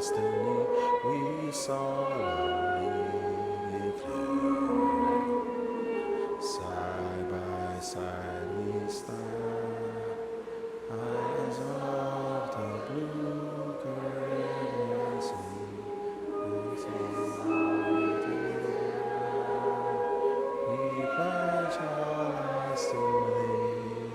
destiny we solemnly declare. Side by side we stand, eyes of the blue Caribbean Sea. We pledge our lives to thee.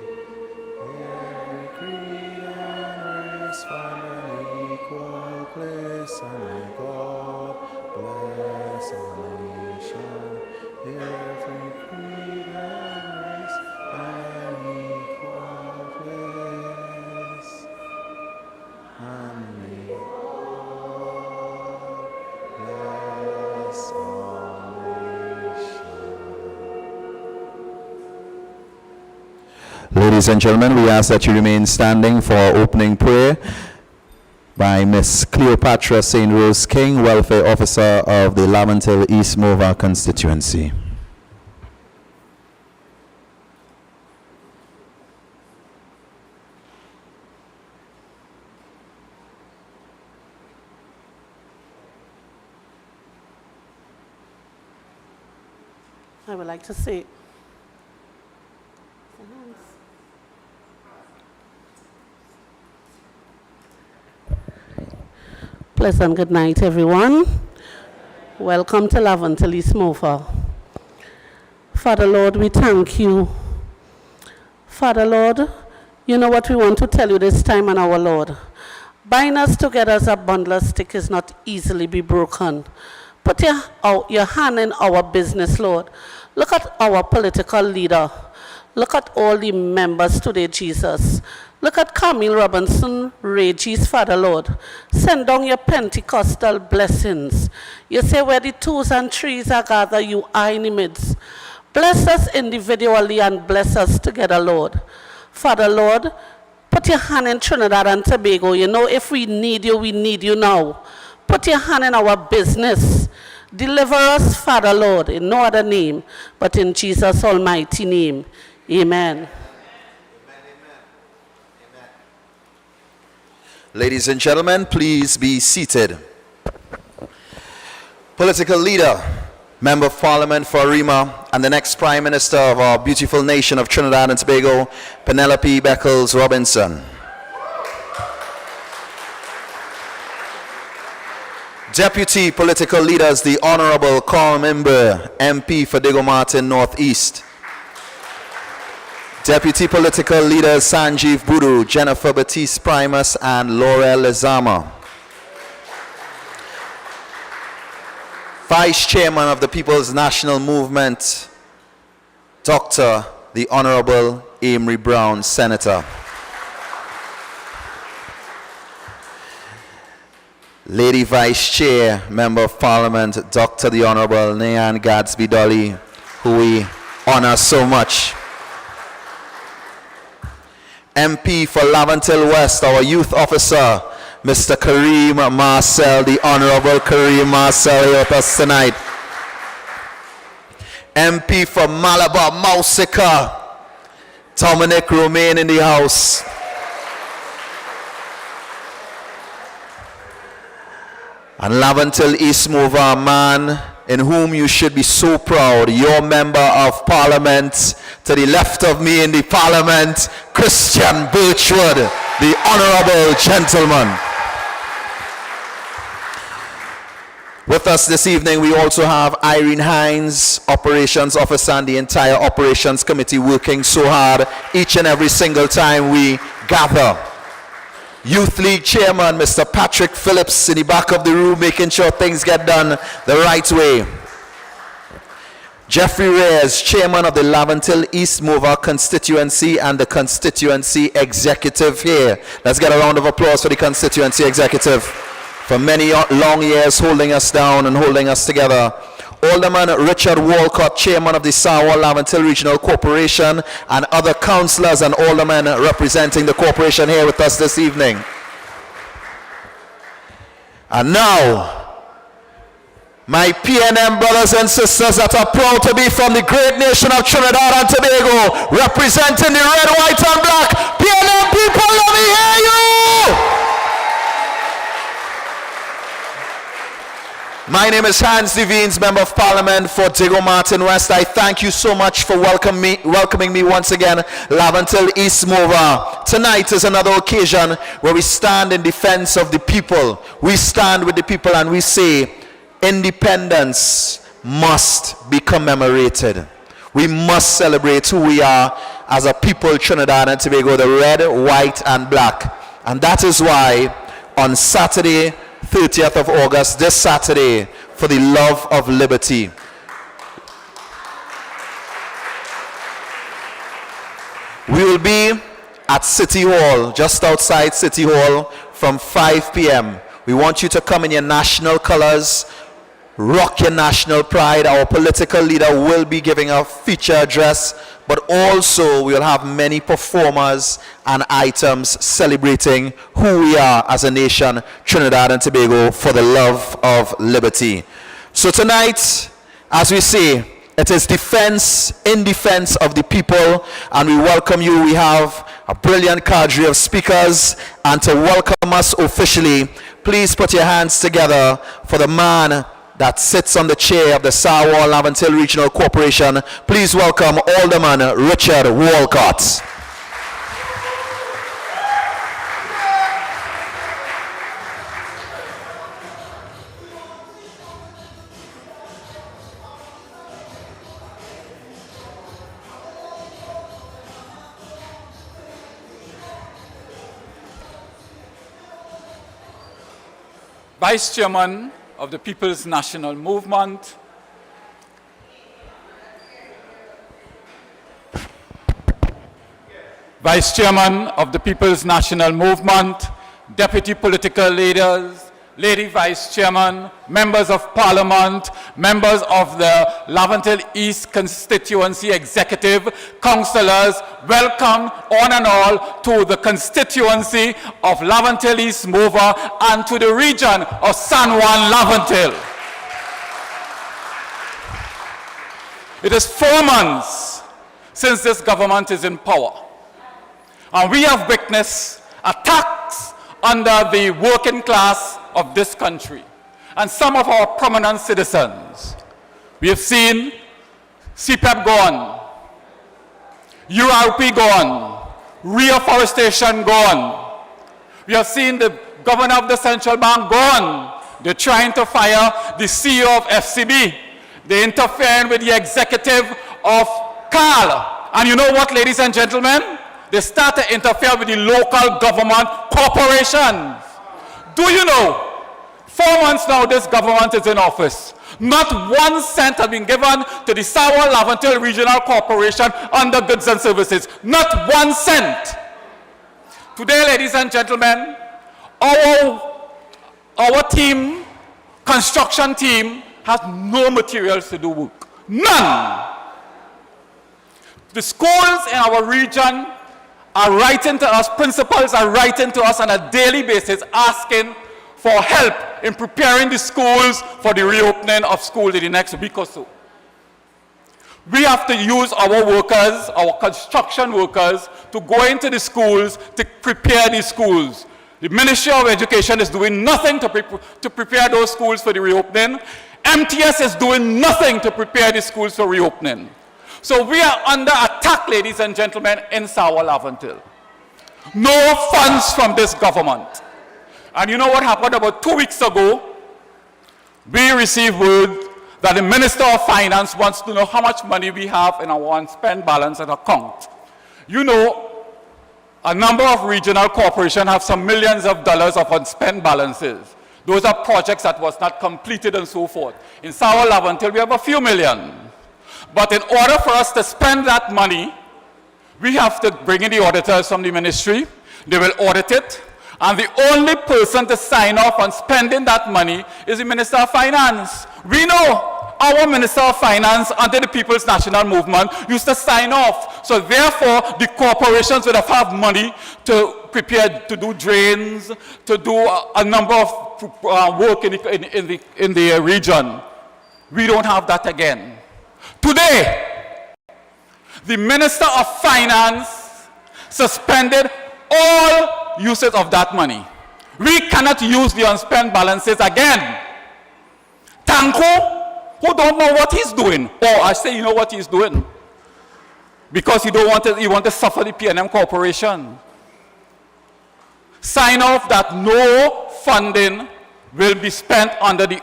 Every creed and race find an equal place, and may God bless our nation. Every creed and race an equal place, and may God bless our nation. Ladies and gentlemen, we ask that you remain standing for our opening prayer by Miss Cleopatra St. Rose King, Welfare Officer of the Laventille East Morva constituency. I would like to say, pleasant good night, everyone. Welcome to Laventille East Morva. Father Lord, we thank you. Father Lord, you know what we want to tell you this time on our Lord. Bind us together as a bundle of stick is not easily be broken. Put your hand in our business, Lord. Look at our political leader. Look at all the members today, Jesus. Look at Camille Robinson, Reggie's Father, Lord. Send down your Pentecostal blessings. You say where the twos and threes are gathered, you are in the midst. Bless us individually and bless us together, Lord. Father, Lord, put your hand in Trinidad and Tobago. You know, if we need you now. Put your hand in our business. Deliver us, Father, Lord, in no other name, but in Jesus' almighty name. Amen. Ladies and gentlemen, please be seated. Political leader, Member of Parliament for Arima, and the next Prime Minister of our beautiful nation of Trinidad and Tobago, Penelope Beckles-Robinson. Deputy Political Leaders, the Honorable Colm Imbert, MP for Diego Martin Northeast. Deputy Political Leaders Sanjeev Budu, Jennifer Batiste Primus, and Laurel Lezama. Vice Chairman of the People's National Movement, Dr. the Honorable Amory Brown, Senator. Lady Vice Chair, Member of Parliament, Dr. the Honorable Nyan Gadsby-Dolly, who we honor so much. MP for Laventille West, our youth officer, Mr. Kareem Marcelle, the Honorable Kareem Marcelle here with us tonight. MP for Malabar Mausika, Dominic Romain in the house. And Laventille East Morva, a man in whom you should be so proud, your Member of Parliament to the left of me in the Parliament, Christian Birchwood, the Honorable Gentleman. With us this evening, we also have Irene Hines, Operations Officer, and the entire Operations Committee working so hard each and every single time we gather. Youth League Chairman, Mr. Patrick Phillips, in the back of the room, making sure things get done the right way. Jeffrey Reyes, Chairman of the Laventille East Morva constituency and the constituency executive here. Let's get a round of applause for the constituency executive for many long years holding us down and holding us together. Alderman Richard Walcott, Chairman of the Sawa Laventille Regional Corporation, and other councillors and aldermen representing the corporation here with us this evening. And now, my PNM brothers and sisters that are proud to be from the great nation of Trinidad and Tobago, representing the red, white, and black. PNM people, let me hear you! My name is Hans Devines, Member of Parliament for Diego Martin West. I thank you so much for welcoming me once again, Laventille East Mover. Tonight is another occasion where we stand in defense of the people. We stand with the people and we say, independence must be commemorated. We must celebrate who we are as a people, Trinidad and Tobago, the red, white, and black. And that is why on Saturday, 30th of August, this Saturday, for the love of liberty, we will be at City Hall, just outside City Hall, from 5 p.m. We want you to come in your national colors, rock your national pride. Our political leader will be giving a feature address, but also we will have many performers and items celebrating who we are as a nation, Trinidad and Tobago, for the love of liberty. So tonight, as we say, it is defense, in defense of the people, and we welcome you. We have a brilliant cadre of speakers, and to welcome us officially, please put your hands together for the man that sits on the chair of the Sarwar Laventille Regional Corporation. Please welcome Alderman Richard Walcott. Vice Chairman of the People's National Movement, Vice Chairman of the People's National Movement, Deputy Political Leaders, Lady Vice Chairman, Members of Parliament, members of the Laventille East Constituency Executive, Councillors, welcome one and all to the constituency of Laventille East Mover and to the region of San Juan Laventille. It is 4 months since this government is in power, and we have witnessed attacks under the working class of this country and some of our prominent citizens. We have seen CPEP gone, URP gone, reforestation gone. We have seen the governor of the central bank gone. They're trying to fire the CEO of FCB. They're interfering with the executive of CAL. And you know what, ladies and gentlemen? They start to interfere with the local government corporations. Do you know, 4 months now this government is in office. Not 1 cent has been given to the Sarwar Laventille Regional Corporation under goods and services. Not 1 cent. Today, ladies and gentlemen, our team, construction team, has no materials to do work. None. The schools in our region are writing to us, principals are writing to us on a daily basis asking for help in preparing the schools for the reopening of schools in the next week or so. We have to use our workers, our construction workers, to go into the schools to prepare the schools. The Ministry of Education is doing nothing to prepare those schools for the reopening. MTS is doing nothing to prepare the schools for reopening. So we are under attack, ladies and gentlemen, in Sarwar Laventille. No funds from this government. And you know what happened about 2 weeks ago? We received word that the Minister of Finance wants to know how much money we have in our unspent balance and account. You know, a number of regional corporations have some millions of dollars of unspent balances. Those are projects that was not completed and so forth. In Sarwar Laventille, we have a few million. But in order for us to spend that money, we have to bring in the auditors from the ministry. They will audit it. And the only person to sign off on spending that money is the Minister of Finance. We know our Minister of Finance under the People's National Movement used to sign off. So therefore, the corporations would have money to prepare, to do drains, to do a number of work in the region. We don't have that again. Today, the Minister of Finance suspended all usage of that money. We cannot use the unspent balances again. thank who don't know what he's doing. Or I say, you know what he's doing. Because he want to suffer the PNM Corporation. Sign off that no funding will be spent under the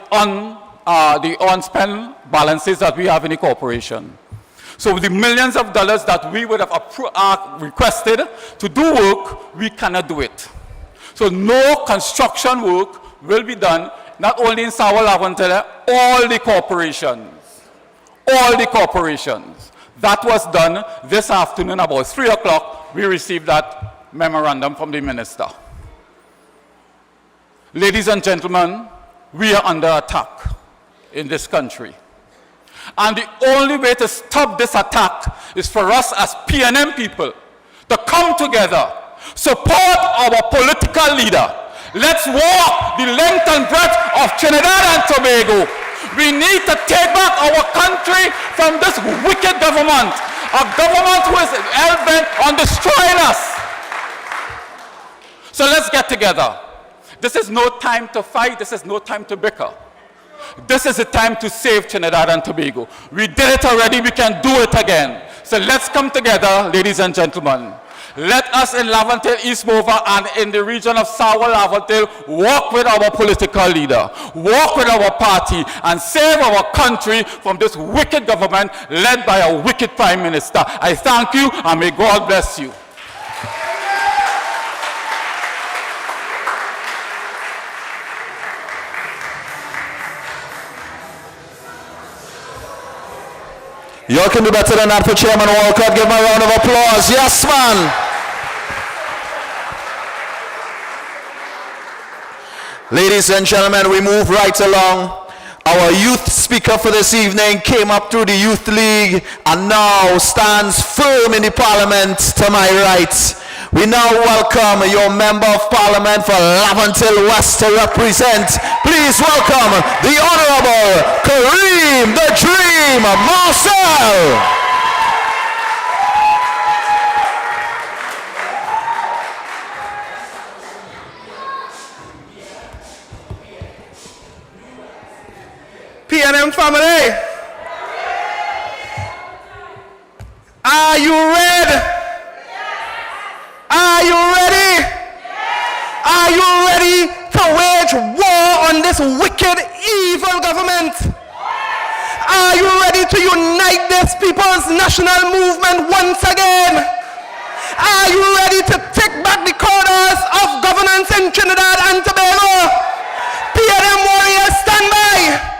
unspent balances that we have in the corporation. So the millions of dollars that we would have requested to do work, we cannot do it. So no construction work will be done, not only in Sawa Laventille, all the corporations. All the corporations. That was done this afternoon about 3 o'clock. We received that memorandum from the minister. Ladies and gentlemen, we are under attack in this country. And the only way to stop this attack is for us as PNM people to come together, support our political leader. Let's walk the length and breadth of Trinidad and Tobago. We need to take back our country from this wicked government, a government who is hell-bent on destroying us. So let's get together. This is no time to fight. This is no time to bicker. This is the time to save Trinidad and Tobago. We did it already. We can do it again. So let's come together, ladies and gentlemen. Let us in Laventille, East Mova, and in the region of Sawa Laventille work with our political leader, work with our party, and save our country from this wicked government led by a wicked Prime Minister. I thank you, and may God bless you. Y'all can do better than that for Chairman Walcott. Give him a round of applause. Yes, man. Ladies and gentlemen, we move right along. Our youth speaker for this evening came up through the Youth League and now stands firm in the Parliament to my right. We now welcome your Member of Parliament for Laventille West to represent. Please welcome the Honourable Kareem the Dream Marcelle. PNM family, are you ready? Are you ready? Are you ready to wage war on this wicked, evil government? Are you ready to unite this people's national movement once again? Are you ready to take back the corners of governance in Trinidad and Tobago? PNM warriors, stand by.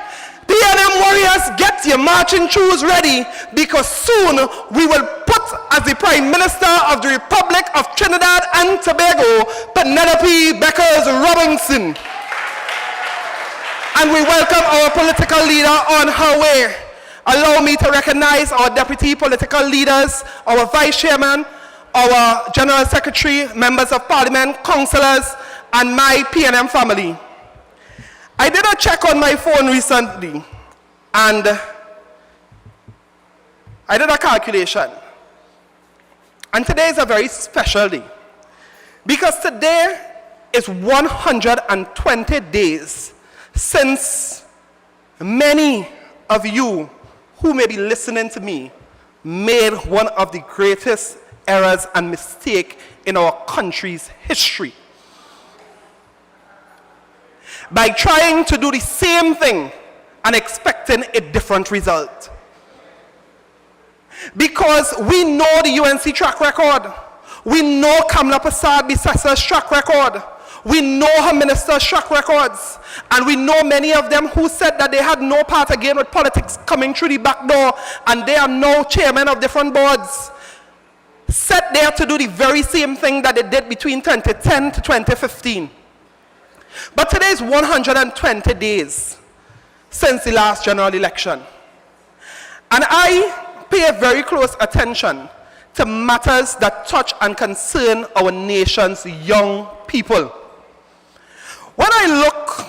PNM warriors, get your marching shoes ready, because soon we will put as the Prime Minister of the Republic of Trinidad and Tobago, Penelope Beckles-Robinson. And we welcome our political leader on her way. Allow me to recognize our deputy political leaders, our vice chairman, our general secretary, members of parliament, councillors, and my PNM family. I did a check on my phone recently, and I did a calculation. And today is a very special day, because today is 120 days since many of you who may be listening to me made one of the greatest errors and mistakes in our country's history, by trying to do the same thing and expecting a different result. Because we know the UNC track record. We know Kamla Prasad-Bissessa's track record. We know her minister's track records. And we know many of them who said that they had no part again with politics coming through the back door, and they are now chairmen of different boards, set there to do the very same thing that they did between 2010 to 2015. But today is 120 days since the last general election. And I pay very close attention to matters that touch and concern our nation's young people. When I look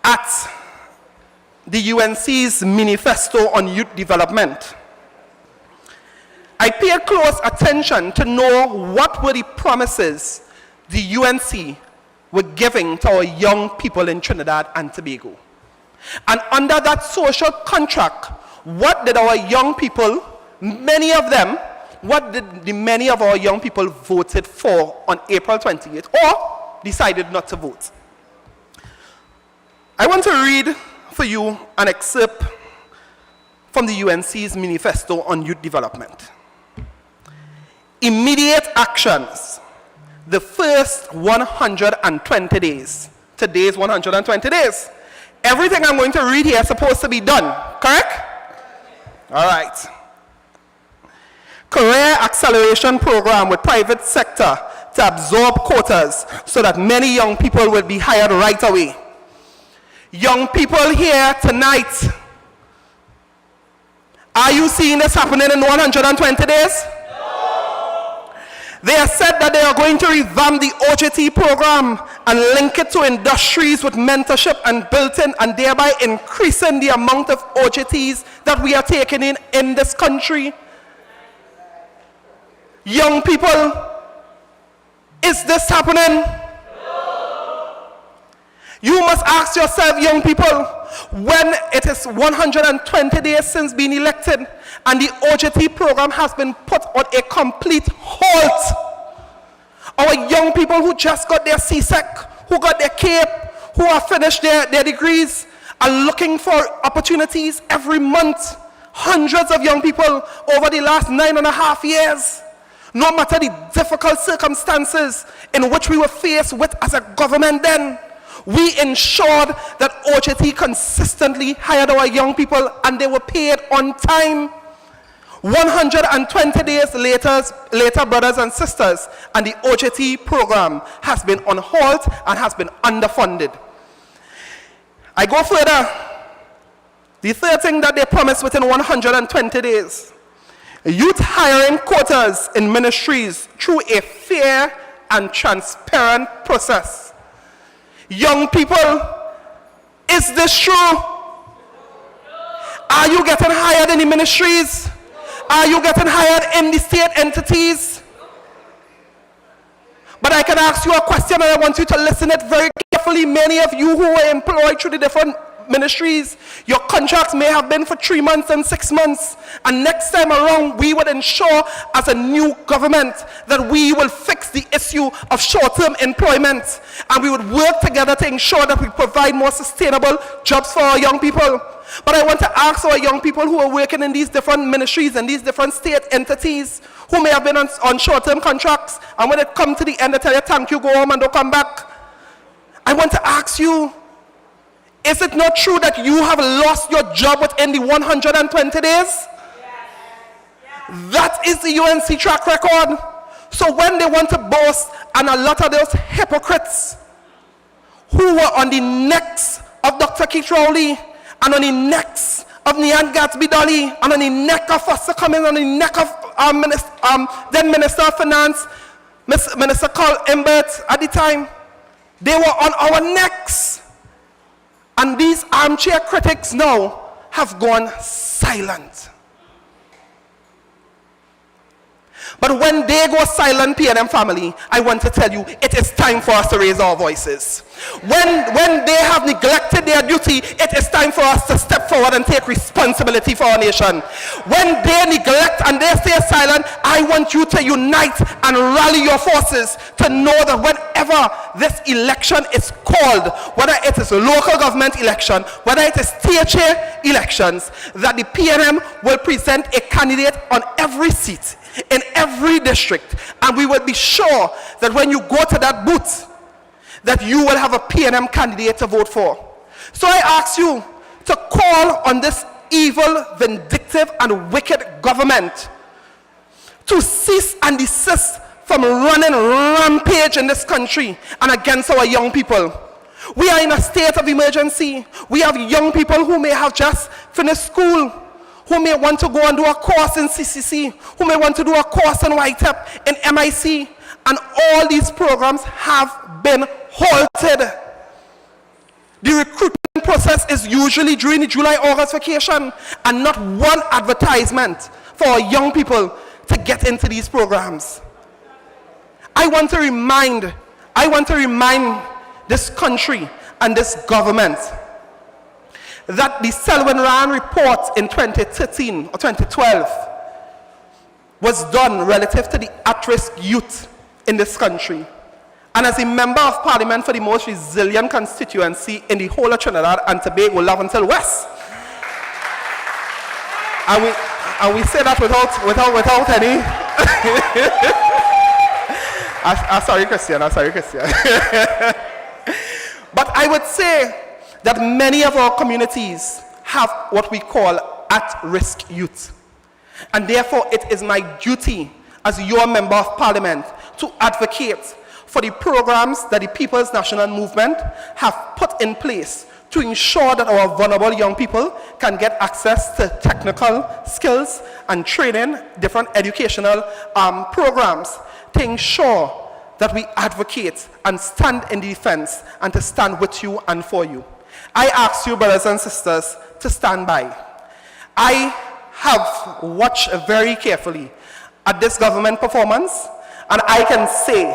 at the UNC's manifesto on youth development, I pay close attention to know what were the promises the UNC were giving to our young people in Trinidad and Tobago. And under that social contract, what did our young people, many of them, what did many of our young people voted for on April 28th or decided not to vote? I want to read for you an excerpt from the UNC's manifesto on youth development. Immediate actions. The first 120 days. Today's 120 days. Everything I'm going to read here is supposed to be done, correct? All right. Career acceleration program with private sector to absorb quotas so that many young people will be hired right away. Young people here tonight, are you seeing this happening in 120 days? They have said that they are going to revamp the OJT program and link it to industries with mentorship and built-in, and thereby increasing the amount of OJTs that we are taking in this country. Young people, is this happening? You must ask yourself, young people, when it is 120 days since being elected and the OJT program has been put on a complete halt. Our young people who just got their CSEC, who got their CAPE, who have finished their degrees, are looking for opportunities every month. Hundreds of young people over the last 9.5 years. No matter the difficult circumstances in which we were faced with as a government then, we ensured that OJT consistently hired our young people and they were paid on time. 120 days later, brothers and sisters, and the OJT program has been on halt and has been underfunded. I go further. The third thing that they promised within 120 days, youth hiring quotas in ministries through a fair and transparent process. Young people, is this true? Are you getting hired in the ministries? Are you getting hired in the state entities? But I can ask you a question and I want you to listen it very carefully. Many of you who were employed through the different ministries, your contracts may have been for 3 months and 6 months, and next time around we would ensure as a new government that we will fix the issue of short-term employment, and we would work together to ensure that we provide more sustainable jobs for our young people. But I want to ask our young people who are working in these different ministries and these different state entities, who may have been on short-term contracts, and when it comes to the end they tell you thank you, go home and don't come back. I want to ask you, is it not true that you have lost your job within the 120 days? Yes. That is the UNC track record. So when they want to boast, and a lot of those hypocrites who were on the necks of Dr. Keith Rowley, and on the necks of Nyan Gadsby-Dolly, and on the neck of Foster Cummings, on the neck of then Minister of Finance, Minister Colm Imbert at the time, they were on our necks. And these armchair critics now have gone silent. But when they go silent, PNM family, I want to tell you, it is time for us to raise our voices. When they have neglected their duty, it is time for us to step forward and take responsibility for our nation. When they neglect and they stay silent, I want you to unite and rally your forces to know that whenever this election is called, whether it is a local government election, whether it is state chair elections, that the PNM will present a candidate on every seat, in every district, and we will be sure that when you go to that booth, that you will have a PNM candidate to vote for. So I ask you to call on this evil, vindictive, and wicked government to cease and desist from running rampage in this country and against our young people. We are in a state of emergency. We have young people who may have just finished school, who may want to go and do a course in CCC, who may want to do a course in YTEP, in MIC, and all these programs have been halted. The recruitment process is usually during the July-August vacation, and not one advertisement for our young people to get into these programs. I want to remind this country and this government that the Selwyn Rand report in 2013 or 2012 was done relative to the at-risk youth in this country. And as a member of parliament for the most resilient constituency in the whole of Trinidad and Tobago, Laventille West, and we say that without any... I'm sorry, Christian. But I would say that many of our communities have what we call at-risk youth. And therefore, it is my duty as your member of parliament to advocate for the programs that the People's National Movement have put in place to ensure that our vulnerable young people can get access to technical skills and training, different educational programs, to ensure that we advocate and stand in defense and to stand with you and for you. I ask you, brothers and sisters, to stand by. I have watched very carefully at this government performance, and I can say,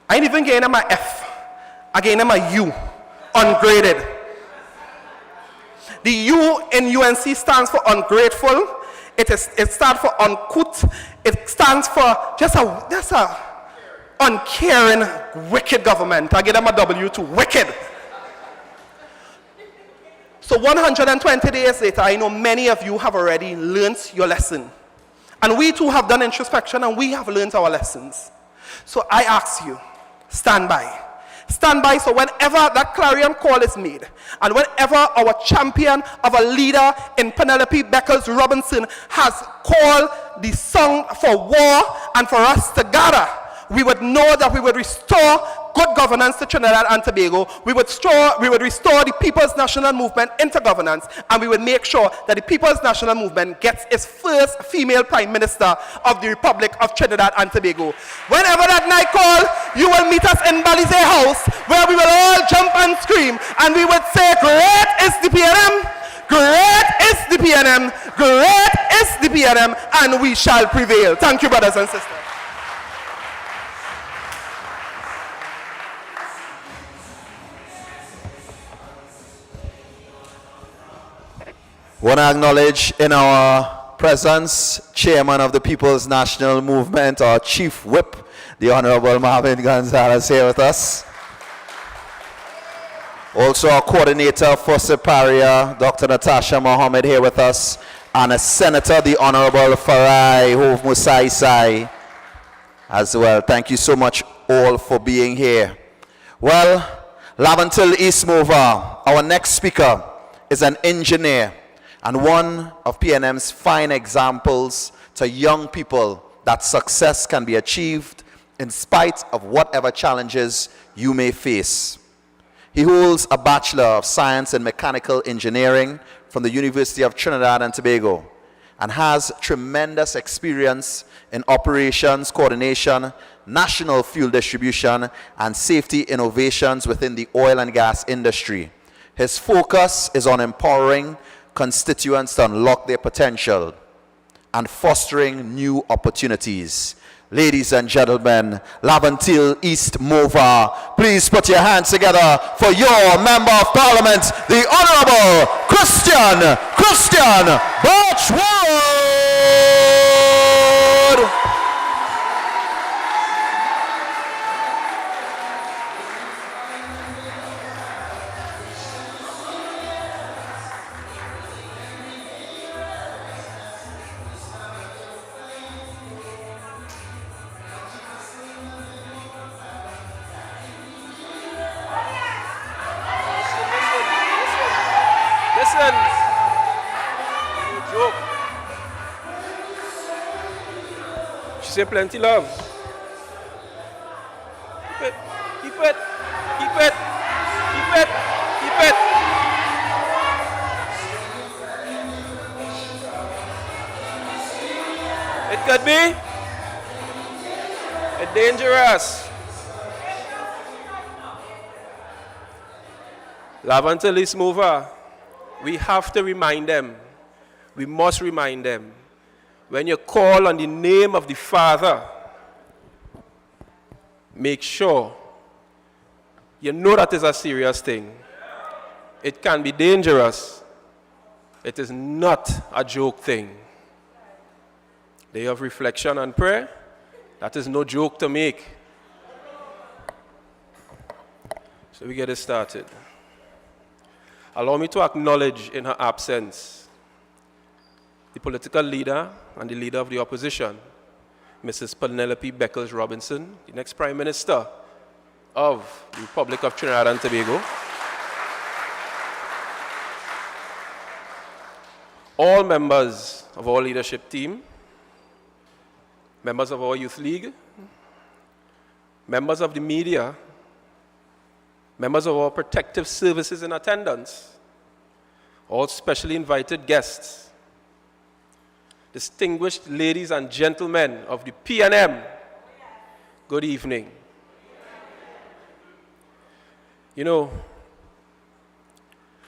I ain't even getting my F. I getting my U, ungraded. The U in UNC stands for ungrateful. It stands for uncouth. It stands for just a uncaring, wicked government. I give them a W to wicked. So 120 days later, I know many of you have already learned your lesson. And we too have done introspection and we have learned our lessons. So I ask you, stand by. Stand by so whenever that clarion call is made, and whenever our champion of a leader in Penelope Beckles-Robinson has called the song for war and for us to gather, we would know that we would restore good governance to Trinidad and Tobago. We would restore the People's National Movement into governance, and we would make sure that the People's National Movement gets its first female Prime Minister of the Republic of Trinidad and Tobago. Whenever that night call, you will meet us in Balize House, where we will all jump and scream, and we would say, great is the PNM, great is the PNM, great is the PNM, and we shall prevail. Thank you, brothers and sisters. Want to acknowledge in our presence, Chairman of the People's National Movement, our Chief Whip, the Honorable Marvin Gonzalez, here with us. Also our Coordinator for Siparia, Dr. Natasha Mohammed, here with us, and a Senator, the Honorable Farai Hov Musaisai, as well. Thank you so much all for being here. Well, Laventille East Mover, our next speaker is an engineer, and one of PNM's fine examples to young people that success can be achieved in spite of whatever challenges you may face. He holds a Bachelor of Science in Mechanical Engineering from the University of Trinidad and Tobago and has tremendous experience in operations, coordination, national fuel distribution, and safety innovations within the oil and gas industry. His focus is on empowering constituents to unlock their potential and fostering new opportunities. Ladies and gentlemen, Laventille East Mover, please put your hands together for your Member of Parliament, the Honorable Christian Birchwood. Say plenty love. Keep it, keep it, keep it, keep it, keep it. It could be dangerous. Laventille East Mover, we have to remind them, we must remind them, when you call on the name of the Father, make sure you know that is a serious thing. it can be dangerous. It is not a joke thing. Day of reflection and prayer, that is no joke to make. So we get it started. Allow me to acknowledge in her absence the political leader and the leader of the opposition, Mrs. Penelope Beckles-Robinson, the next Prime Minister of the Republic of Trinidad and Tobago. All members of our leadership team, members of our youth league, members of the media, members of our protective services in attendance, all specially invited guests, distinguished ladies and gentlemen of the PNM, good evening. You know,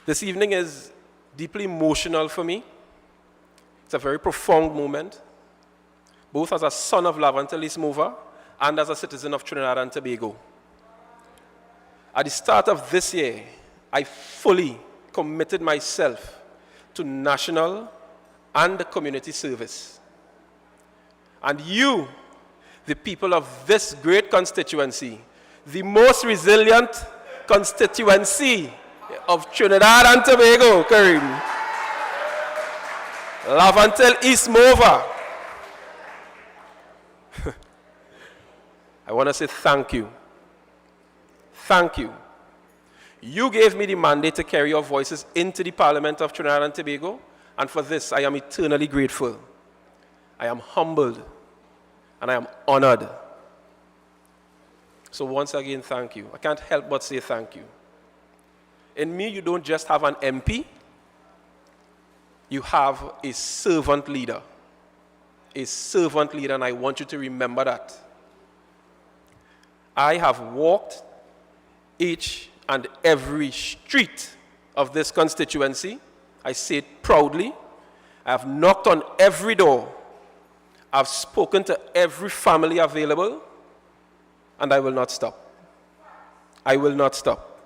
this evening is deeply emotional for me. It's a very profound moment, both as a son of Laventille East Mover and as a citizen of Trinidad and Tobago. At the start of this year, I fully committed myself to national and community service. And you, the people of this great constituency, the most resilient constituency of Trinidad and Tobago, Kareem, Laventille East Mover, I want to say thank you. Thank you. You gave me the mandate to carry your voices into the Parliament of Trinidad and Tobago, and for this I am eternally grateful. I am humbled, and I am honored. So once again, thank you. I can't help but say thank you. In me, you don't just have an MP, you have a servant leader. A servant leader, and I want you to remember that. I have walked each and every street of this constituency. I say it proudly. I have knocked on every door. I've spoken to every family available, and I will not stop. I will not stop.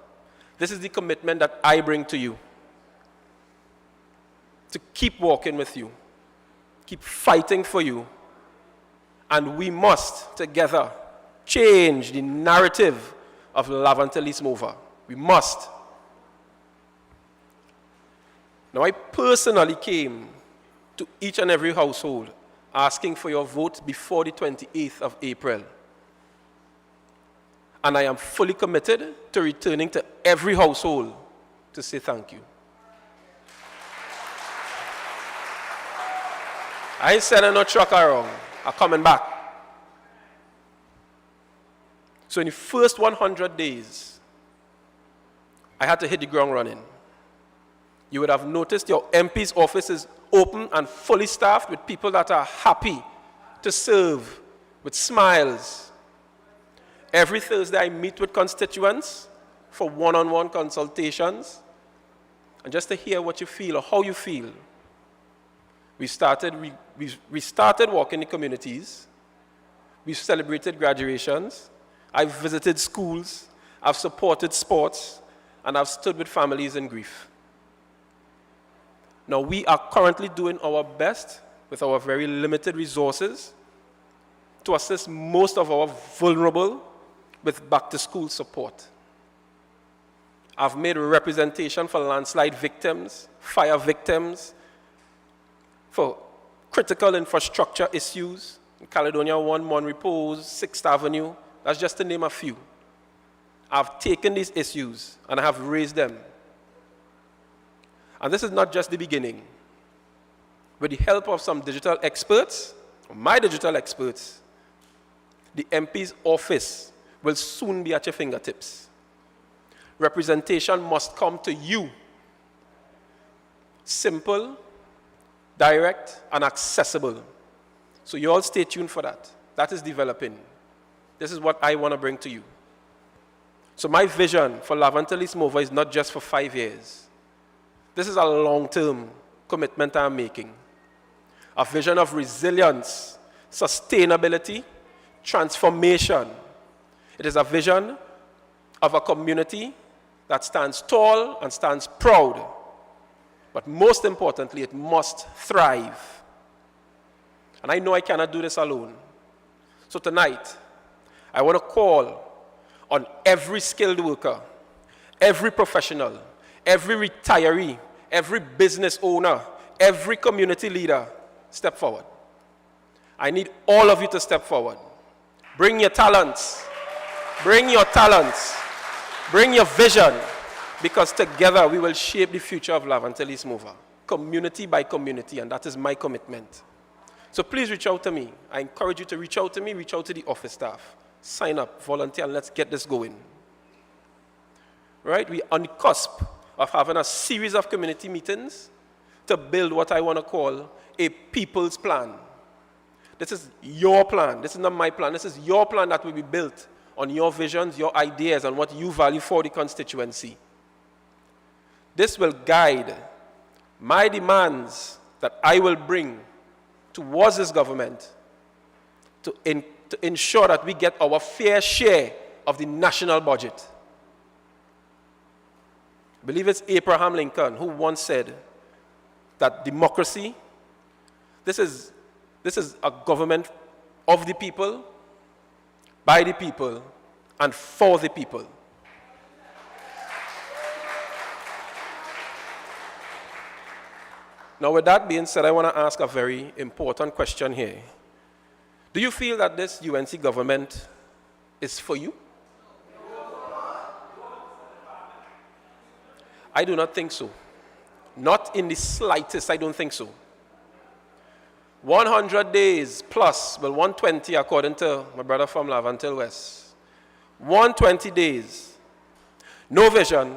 This is the commitment that I bring to you. To keep walking with you, keep fighting for you, and we must together change the narrative of Laventille East Mover. We must. Now, I personally came to each and every household asking for your vote before the 28th of April. And I am fully committed to returning to every household to say thank you. I ain't sending no truck around. I'm coming back. So in the first 100 days, I had to hit the ground running. You would have noticed your MP's office is open and fully staffed with people that are happy to serve with smiles. Every Thursday I meet with constituents for one-on-one consultations and just to hear what you feel or how you feel. We started walking the communities. We celebrated graduations. I've visited schools. I've supported sports. And I've stood with families in grief. Now, we are currently doing our best with our very limited resources to assist most of our vulnerable with back-to-school support. I've made representation for landslide victims, fire victims, for critical infrastructure issues in Caledonia 1, Mon Repose, 6th Avenue. That's just to name a few. I've taken these issues and I have raised them. And this is not just the beginning. With the help of some digital experts, my digital experts, the MP's office will soon be at your fingertips. Representation must come to you. Simple, direct, and accessible. So you all stay tuned for that. That is developing. This is what I want to bring to you. So my vision for Laventille East Mover is not just for 5 years. This is a long-term commitment I'm making. A vision of resilience, sustainability, transformation. It is a vision of a community that stands tall and stands proud. But most importantly, it must thrive. And I know I cannot do this alone. So tonight, I want to call on every skilled worker, every professional, every retiree, every business owner, every community leader, step forward. I need all of you to step forward. Bring your talents. Bring your talents. Bring your vision. Because together we will shape the future of Laventille East Mover. Community by community, and that is my commitment. So please reach out to me. I encourage you to reach out to me, reach out to the office staff. Sign up, volunteer, and let's get this going. Right? We're on the cusp of having a series of community meetings to build what I want to call a people's plan. This is your plan. This is not my plan. This is your plan that will be built on your visions, your ideas, and what you value for the constituency. This will guide my demands that I will bring towards this government to ensure that we get our fair share of the national budget. I believe it's Abraham Lincoln who once said that democracy, this is a government of the people, by the people, and for the people. Now, with that being said, I want to ask a very important question here. Do you feel that this UNC government is for you? I do not think so. Not in the slightest, I don't think so. 100 days plus, well, 120 according to my brother from Laventille West. 120 days. No vision,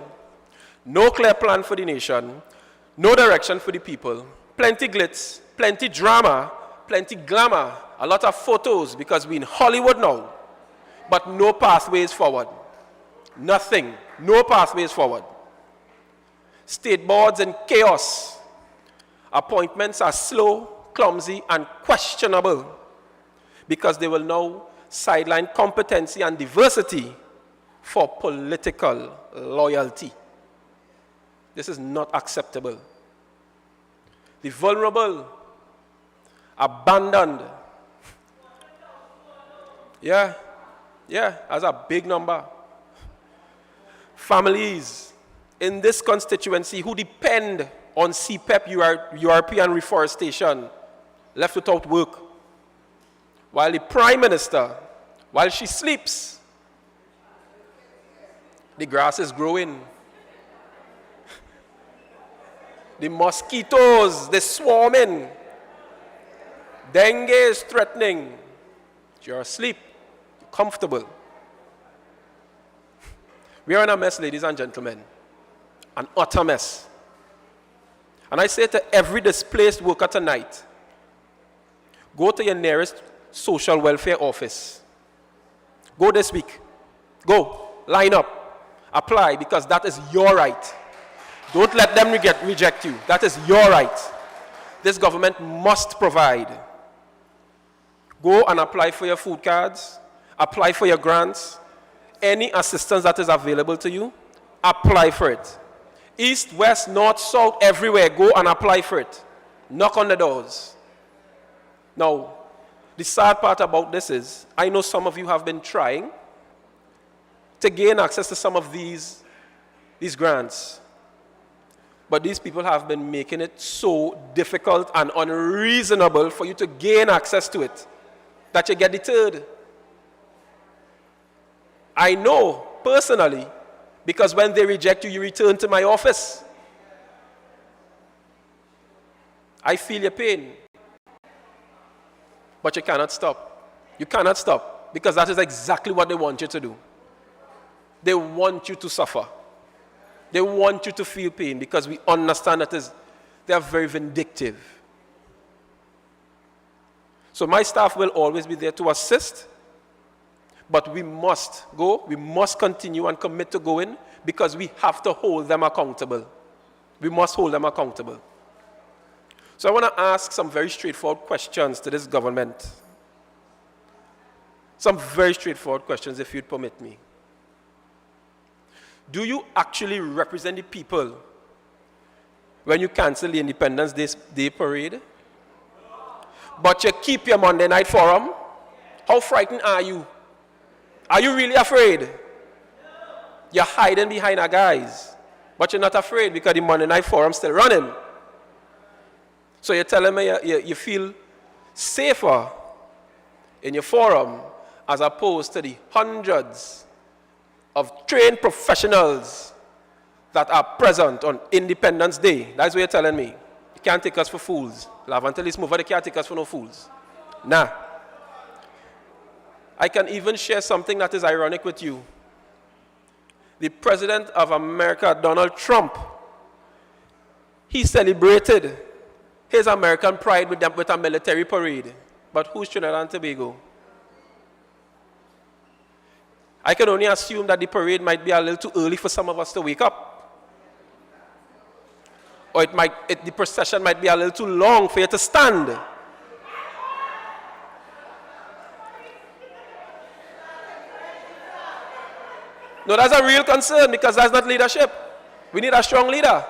no clear plan for the nation, no direction for the people, plenty glitz, plenty drama, plenty glamour, a lot of photos because we're in Hollywood now, but no pathways forward. Nothing, no pathways forward. State boards in chaos. Appointments are slow, clumsy, and questionable because they will now sideline competency and diversity for political loyalty. This is not acceptable. The vulnerable, abandoned. Yeah, that's a big number. Families in this constituency who depend on CPEP, European reforestation, left without work. While the Prime Minister, while she sleeps, the grass is growing. The mosquitoes, they're swarming. Dengue is threatening. You're asleep, you're comfortable. We are in a mess, ladies and gentlemen. An utter mess. And I say to every displaced worker tonight, go to your nearest social welfare office. Go this week. Go. Line up. Apply, because that is your right. Don't let them reject you. That is your right. This government must provide. Go and apply for your food cards. Apply for your grants. Any assistance that is available to you, apply for it. East, west, north, south, everywhere, go and apply for it. Knock on the doors. Now, the sad part about this is, I know some of you have been trying to gain access to some of these grants. But these people have been making it so difficult and unreasonable for you to gain access to it that you get deterred. I know personally, because when they reject you, you return to my office. I feel your pain. But you cannot stop. You cannot stop, because that is exactly what they want you to do. They want you to suffer. They want you to feel pain, because we understand that they are very vindictive. So my staff will always be there to assist, but we must go, we must continue and commit to going, because we have to hold them accountable. We must hold them accountable. So I want to ask some very straightforward questions to this government. Some very straightforward questions, if you'd permit me. Do you actually represent the people when you cancel the Independence Day parade? But you keep your Monday night forum? How frightened are you? Are you really afraid? You're hiding behind our guys, but you're not afraid because the Monday night forum's still running. So you're telling me you feel safer in your forum as opposed to the hundreds of trained professionals that are present on Independence Day. That's what you're telling me. You can't take us for fools. Until this mover, they can't take us for no fools. Nah. I can even share something that is ironic with you. The President of America, Donald Trump, he celebrated his American pride with a military parade. But who's Trinidad and Tobago? I can only assume that the parade might be a little too early for some of us to wake up. Or the procession might be a little too long for you to stand. No, that's a real concern because that's not leadership. We need a strong leader.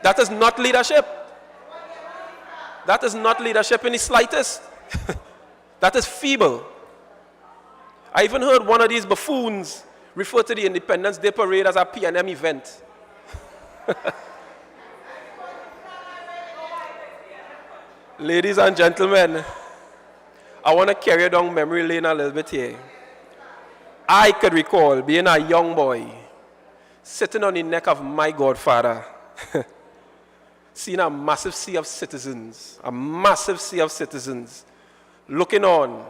That is not leadership. That is not leadership in the slightest. That is feeble. I even heard one of these buffoons refer to the Independence Day parade as a PNM event. Ladies and gentlemen, I want to carry down memory lane a little bit here. I could recall being a young boy, sitting on the neck of my godfather, seeing a massive sea of citizens, looking on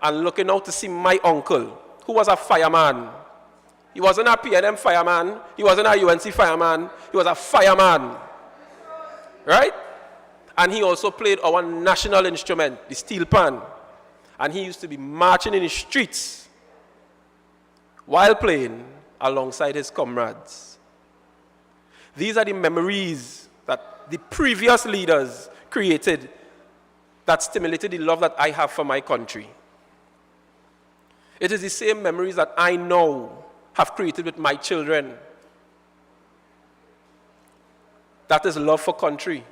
and looking out to see my uncle, who was a fireman. He wasn't a PNM fireman, he wasn't a UNC fireman, he was a fireman, right? And he also played our national instrument, the steel pan. And he used to be marching in the streets while playing alongside his comrades. These are the memories that the previous leaders created that stimulated the love that I have for my country. It is the same memories that I now have created with my children. That is love for country.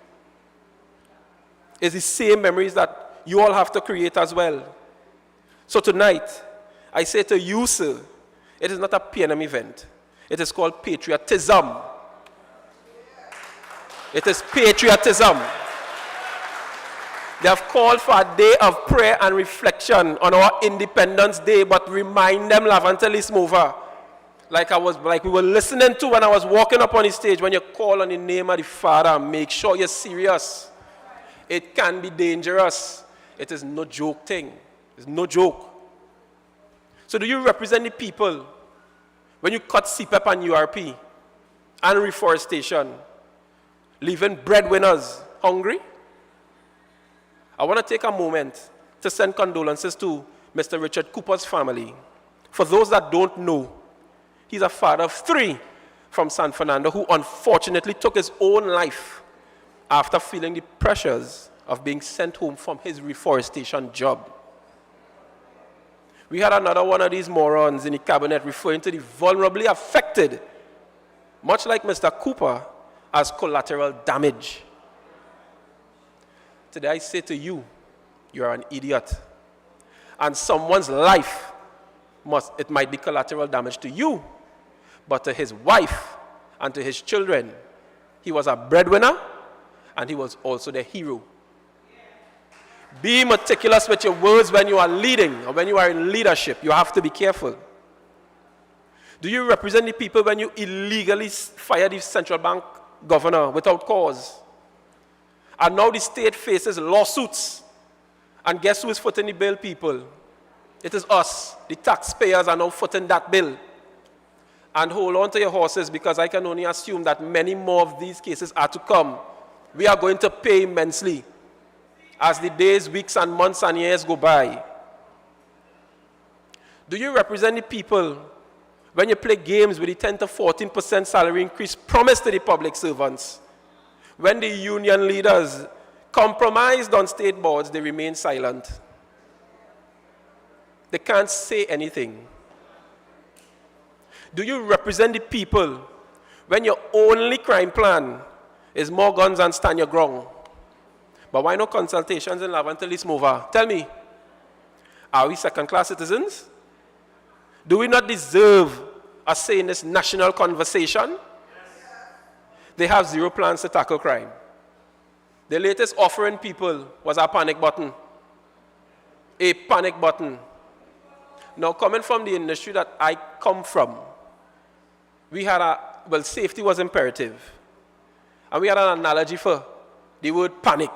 It's the same memories that you all have to create as well. So tonight, I say to you, sir, it is not a PNM event. It is called patriotism. It is patriotism. They have called for a day of prayer and reflection on our Independence Day, but remind them, until it's over. Like we were listening to when I was walking up on the stage, when you call on the name of the Father, make sure you're serious. It can be dangerous. It is no joke thing. It's no joke. So do you represent the people when you cut CPEP and URP and reforestation, leaving breadwinners hungry? I want to take a moment to send condolences to Mr. Richard Cooper's family. For those that don't know, he's a father of 3 from San Fernando who unfortunately took his own life after feeling the pressures of being sent home from his reforestation job. We had another one of these morons in the cabinet referring to the vulnerably affected, much like Mr. Cooper, as collateral damage. Today I say to you, you're an idiot. And someone's life, it might be collateral damage to you, but to his wife and to his children, he was a breadwinner and he was also the hero. Be meticulous with your words when you are leading or when you are in leadership. You have to be careful. Do you represent the people when you illegally fire the central bank governor without cause? And now the state faces lawsuits. And guess who is footing the bill, people? It is us. The taxpayers are now footing that bill. And hold on to your horses, because I can only assume that many more of these cases are to come. We are going to pay immensely as the days, weeks, and months and years go by. Do you represent the people when you play games with the 10 to 14% salary increase promised to the public servants? When the union leaders compromised on state boards, they remain silent. They can't say anything. Do you represent the people when your only crime plan is more guns and stand your ground? But why no consultations in Laventille East Mova? Tell me, are we second-class citizens? Do we not deserve a say in this national conversation? Yes. They have zero plans to tackle crime. The latest offering people was a panic button. A panic button. Now, coming from the industry that I come from, we had safety was imperative. And we had an analogy for the word panic.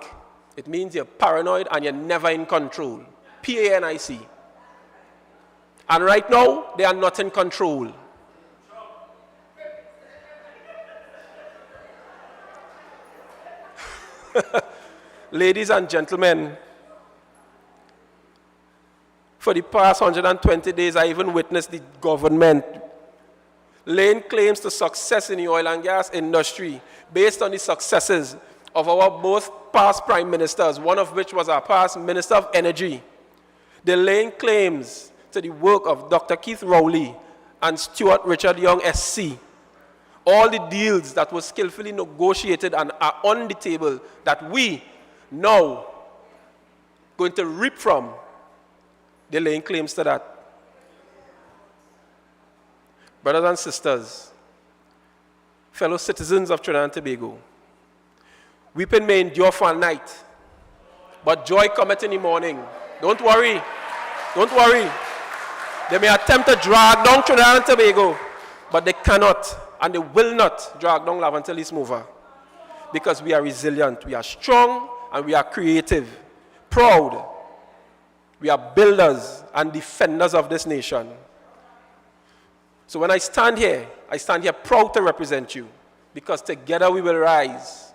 It means you're paranoid and you're never in control. P-A-N-I-C. And right now, they are not in control. Ladies and gentlemen, for the past 120 days, I even witnessed the government laying claims to success in the oil and gas industry based on the successes of our both past prime ministers, one of which was our past Minister of Energy. They're laying claims to the work of Dr. Keith Rowley and Stuart Richard Young SC. All the deals that were skillfully negotiated and are on the table that we now going to reap from, they're laying claims to that. Brothers and sisters, fellow citizens of Trinidad and Tobago, weeping may endure for a night, but joy cometh in the morning. Don't worry. Don't worry. They may attempt to drag down Trinidad and Tobago, but they cannot and they will not drag down Laventille East Mova, because we are resilient, we are strong, and we are creative, proud. We are builders and defenders of this nation. So when I stand here proud to represent you, because together we will rise.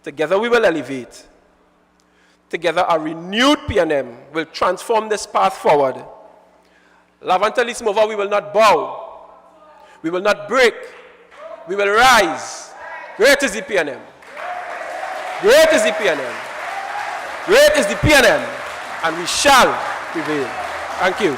Together we will elevate. Together a renewed PNM will transform this path forward. Laventille East Mova, we will not bow. We will not break. We will rise. Great is the PNM. Great is the PNM. Great is the PNM. And we shall prevail. Thank you.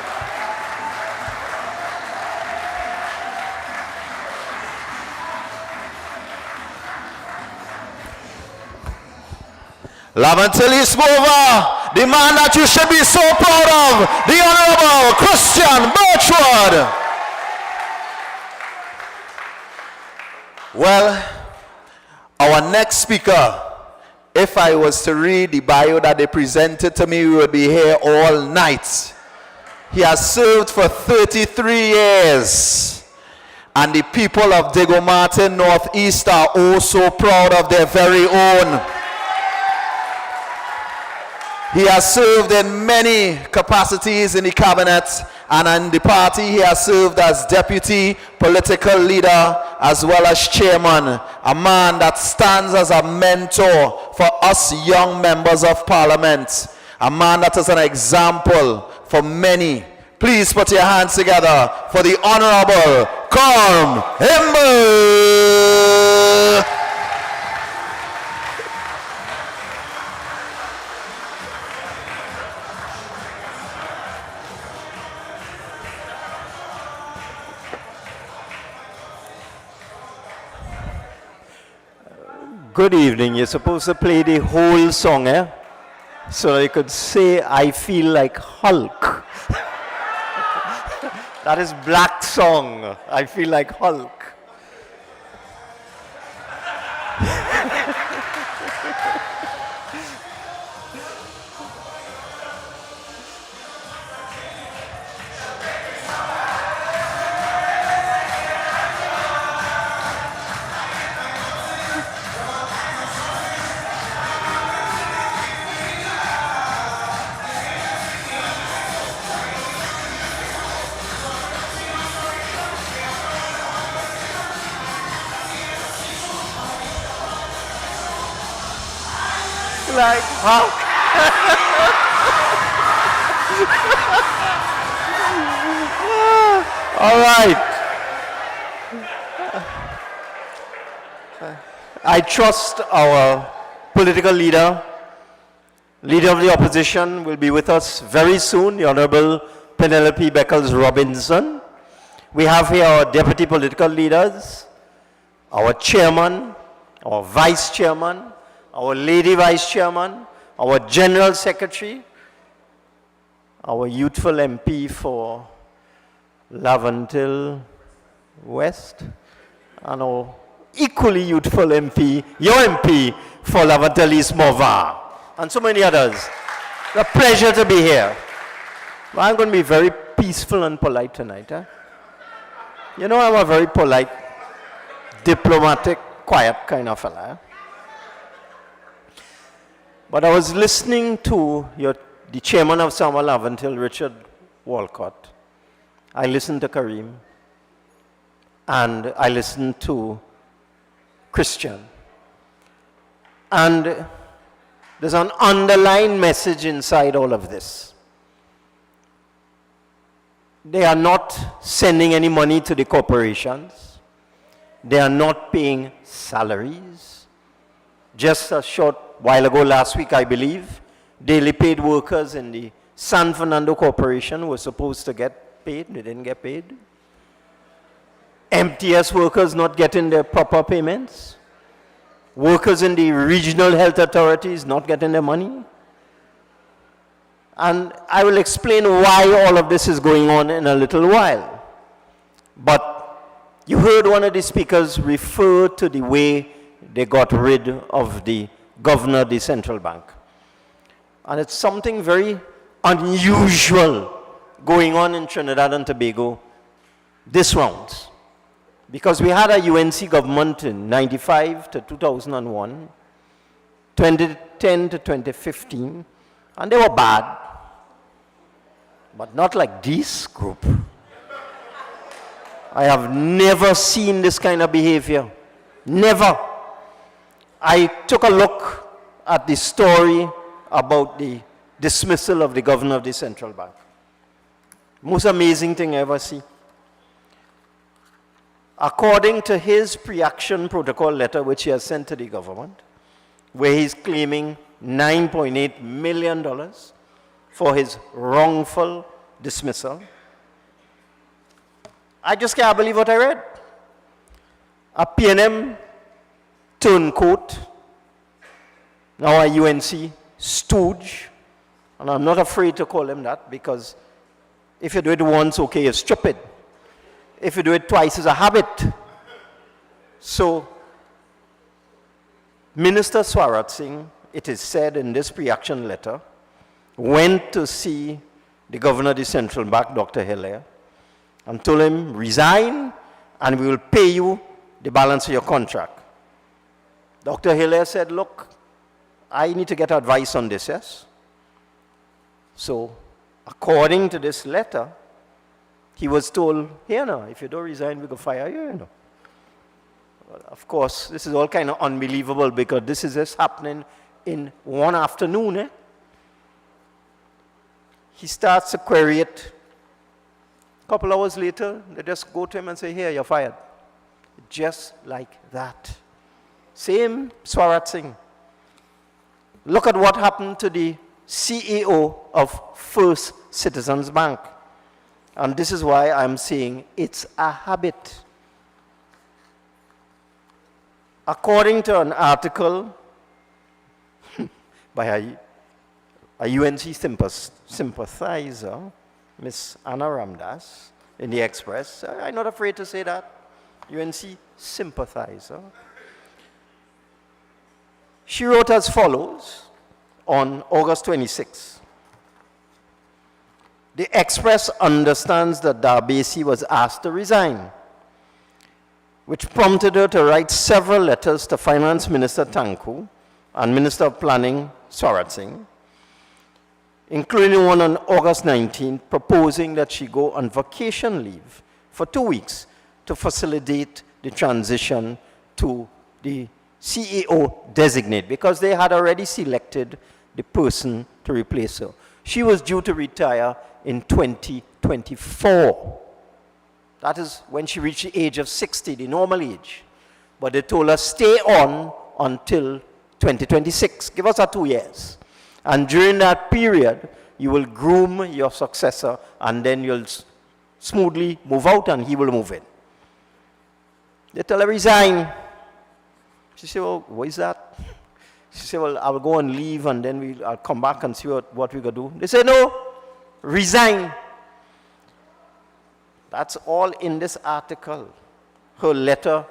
Laventille East Mova, the man that you should be so proud of, the Honorable Christian Birchwood. Well, our next speaker, if I was to read the bio that they presented to me, we would be here all night. He has served for 33 years. And the people of Diego Martin Northeast are also proud of their very own. He has served in many capacities in the cabinet, and in the party he has served as deputy political leader as well as chairman, a man that stands as a mentor for us young members of parliament, a man that is an example for many. Please put your hands together for the Honorable Colm Imbert. Good evening. You're supposed to play the whole song, eh? So I could say, I feel like Hulk. That is Black song. I feel like Hulk. Like Hulk. All right. I trust our political leader of the opposition will be with us very soon, the Honorable Penelope Beckles-Robinson. We have here our deputy political leaders, our chairman, our vice chairman, our lady vice chairman, our general secretary, our youthful MP for Laventille West, and our equally youthful MP, your MP for Laventille East Morval, and so many others. It's a pleasure to be here. But I'm going to be very peaceful and polite tonight. You know, I'm a very polite, diplomatic, quiet kind of fella. But I was listening to the chairman of Summer Laventille, Richard Walcott. I listened to Kareem. And I listened to Christian. And there's an underlying message inside all of this. They are not sending any money to the corporations. They are not paying salaries. Just a short while ago, last week, I believe, daily paid workers in the San Fernando Corporation were supposed to get paid. They didn't get paid. MTS workers not getting their proper payments. Workers in the regional health authorities not getting their money. And I will explain why all of this is going on in a little while. But you heard one of the speakers refer to the way they got rid of the governor of the central bank. And it's something very unusual going on in Trinidad and Tobago this round. Because we had a UNC government in 95 to 2001, 2010 to 2015, and they were bad. But not like this group. I have never seen this kind of behavior. Never. I took a look at the story about the dismissal of the governor of the central bank. Most amazing thing I ever see. According to his pre-action protocol letter, which he has sent to the government, where he's claiming $9.8 million for his wrongful dismissal, I just can't believe what I read. A PNM turncoat, now a UNC stooge, and I'm not afraid to call him that, because if you do it once, okay, you're stupid. If you do it twice, it's a habit. So, Minister Swarat Singh, it is said in this pre-action letter, went to see the governor of the central bank, Dr. Hilaire, and told him, resign, and we will pay you the balance of your contract. Dr. Hilaire said, look, I need to get advice on this, yes? So, according to this letter, he was told, here now, if you don't resign, we will fire you, you know. Well, of course, this is all kind of unbelievable because this is just happening in one afternoon. Eh? He starts to query it. A couple hours later, they just go to him and say, here, you're fired. Just like that. Same Swarat Singh. Look at what happened to the CEO of First Citizens Bank. And this is why I'm saying it's a habit. According to an article by a UNC sympathizer, Miss Anna Ramdas, in the Express, I'm not afraid to say that, UNC sympathizer. She wrote as follows on August 26. The Express understands that Darbesi was asked to resign, which prompted her to write several letters to Finance Minister Tanku and Minister of Planning Swarat Singh, including one on August 19th, proposing that she go on vacation leave for 2 weeks to facilitate the transition to the CEO designate, because they had already selected the person to replace her. She was due to retire in 2024. That is when she reached the age of 60, the normal age. But they told her, stay on until 2026. Give us 2 years. And during that period, you will groom your successor, and then you'll smoothly move out and he will move in. They tell her resign. She said, well, what is that? She said, well, I'll go and leave and then I'll come back and see what we're going to do. They say, no, resign. That's all in this article. Her letter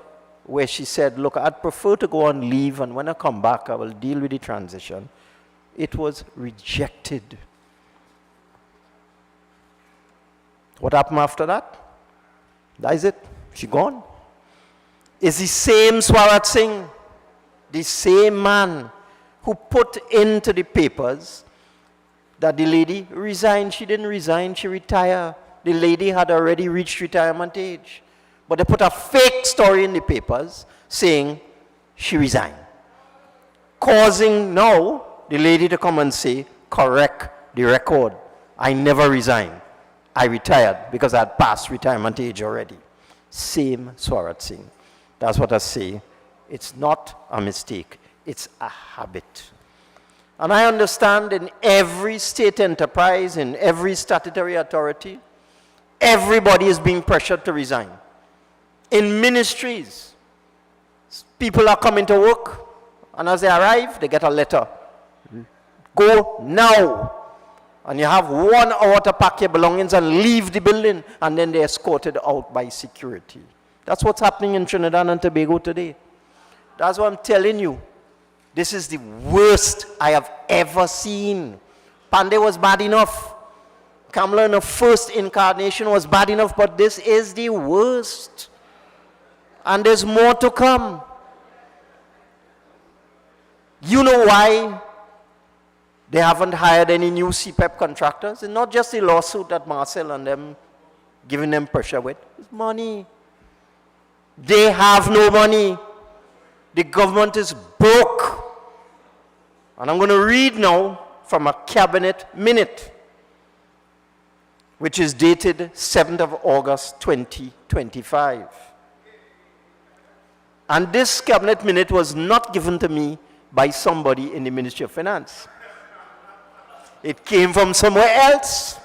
where she said, look, I'd prefer to go and leave, and when I come back, I will deal with the transition. It was rejected. What happened after that? That is it. She gone. It's the same Swarat Singh, the same man who put into the papers that the lady resigned. She didn't resign, she retired. The lady had already reached retirement age. But they put a fake story in the papers saying she resigned, causing now the lady to come and say, correct the record. I never resigned. I retired because I had passed retirement age already. Same Swarat Singh. That's what I say. It's not a mistake. It's a habit. And I understand in every state enterprise, in every statutory authority, everybody is being pressured to resign. In ministries, people are coming to work, and as they arrive, they get a letter. Go now. And you have 1 hour to pack your belongings and leave the building, and then they're escorted out by security. That's what's happening in Trinidad and Tobago today. That's what I'm telling you. This is the worst I have ever seen. Pandey was bad enough. Kamala in her first incarnation was bad enough, but this is the worst. And there's more to come. You know why they haven't hired any new CPEP contractors? It's not just the lawsuit that Marcelle and them giving them pressure with. It's money. They have no money. The government is broke. And I'm going to read now from a cabinet minute, which is dated 7th of August 2025. And this cabinet minute was not given to me by somebody in the Ministry of Finance. It came from somewhere else.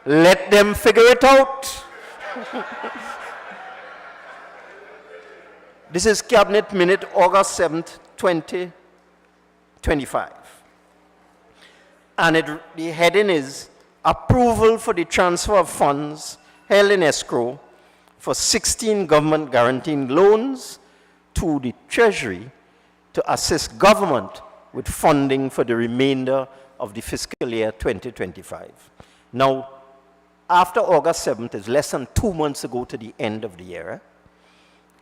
Let them figure it out. This is cabinet minute, August 7th, 2025. And the heading is approval for the transfer of funds held in escrow for 16 government guaranteed loans to the Treasury to assist government with funding for the remainder of the fiscal year 2025. Now, after August 7th, it's less than 2 months ago to the end of the year.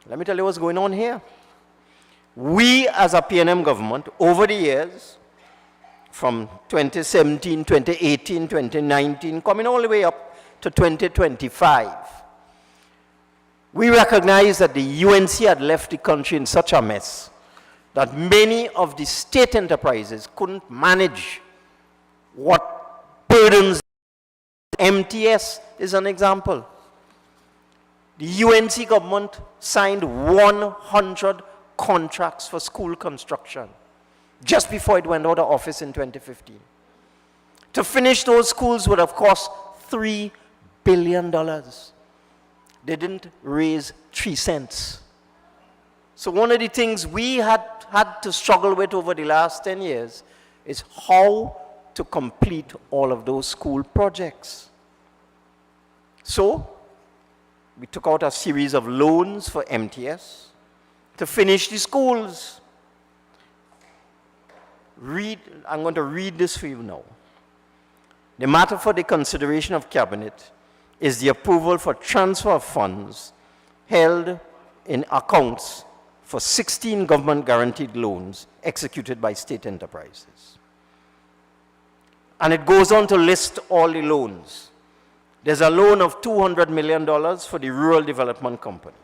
Let me tell you what's going on here. We as a PNM government, over the years, from 2017, 2018, 2019, coming all the way up to 2025, we recognize that the UNC had left the country in such a mess that many of the state enterprises couldn't manage what burdens. MTS is an example. The UNC government signed 100 contracts for school construction just before it went out of office in 2015. To finish those schools would have cost $3 billion. They didn't raise 3 cents. So one of the things we had to struggle with over the last 10 years is how to complete all of those school projects. So we took out a series of loans for MTS to finish the schools. I'm going to read this for you now. The matter for the consideration of Cabinet is the approval for transfer of funds held in accounts for 16 government guaranteed loans executed by state enterprises. And it goes on to list all the loans. There's a loan of $200 million for the Rural Development Company,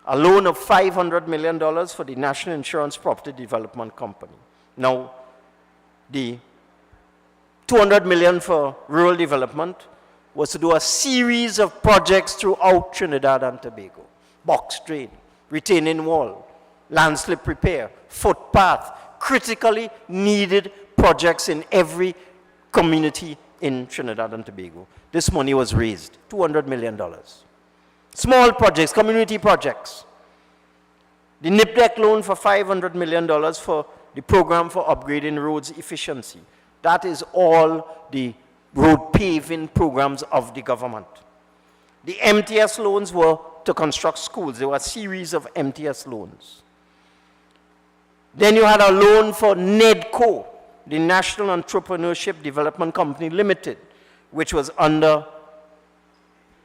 a loan of $500 million for the National Insurance Property Development Company. Now, the $200 million for rural development was to do a series of projects throughout Trinidad and Tobago. Box drain, retaining wall, landslip repair, footpath, critically needed projects in every community in Trinidad and Tobago. This money was raised, $200 million. Small projects, community projects. The NIPDEC loan for $500 million for the program for upgrading roads efficiency. That is all the road paving programs of the government. The MTS loans were to construct schools. There were a series of MTS loans. Then you had a loan for NEDCO, the National Entrepreneurship Development Company Limited, which was under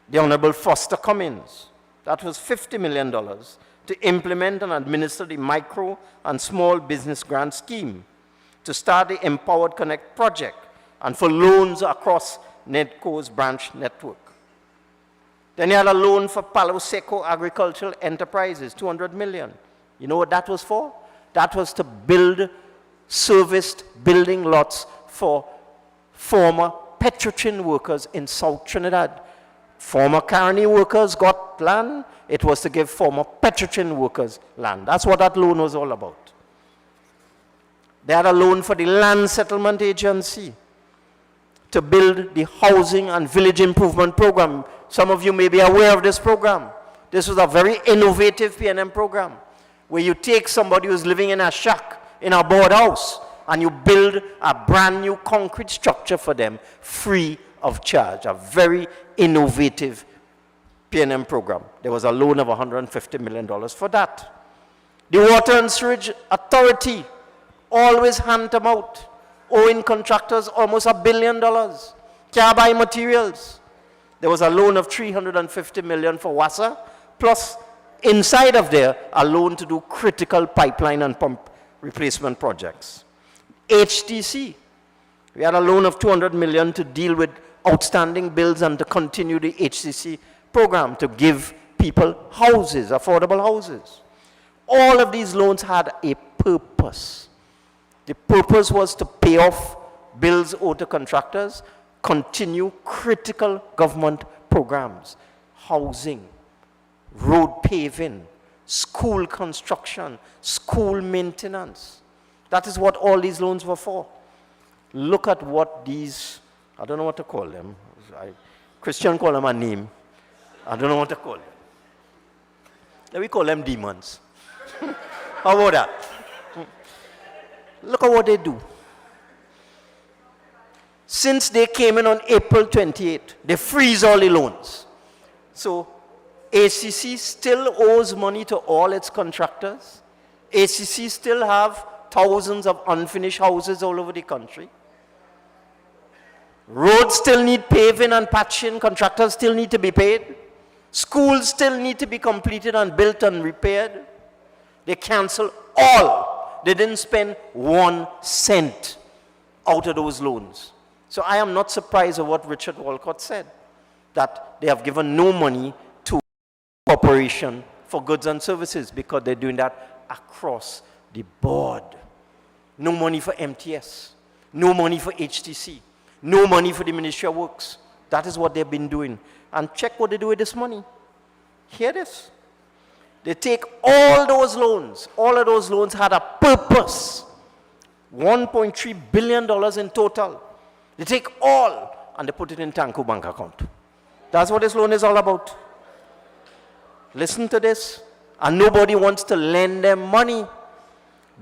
the Honorable Foster Cummins. That was $50 million to implement and administer the micro and small business grant scheme, to start the Empowered Connect project, and for loans across NEDCO's branch network. Then you had a loan for Palo Seco Agricultural Enterprises, $200 million. You know what that was for? That was to build serviced building lots for former Petrochin workers in South Trinidad. Former Caroni workers got land. It was to give former Petrochin workers land. That's what that loan was all about. They had a loan for the Land Settlement Agency to build the Housing and Village Improvement Program. Some of you may be aware of this program. This was a very innovative PNM program where you take somebody who's living in a shack, in a board house, and you build a brand new concrete structure for them free of charge. A very innovative PNM program. There was a loan of $150 million for that. The Water and Sewage Authority always hand them out, owing contractors almost $1 billion. Can't buy materials. There was a loan of $350 million for WASA, plus inside of there, a loan to do critical pipeline and pump replacement projects. HTC, we had a loan of $200 million to deal with outstanding bills and to continue the HTC program to give people houses, affordable houses. All of these loans had a purpose. The purpose was to pay off bills owed to contractors, continue critical government programs, housing, road paving, school construction, school maintenance. That is what all these loans were for. Look at what these, I don't know what to call them. Christian call them a name. I don't know what to call them. Let me call them demons. How about that? Look at what they do. Since they came in on April 28, they freeze all the loans. So ACC still owes money to all its contractors. ACC still have thousands of unfinished houses all over the country. Roads still need paving and patching. Contractors still need to be paid. Schools still need to be completed and built and repaired. They cancel all. They didn't spend 1 cent out of those loans. So I am not surprised at what Richard Walcott said, that they have given no money to Corporation for Goods and Services because they're doing that across the board. No money for MTS, no money for HTC, no money for the Ministry of Works. That is what they've been doing. And check what they do with this money. Hear this. They take all those loans. All of those loans had a purpose. $1.3 billion in total. They take all and they put it in Tanku bank account. That's what this loan is all about. Listen to this. And nobody wants to lend them money.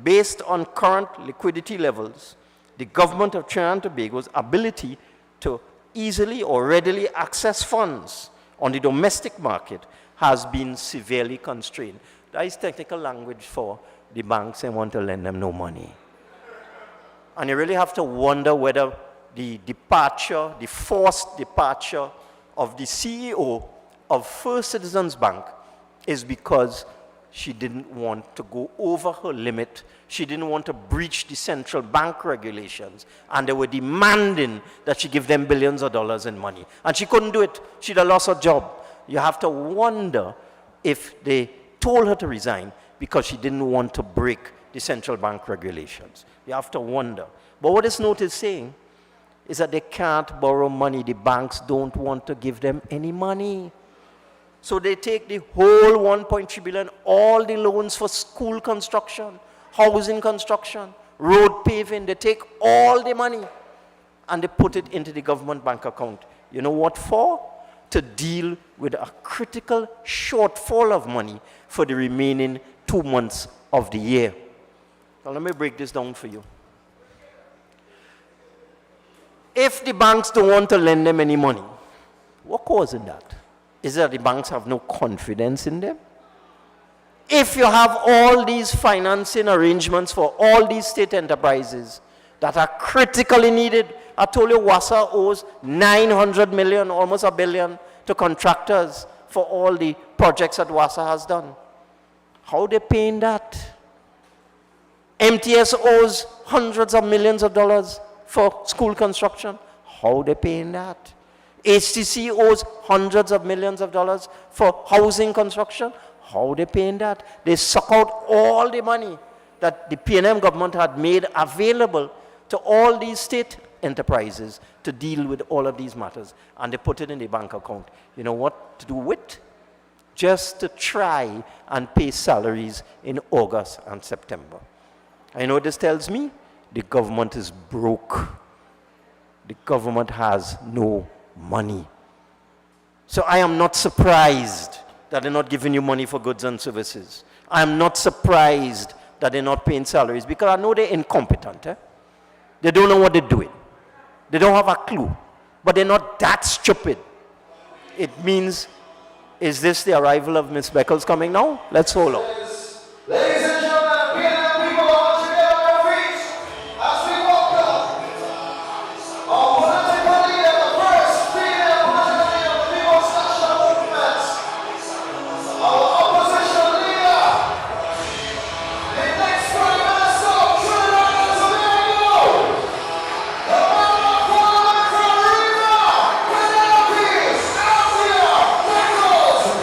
Based on current liquidity levels, the government of Trinidad and Tobago's ability to easily or readily access funds on the domestic market has been severely constrained. That is technical language for the banks and want to lend them no money. And you really have to wonder whether the departure, the forced departure of the CEO of First Citizens Bank is because she didn't want to go over her limit. She didn't want to breach the central bank regulations. And they were demanding that she give them billions of dollars in money. And she couldn't do it. She'd have lost her job. You have to wonder if they told her to resign because she didn't want to break the central bank regulations. You have to wonder. But what this note is saying is that they can't borrow money. The banks don't want to give them any money. So they take the whole $1.3 billion, all the loans for school construction, housing construction, road paving, they take all the money and they put it into the government bank account. You know what for? To deal with a critical shortfall of money for the remaining 2 months of the year. Now let me break this down for you. If the banks don't want to lend them any money, what causing that? Is it that the banks have no confidence in them? If you have all these financing arrangements for all these state enterprises that are critically needed, I told you WASA owes 900 million, almost $1 billion, to contractors for all the projects that WASA has done. How are they paying that? MTS owes hundreds of millions of dollars for school construction. How are they paying that? HTC owes hundreds of millions of dollars for housing construction. How are they paying that? They suck out all the money that the PNM government had made available to all these state enterprises to deal with all of these matters, and they put it in the bank account. You know what to do with? Just to try and pay salaries in August and September. I know this tells me the government is broke. The government has no money. So I am not surprised that they're not giving you money for goods and services. I am not surprised that they're not paying salaries, because I know they're incompetent. They don't know what they're doing. They don't have a clue. But they're not that stupid. It means, is this the arrival of Miss Beckles coming now? Let's hold on. Ladies and gentlemen, PNM people are together on our feet as we welcome our political leader, the first female political leader of the People's National Movement, our opposition leader, the next Prime Minister of Trinidad and Tobago, the member of Parliament from Rima, Penelope A, Beckles-Robinson.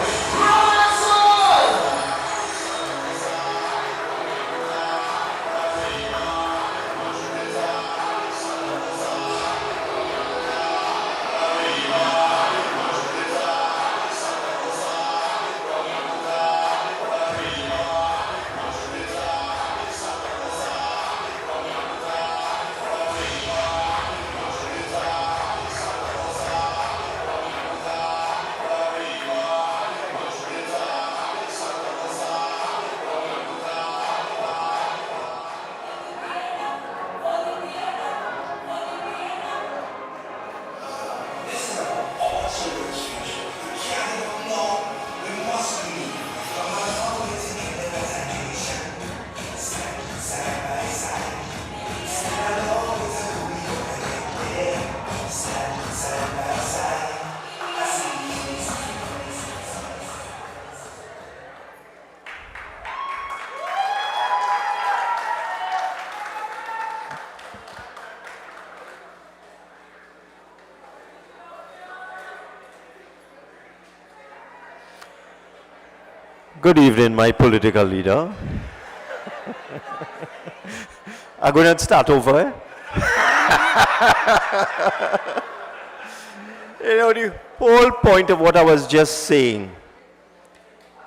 Good evening, my political leader. I'm going to start over. You know, the whole point of what I was just saying,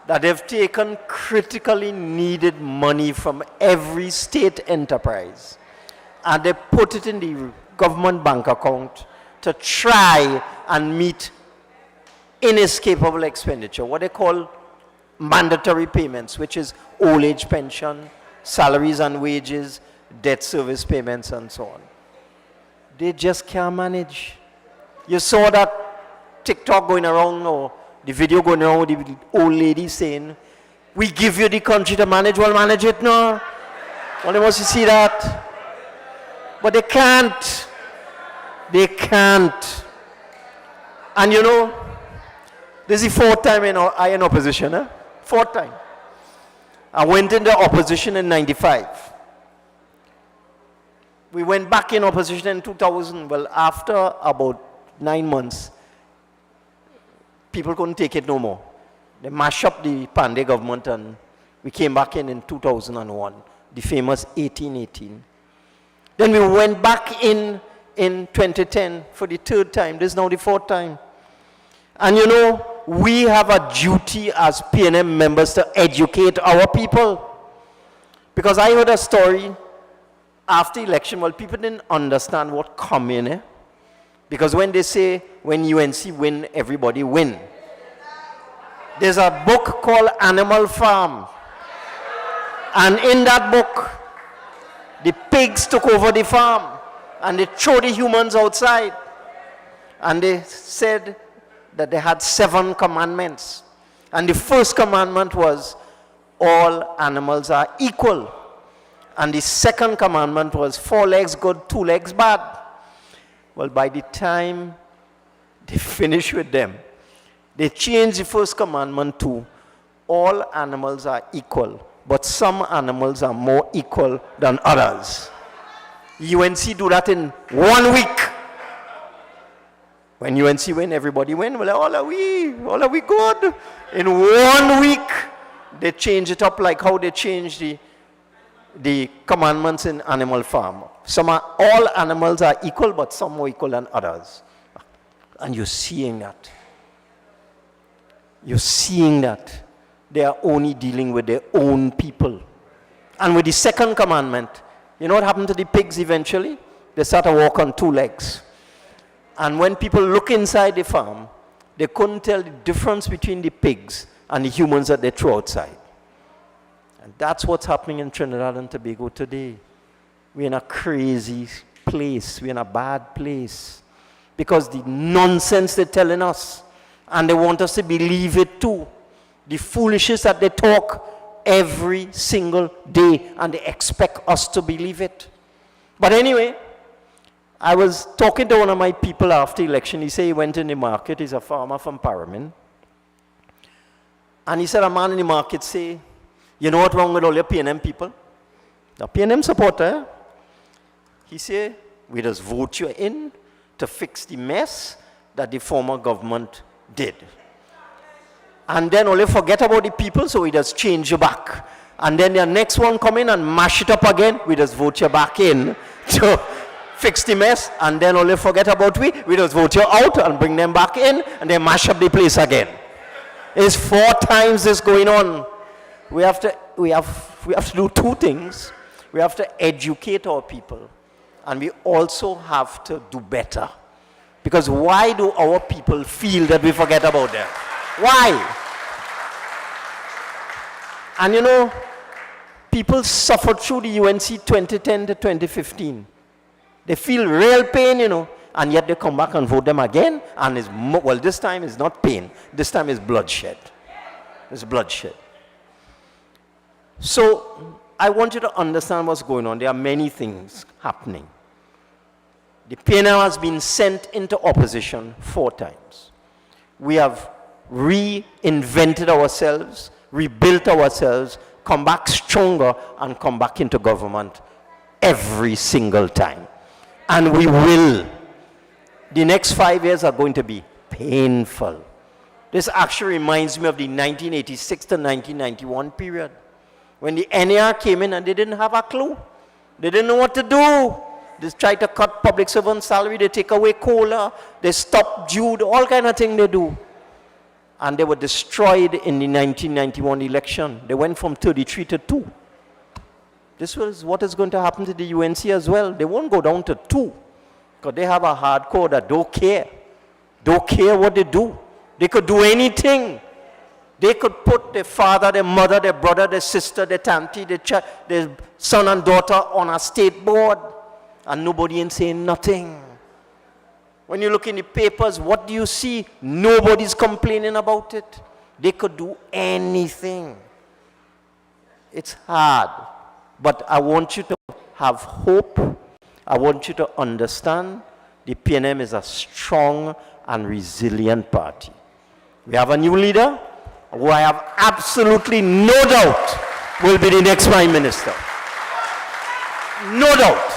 that they've taken critically needed money from every state enterprise and they put it in the government bank account to try and meet inescapable expenditure, what they call mandatory payments, which is old age pension, salaries and wages, debt service payments, and so on. They just can't manage. You saw that TikTok going around, or the video going around with the old lady saying, "We give you the country to manage, well, manage it now." Well, they want to see that. But they can't. They can't. And you know, this is the fourth time I in opposition, eh? Fourth time. I went into opposition in 95. We went back in opposition in 2000. Well, after about 9 months, people couldn't take it no more. They mashed up the Pandey government and we came back in 2001, the famous 1818. Then we went back in 2010 for the third time. This is now the fourth time. And you know, we have a duty as PNM members to educate our people. Because I heard a story after election, well, people didn't understand what commune Because when they say, when UNC win, everybody win. There's a book called Animal Farm. And in that book, the pigs took over the farm and they threw the humans outside. And they said that they had 7 commandments. And the first commandment was, all animals are equal. And the second commandment was, 4 legs good, 2 legs bad. Well, by the time they finished with them, they changed the first commandment to, all animals are equal, but some animals are more equal than others. UNC do that in 1 week. When UNC win, everybody win. Well, all are we good? In 1 week, they change it up like how they changed the commandments in Animal Farm. All animals are equal, but some more equal than others. And you're seeing that. You're seeing that. They are only dealing with their own people. And with the second commandment, you know what happened to the pigs eventually? They started to walk on 2 legs. And when people look inside the farm, they couldn't tell the difference between the pigs and the humans that they threw outside. And that's what's happening in Trinidad and Tobago today. We're in a crazy place. We're in a bad place. Because the nonsense they're telling us, and they want us to believe it too. The foolishness that they talk every single day, and they expect us to believe it. But anyway, I was talking to one of my people after election. He said he went in the market. He's a farmer from Paramin. And he said, a man in the market say, you know what's wrong with all your PNM people? The PNM supporter. He said, we just vote you in to fix the mess that the former government did. And then only forget about the people, so we just change you back. And then the next one come in and mash it up again, we just vote you back in to fix the mess, and then only forget about we just vote you out and bring them back in, and then mash up the place again. It's 4 times this going on. We have to do 2 things. We have to educate our people, and we also have to do better. Because why do our people feel that we forget about them? Why? And you know, people suffered through the UNC 2010 to 2015. They feel real pain, you know, and yet they come back and vote them again, and well, this time it's not pain. This time it's bloodshed. It's bloodshed. So, I want you to understand what's going on. There are many things happening. The PNM has been sent into opposition 4 times. We have reinvented ourselves, rebuilt ourselves, come back stronger, and come back into government every single time. And we will. The next 5 years are going to be painful. This actually reminds me of the 1986 to 1991 period, when the NAR came in and they didn't have a clue. They didn't know what to do. They tried to cut public servant salary, they take away COLA, they stop Jude, all kind of thing they do. And they were destroyed in the 1991 election. They went from 33 to 2. This was what is going to happen to the UNC as well. They won't go down to 2, because they have a hardcore that don't care. Don't care what they do. They could do anything. They could put their father, their mother, their brother, their sister, their auntie, their son and daughter on a state board, and nobody ain't saying nothing. When you look in the papers, what do you see? Nobody's complaining about it. They could do anything. It's hard. But I want you to have hope. I want you to understand the PNM is a strong and resilient party. We have a new leader who I have absolutely no doubt will be the next Prime Minister. No doubt.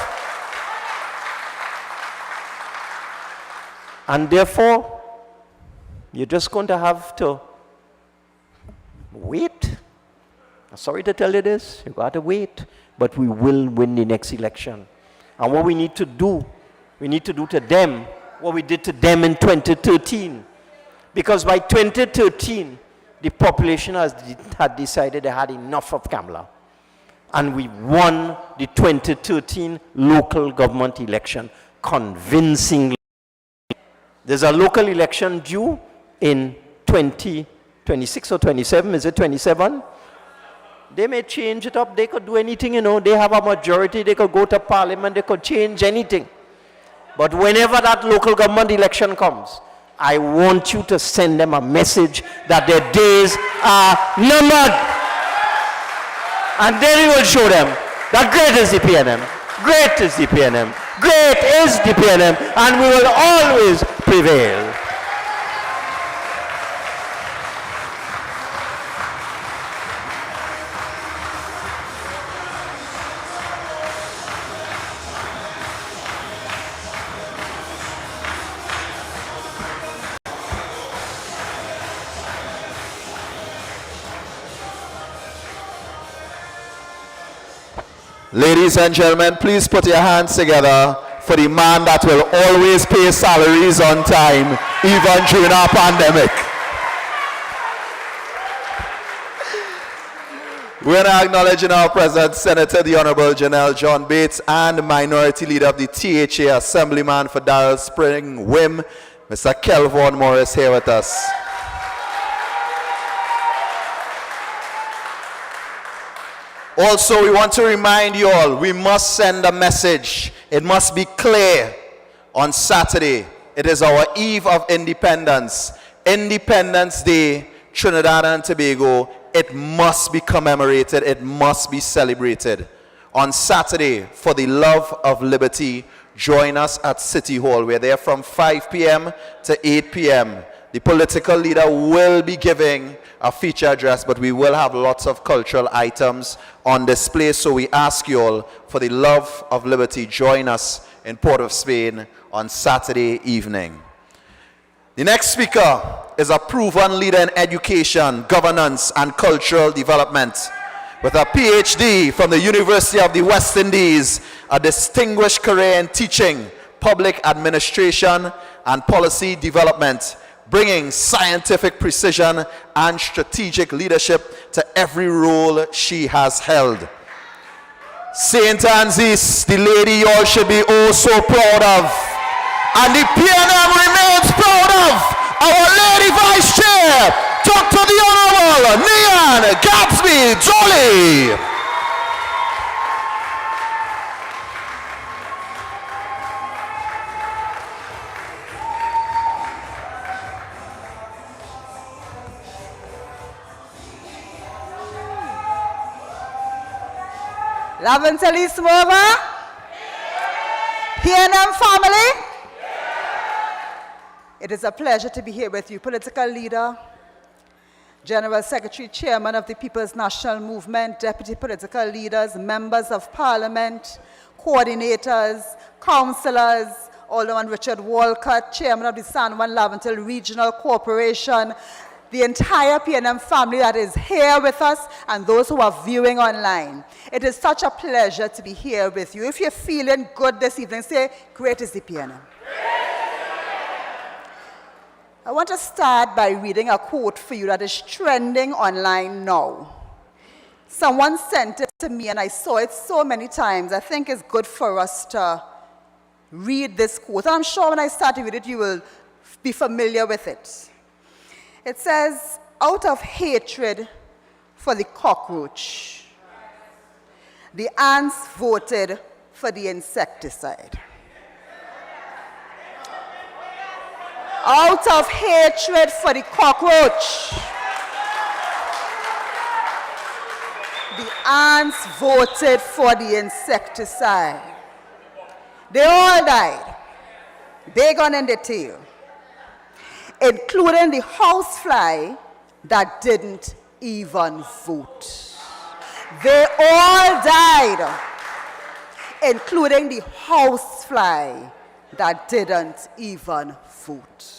And therefore, you're just going to have to wait. I'm sorry to tell you this, you got to wait, but we will win the next election. And what we need to do to them what we did to them in 2013. Because by 2013, the population had decided they had enough of Kamla. And we won the 2013 local government election convincingly. There's a local election due in 2026 or 27. Is it 27? They may change it up. They could do anything, you know. They have a majority. They could go to parliament. They could change anything. But whenever that local government election comes, I want you to send them a message that their days are numbered. And then you will show them that great is the PNM. Great is the PNM. Great is the PNM. And we will always prevail. Ladies and gentlemen, please put your hands together for the man that will always pay salaries on time, even during our pandemic. We're now acknowledging our President, Senator the Honorable Janelle John Bates, and the Minority Leader of the THA, Assemblyman for Darrell Spring Wim, Mr. Kelvon Morris, here with us. Also, we want to remind you all, we must send a message. It must be clear on Saturday. It is our eve of independence. Independence Day, Trinidad and Tobago. It must be commemorated. It must be celebrated. On Saturday, for the love of liberty, join us at City Hall. We're there from 5 p.m. to 8 p.m. The political leader will be giving a feature address, but we will have lots of cultural items on display. So we ask you all, for the love of liberty, join us in Port of Spain on Saturday evening. The next speaker is a proven leader in education, governance, and cultural development. With a PhD from the University of the West Indies, a distinguished career in teaching, public administration, and policy development, bringing scientific precision and strategic leadership to every role she has held. St. Anne's, the lady you all should be oh so proud of. And the PNM remains proud of our Lady Vice Chair, Dr. the Honorable Nyan Gadsby-Dolly. Laventille Smova? PNM family? It is a pleasure to be here with you, political leader, General Secretary, Chairman of the People's National Movement, Deputy Political Leaders, Members of Parliament, Coordinators, Councillors, Alderman Richard Walcott, Chairman of the San Juan Laventille Regional Corporation, the entire PNM family that is here with us, and those who are viewing online. It is such a pleasure to be here with you. If you're feeling good this evening, say, great is the PNM. I want to start by reading a quote for you that is trending online now. Someone sent it to me and I saw it so many times. I think it's good for us to read this quote. I'm sure when I start to read it, you will be familiar with it. It says, out of hatred for the cockroach, the ants voted for the insecticide. Out of hatred for the cockroach, the ants voted for the insecticide. They all died, big on in the tail, including the housefly that didn't even vote. They all died, including the housefly that didn't even vote.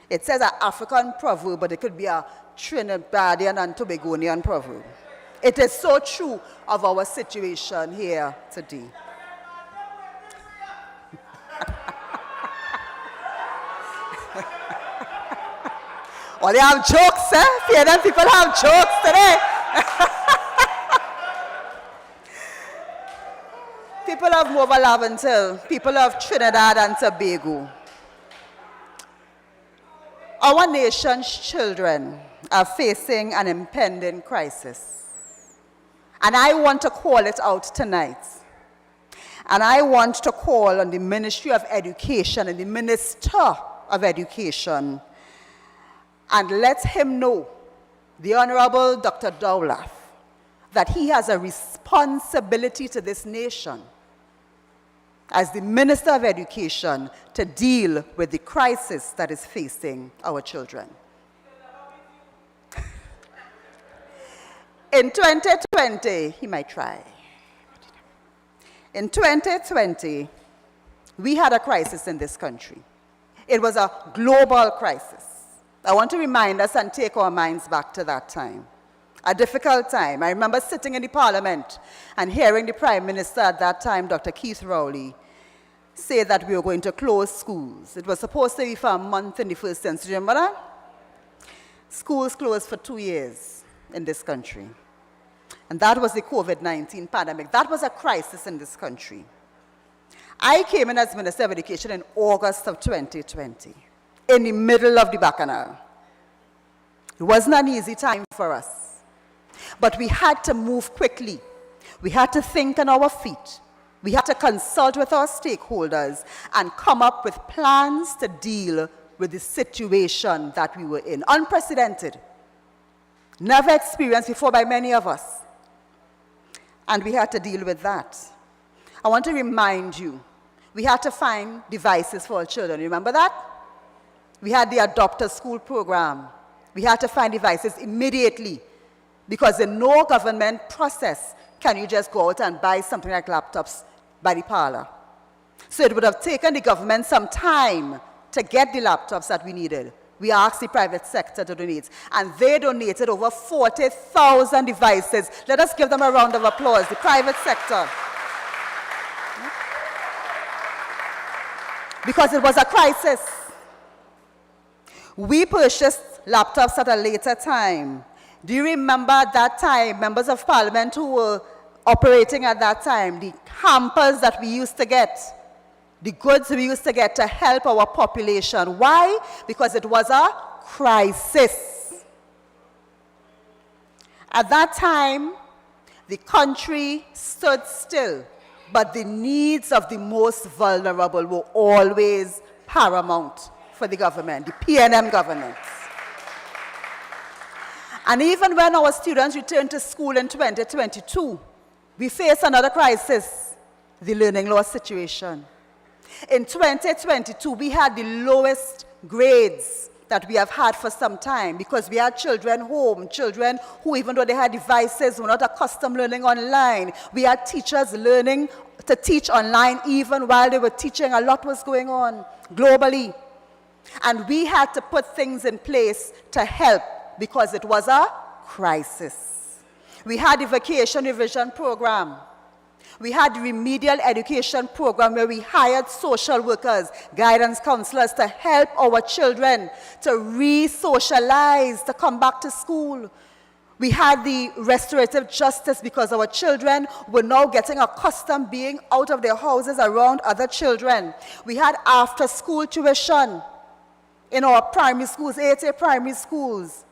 It says an African proverb, but it could be a Trinidadian and Tobagonian proverb. It is so true of our situation here today. Oh, they have jokes, eh? PNM people have jokes today. People of Mova Laventille, people of Trinidad and Tobago, Our nation's children are facing an impending crisis. And I want to call it out tonight. And I want to call on the Ministry of Education and the Minister of Education and let him know, the Honorable Dr. Dowlath, that he has a responsibility to this nation as the Minister of Education to deal with the crisis that is facing our children. In 2020, he might try. In 2020, we had a crisis in this country. It was a global crisis. I want to remind us and take our minds back to that time. A difficult time. I remember sitting in the Parliament and hearing the Prime Minister at that time, Dr. Keith Rowley, say that we were going to close schools. It was supposed to be for a month in the first instance. Remember that? Schools closed for 2 years in this country. And that was the COVID-19 pandemic. That was a crisis in this country. I came in as Minister of Education in August of 2020, in the middle of the bacchanal. It wasn't an easy time for us. But we had to move quickly. We had to think on our feet. We had to consult with our stakeholders and come up with plans to deal with the situation that we were in. Unprecedented. Never experienced before by many of us. And we had to deal with that. I want to remind you, we had to find devices for our children. Remember that? We had the Adopt a School program. We had to find devices immediately because in no government process can you just go out and buy something like laptops by the parlor. So it would have taken the government some time to get the laptops that we needed. We asked the private sector to donate, and they donated over 40,000 devices. Let us give them a round of applause, the private sector. Because it was a crisis. We purchased laptops at a later time. Do you remember at that time, members of parliament who were operating at that time, the hampers that we used to get, the goods we used to get to help our population? Why? Because it was a crisis. At that time, the country stood still, but the needs of the most vulnerable were always paramount for the government, the PNM government. And even when our students returned to school in 2022, we faced another crisis, the learning loss situation. In 2022, we had the lowest grades that we have had for some time because we had children home, children who, even though they had devices, were not accustomed learning online. We had teachers learning to teach online even while they were teaching. A lot was going on globally. And we had to put things in place to help because it was a crisis. We had the vacation revision program. We had the remedial education program where we hired social workers, guidance counselors to help our children to re-socialize, to come back to school. We had the restorative justice because our children were now getting accustomed being out of their houses around other children. We had after-school tuition in our primary schools, 8A primary schools.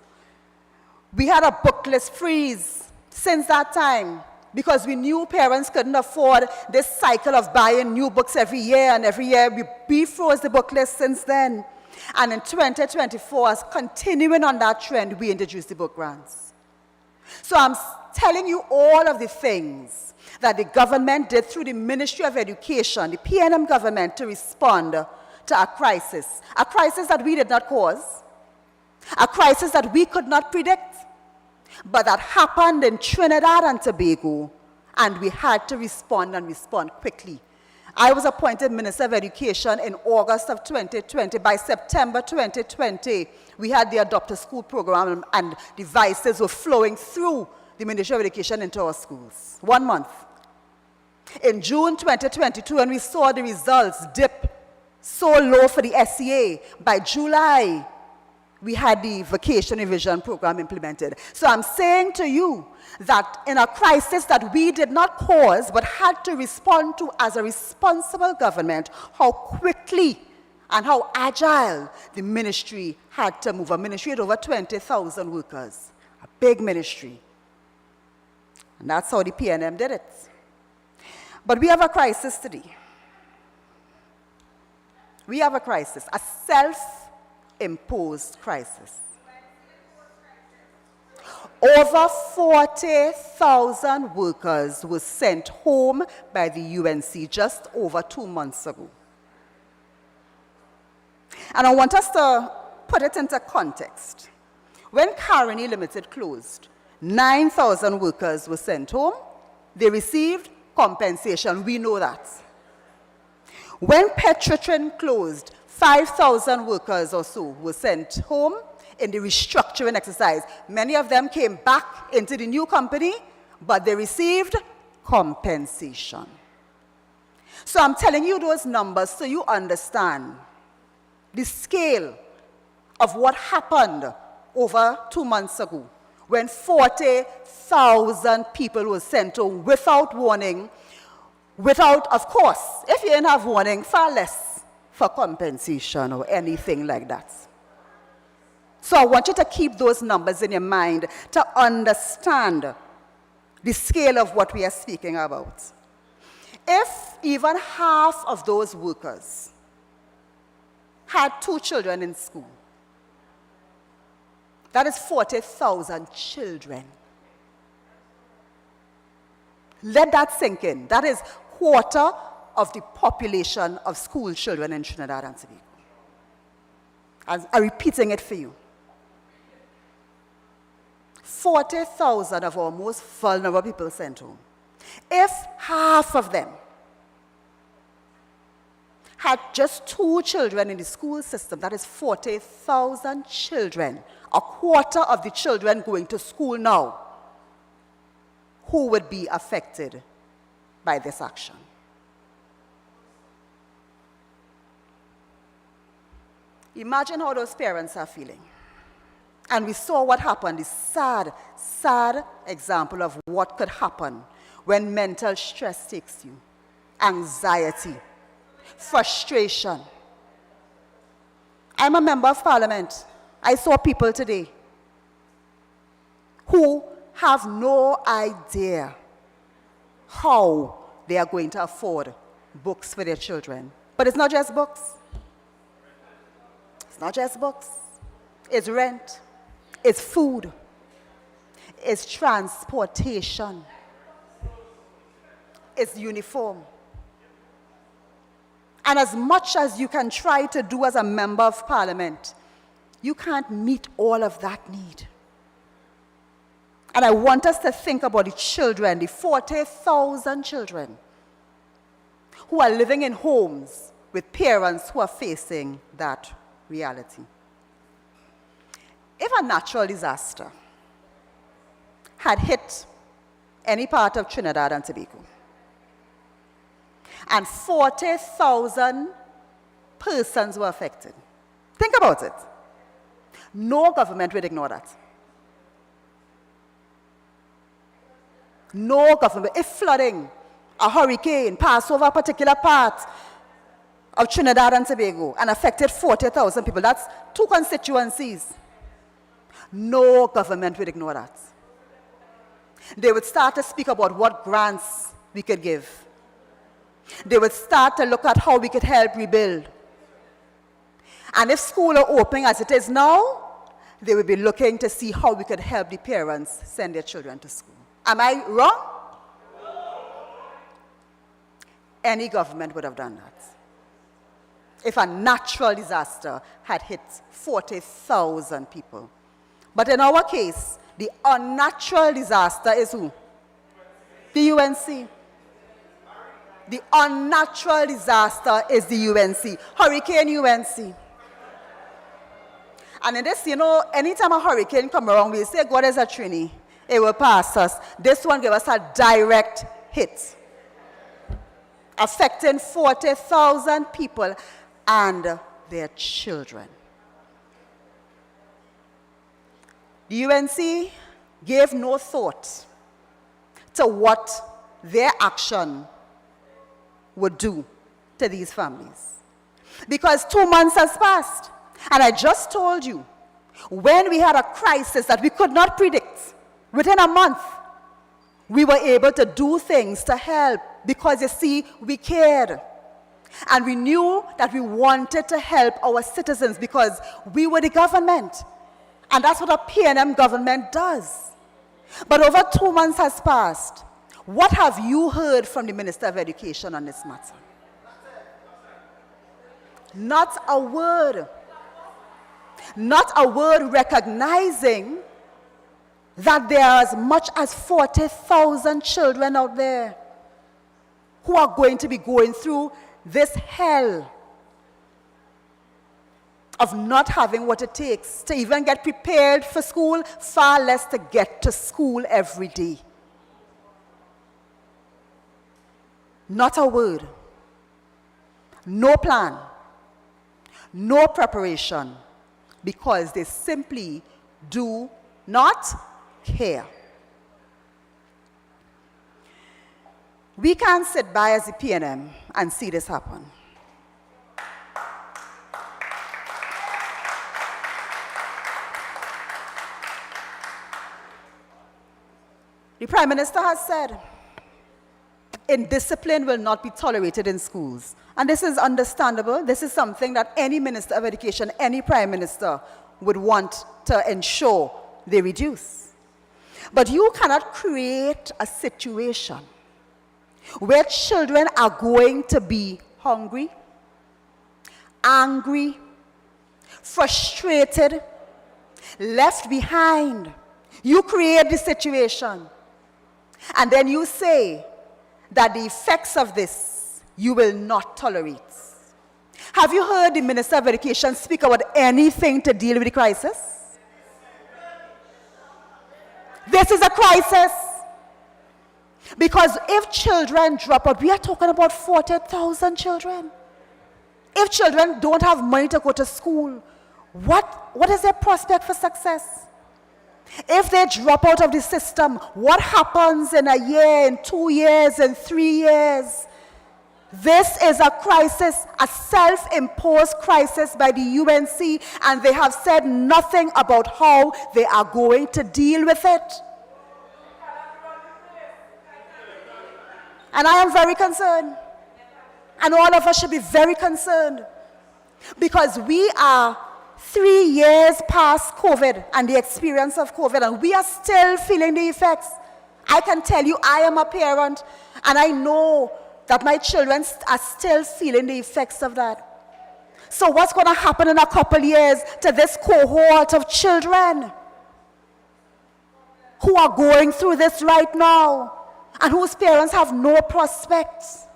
We had a bookless freeze since that time because we knew parents couldn't afford this cycle of buying new books every year, and every year we froze the book list since then. And in 2024, as continuing on that trend, we introduced the book grants. So I'm telling you all of the things that the government did through the Ministry of Education, the PNM government, to respond to a crisis that we did not cause, a crisis that we could not predict, but that happened in Trinidad and Tobago, and we had to respond and respond quickly. I was appointed Minister of Education in August of 2020. By September 2020, we had the Adopt a School program, and devices were flowing through the Ministry of Education into our schools. 1 month. In June 2022, when we saw the results dip so low for the SEA, by July, we had the vacation revision program implemented. So I'm saying to you that in a crisis that we did not cause but had to respond to as a responsible government, how quickly and how agile the ministry had to move. A ministry had over 20,000 workers, a big ministry. And that's how the PNM did it. But we have a crisis today. We have a crisis, a self-imposed crisis. Over 40,000 workers were sent home by the UNC just over 2 months ago. And I want us to put it into context. When Caroni Limited closed, 9,000 workers were sent home. They received compensation. We know that. When Petrotrin closed, 5,000 workers or so were sent home in the restructuring exercise. Many of them came back into the new company, but they received compensation. So I'm telling you those numbers so you understand the scale of what happened over 2 months ago when 40,000 people were sent home without warning, without, of course, if you didn't have warning, far less for compensation or anything like that. So I want you to keep those numbers in your mind to understand the scale of what we are speaking about. If even half of those workers had 2 children in school, that is 40,000 children. Let that sink in. That is quarter of the population of school children in Trinidad and Tobago. I'm repeating it for you. 40,000 of our most vulnerable people sent home. If half of them had just 2 children in the school system, that is 40,000 children, a quarter of the children going to school now, who would be affected by this action? Imagine how those parents are feeling. And we saw what happened, the sad, sad example of what could happen when mental stress takes you, anxiety, frustration. I'm a member of parliament. I saw people today who have no idea how they are going to afford books for their children. But it's not just books. It's not just books. It's rent. It's food. It's transportation. It's uniform. And as much as you can try to do as a member of parliament, you can't meet all of that need. And I want us to think about the children, the 40,000 children who are living in homes with parents who are facing that reality. If a natural disaster had hit any part of Trinidad and Tobago, and 40,000 persons were affected, think about it. No government would ignore that. No government. If flooding, a hurricane passed over a particular part of Trinidad and Tobago and affected 40,000 people, that's 2 constituencies. No government would ignore that. They would start to speak about what grants we could give. They would start to look at how we could help rebuild. And if schools are open as it is now, they would be looking to see how we could help the parents send their children to school. Am I wrong? Any government would have done that. If a natural disaster had hit 40,000 people. But in our case, the unnatural disaster is who? The UNC. The unnatural disaster is the UNC. Hurricane UNC. And in this, you know, anytime a hurricane comes around, we say, God is a Trini. It will pass us. This one gave us a direct hit, affecting 40,000 people and their children. The UNC gave no thought to what their action would do to these families. because 2 months has passed. And I just told you, when we had a crisis that we could not predict, within a month, we were able to do things to help because, you see, we cared. And we knew that we wanted to help our citizens because we were the government. And that's what a PNM government does. But over 2 months has passed. What have you heard from the Minister of Education on this matter? Not a word. Not a word recognizing that there are as much as 40,000 children out there who are going to be going through this hell of not having what it takes to even get prepared for school, far less to get to school every day. Not a word. No plan. No preparation. Because they simply do not care. We can't sit by as the PNM and see this happen. The Prime Minister has said, indiscipline will not be tolerated in schools. And this is understandable. This is something that any Minister of Education, any Prime Minister would want to ensure they reduce. But you cannot create a situation where children are going to be hungry, angry, frustrated, left behind. You create the situation. And then you say that the effects of this you will not tolerate. Have you heard the Minister of Education speak about anything to deal with the crisis? This is a crisis. Because if children drop out, we are talking about 40,000 children. If children don't have money to go to school, what is their prospect for success? If they drop out of the system, what happens in a year, in 2 years, in 3 years? This is a crisis, a self-imposed crisis by the UNC, and they have said nothing about how they are going to deal with it. And I am very concerned. And all of us should be very concerned. Because we are 3 years past COVID and the experience of COVID, and we are still feeling the effects. I can tell you, I am a parent, and I know that my children are still feeling the effects of that. So what's going to happen in a couple years to this cohort of children who are going through this right now and whose parents have no prospects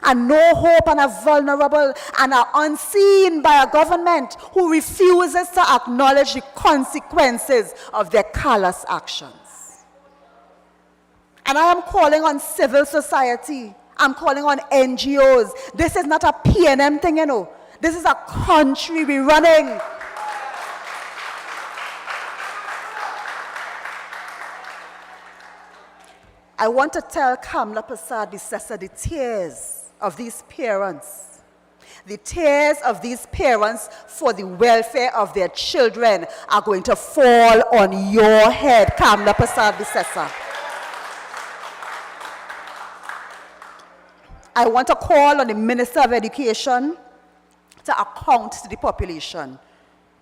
and no hope and are vulnerable and are unseen by a government who refuses to acknowledge the consequences of their callous actions? And I am calling on civil society. I'm calling on NGOs. This is not a PNM thing, you know. This is a country we're running. I want to tell Kamla Prasad-Bissessar the tears of these parents. The tears of these parents for the welfare of their children are going to fall on your head, Kamla Prasad-Bissessar. I want to call on the Minister of Education to account to the population.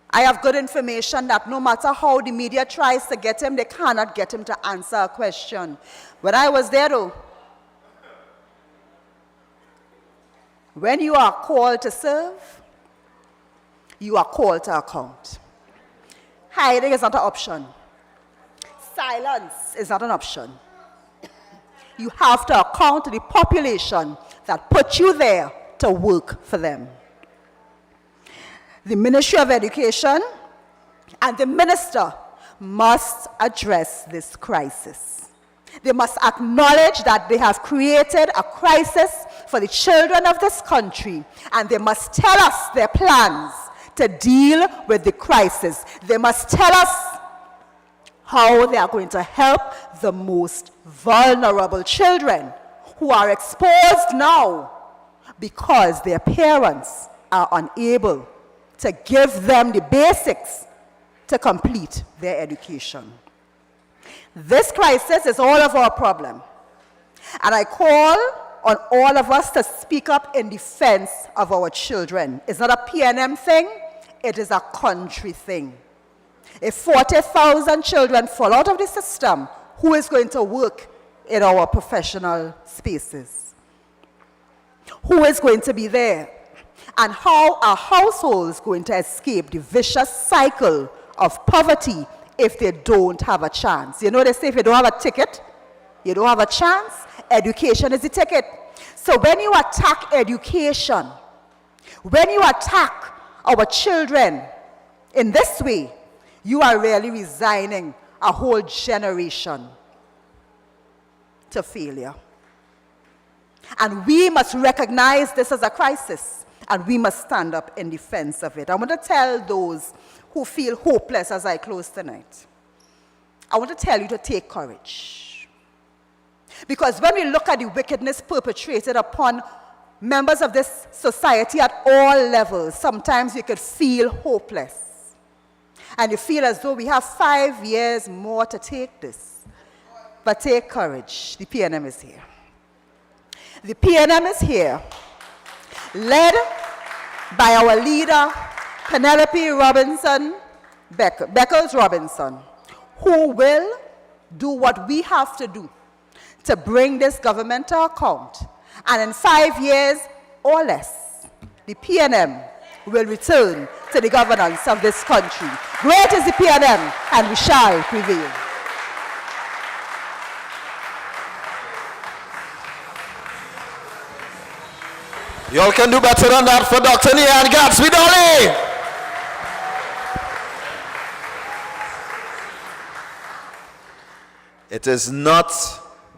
I have good information that no matter how the media tries to get him, they cannot get him to answer a question. When I was there though, when you are called to serve, you are called to account. Hiding is not an option. Silence is not an option. You have to account to the population that put you there to work for them. The Ministry of Education and the Minister must address this crisis. They must acknowledge that they have created a crisis for the children of this country, and they must tell us their plans to deal with the crisis. They must tell us how they are going to help the most vulnerable children who are exposed now because their parents are unable to give them the basics to complete their education. This crisis is all of our problem. And I call on all of us to speak up in defense of our children. It's not a PNM thing, it is a country thing. If 40,000 children fall out of the system, who is going to work in our professional spaces? Who is going to be there? And how are households going to escape the vicious cycle of poverty if they don't have a chance? You know they say if you don't have a ticket, you don't have a chance. Education is the ticket. So when you attack education, when you attack our children in this way, you are really resigning a whole generation to failure. And we must recognize this as a crisis, and we must stand up in defense of it. I want to tell those who feel hopeless as I close tonight, I want to tell you to take courage. Because when we look at the wickedness perpetrated upon members of this society at all levels, sometimes you could feel hopeless. And you feel as though we have 5 years more to take this. But take courage. The PNM is here. The PNM is here, led by our leader, Penelope Beckles-Robinson, who will do what we have to do to bring this government to account. And in 5 years or less, the PNM will return to the governance of this country. Great is the PNM, and we shall prevail. You all can do better than that for Dr. Nyan Gadsby-Dolly. It is not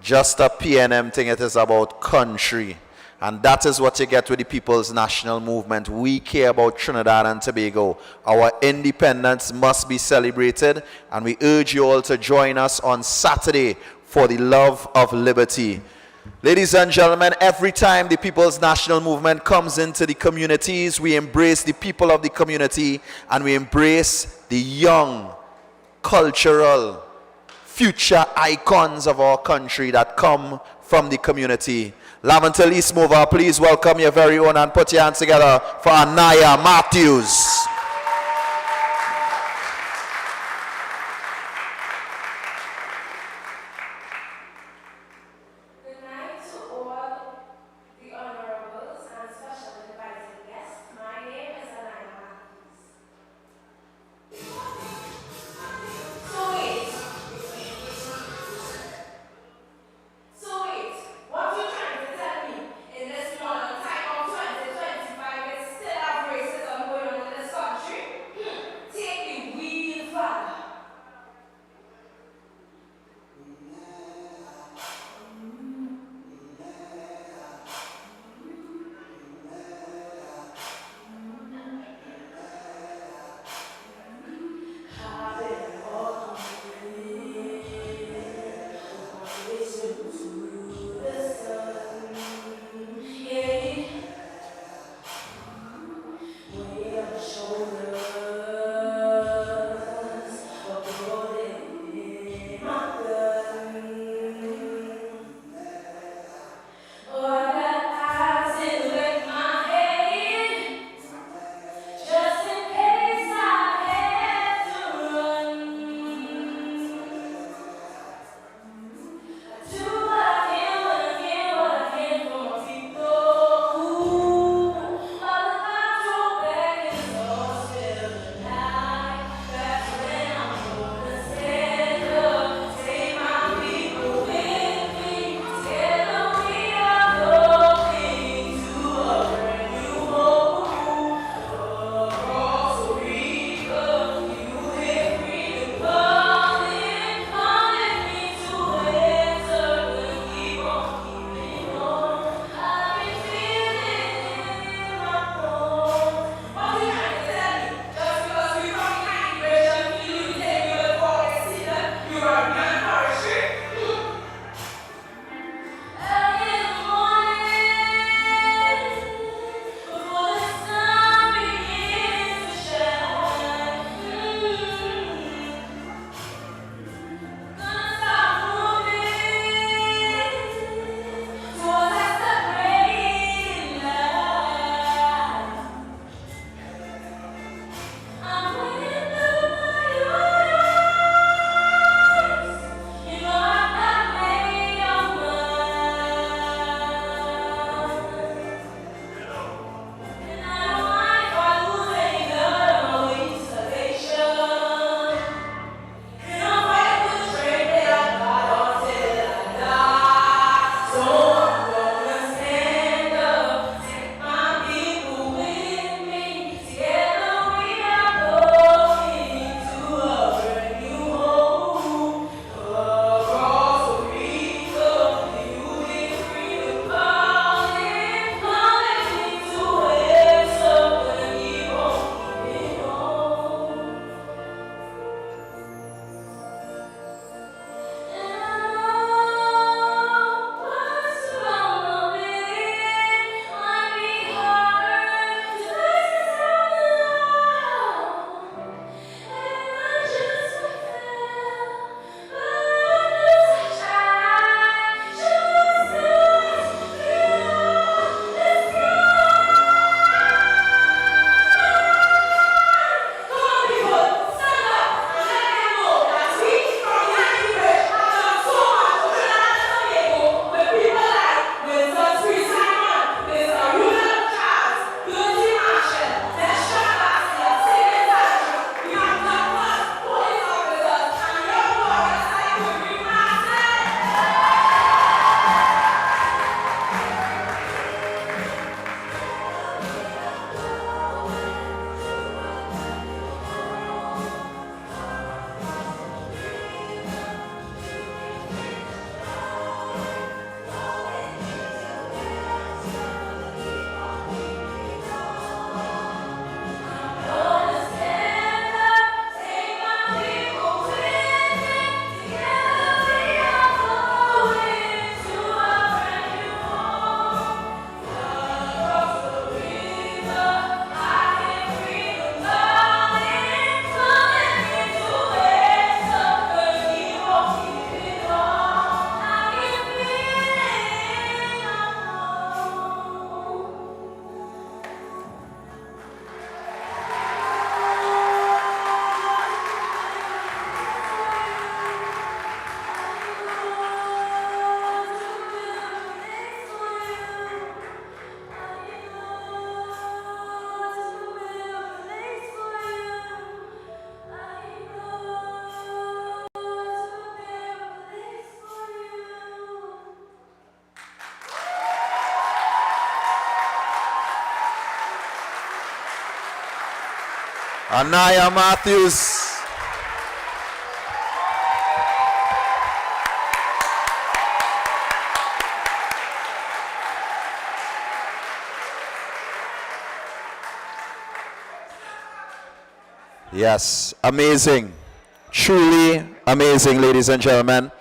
just a PNM thing, it is about country. And that is what you get with the People's National Movement. We care about Trinidad and Tobago. Our independence must be celebrated, and we urge you all to join us on Saturday for the love of liberty. Ladies and gentlemen, every time the People's National Movement comes into the communities, we embrace the people of the community, and we embrace the young, cultural, future icons of our country that come from the community. Laventille East Mover, please welcome your very own and put your hands together for Anaya Matthews. Good night to all the honorables and special invited guests. My name is Anaya Matthews. So wait, what you trying to tell me in this modern time of 2025 is still have racism going on in this country? Anaya Matthews. Yes, amazing. Truly amazing, ladies and gentlemen.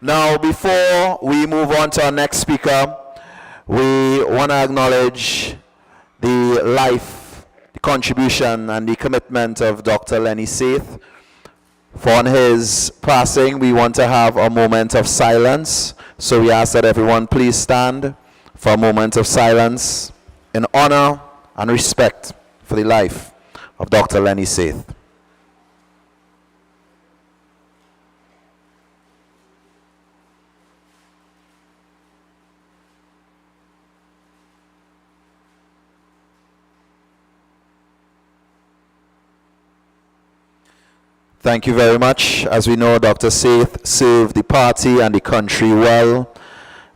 Now, before we move on to our next speaker, we want to acknowledge the life, the contribution, and the commitment of Dr. Lenny Seith. For on his passing, we want to have a moment of silence. So we ask that everyone please stand for a moment of silence in honor and respect for the life of Dr. Lenny Seith. Thank you very much. As we know, Dr. Seith served the party and the country well,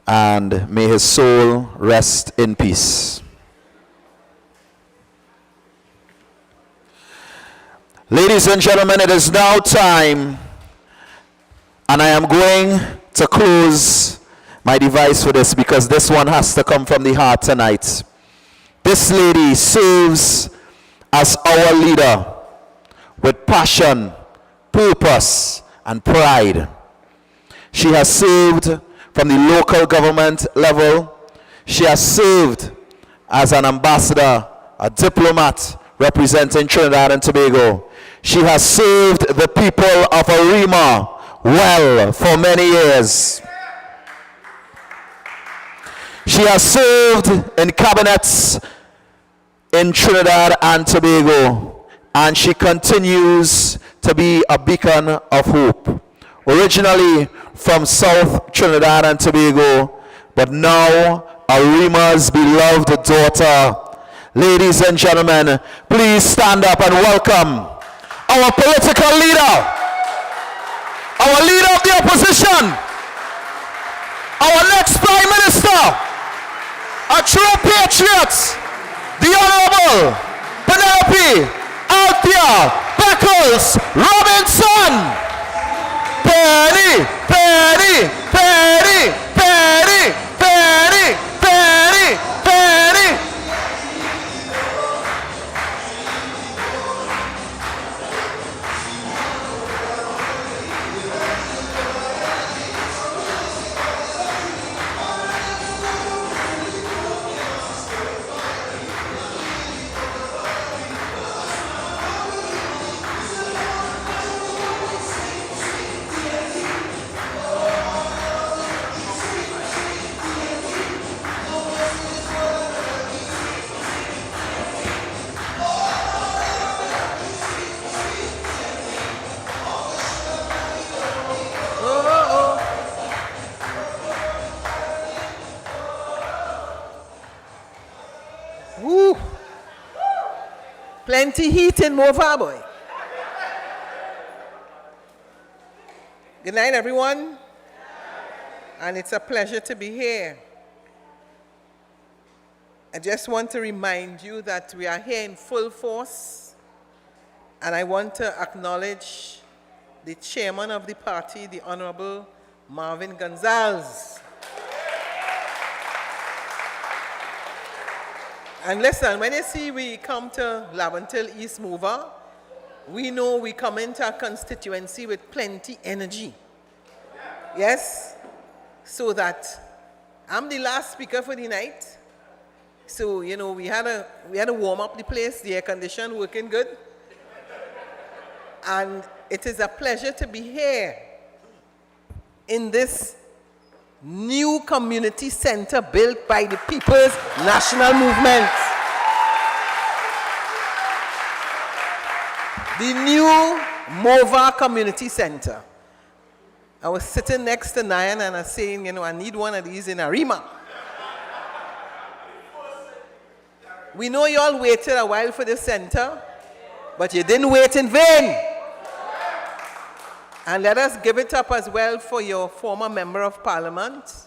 and may his soul rest in peace. Ladies and gentlemen, it is now time, and I am going to close my device for this because this one has to come from the heart tonight. This lady serves as our leader with passion, purpose, and pride. She has served from the local government level. She has served as an ambassador, a diplomat representing Trinidad and Tobago. She has served the people of Arima well for many years. She has served in cabinets in Trinidad and Tobago, and she continues to be a beacon of hope. Originally from South Trinidad and Tobago, but now Arima's beloved daughter. Ladies and gentlemen, please stand up and welcome our political leader, our leader of the opposition, our next Prime Minister, a true patriot, the Honorable Penelope A. Beckles-Robinson. Penny, Penny, Penny, Penny, Penny, Penny, Penny. Woo! Plenty heat in Mova, boy. Good night, everyone. And it's a pleasure to be here. I just want to remind you that we are here in full force. And I want to acknowledge the chairman of the party, the Honorable Marvin Gonzalez. And listen, when you see we come to Laventille East Mover, we know we come into a constituency with plenty energy. Yes? So that I'm the last speaker for the night. So, you know, we had to warm up the place, the air condition working good. And it is a pleasure to be here in this new community center built by the People's National Movement. The new Mova Community Center. I was sitting next to Nyan and I was saying, you know, I need one of these in Arima. We know you all waited a while for the center, but you didn't wait in vain. And let us give it up as well for your former member of parliament,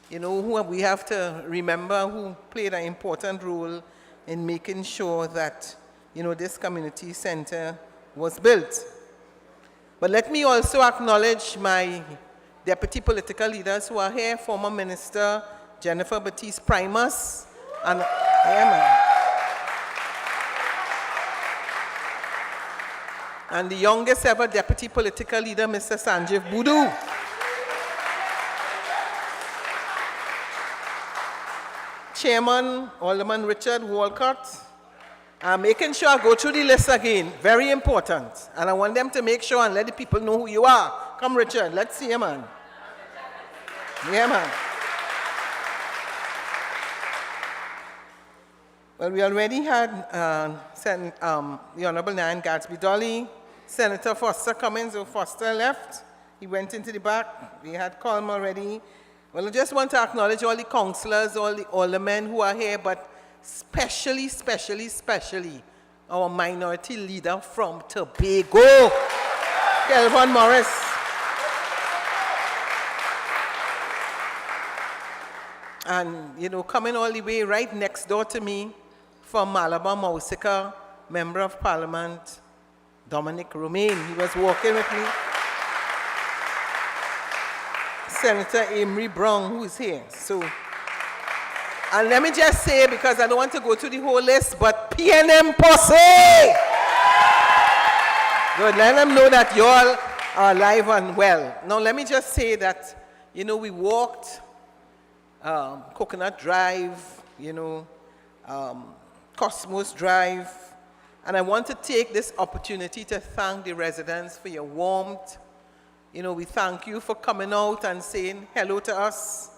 you know, who we have to remember who played an important role in making sure that this community center was built. But let me also acknowledge my deputy political leaders who are here, former Minister Jennifer Baptiste Primus, and and the youngest ever deputy political leader, Mr. Sanjeev Boodoo. Chairman, Alderman Richard Walcott. I'm making sure I go through the list again. Very important. And I want them to make sure and let the people know who you are. Come, Richard. Let's see you, man. Yeah, man. Well, we already had the Honorable Nyan Gadsby-Dolly, Senator Foster Cummings. Oh, Foster left. He went into the back. We had Colm already. Well, I just want to acknowledge all the councillors, all the aldermen who are here, but especially our minority leader from Tobago, Kelvin Morris. And, coming all the way right next door to me from Malabar, Mausika, Member of Parliament, Dominic Romaine. He was walking with me. Senator Amory Brown, who is here. So, and let me just say, because I don't want to go through the whole list, but PNM Posse! Good, let them know that you all are alive and well. Now, let me just say that, we walked Coconut Drive, Cosmos Drive, and I want to take this opportunity to thank the residents for your warmth. We thank you for coming out and saying hello to us.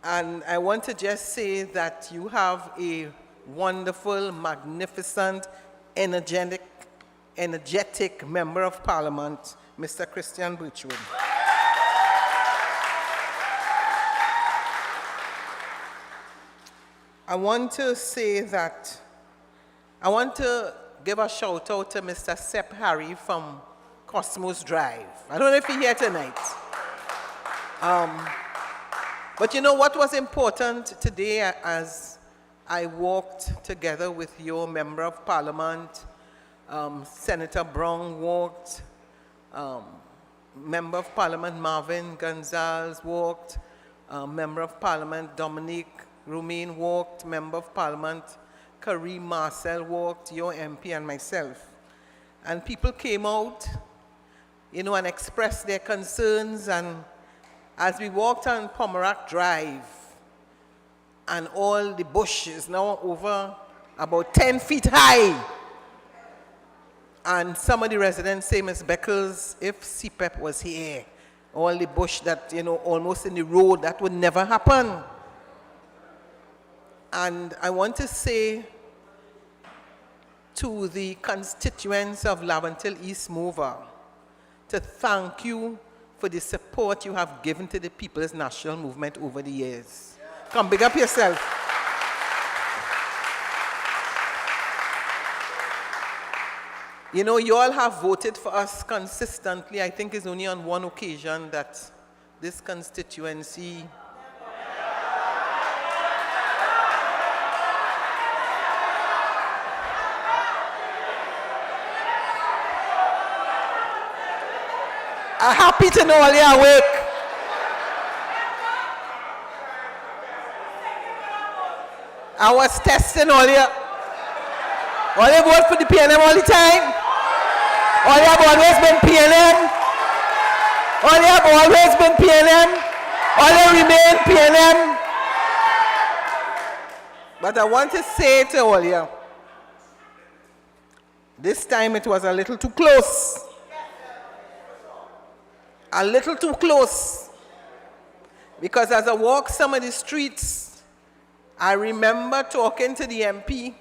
And I want to just say that you have a wonderful, magnificent, energetic Member of Parliament, Mr. Christian Birchwood. I want to say that I want to give a shout out to Mr. Sepp Harry from Cosmos Drive. I don't know if he's here tonight. But what was important today as I walked together with your Member of Parliament, Senator Brown walked, Member of Parliament Marvin Gonzalez walked, Member of Parliament Dominic Romaine walked, Member of Parliament Kareem Marcelle walked, your MP and myself. And people came out, and expressed their concerns. And as we walked on Pomerac Drive, and all the bush is now over about 10 feet high. And some of the residents say, Ms. Beckles, if CPEP was here, all the bush that, almost in the road, that would never happen. And I want to say to the constituents of Laventille East Mover, to thank you for the support you have given to the People's National Movement over the years. Come, big up yourself. You all have voted for us consistently. I think it's only on one occasion that this constituency I'm happy to know all you are awake. I was testing all you. All you vote for the PNM all the time. All you have always been PNM. All you have always been PNM. All you remain PNM. But I want to say to all you, this time it was a little too close. A little too close. Because as I walked some of the streets, I remember talking to the MP,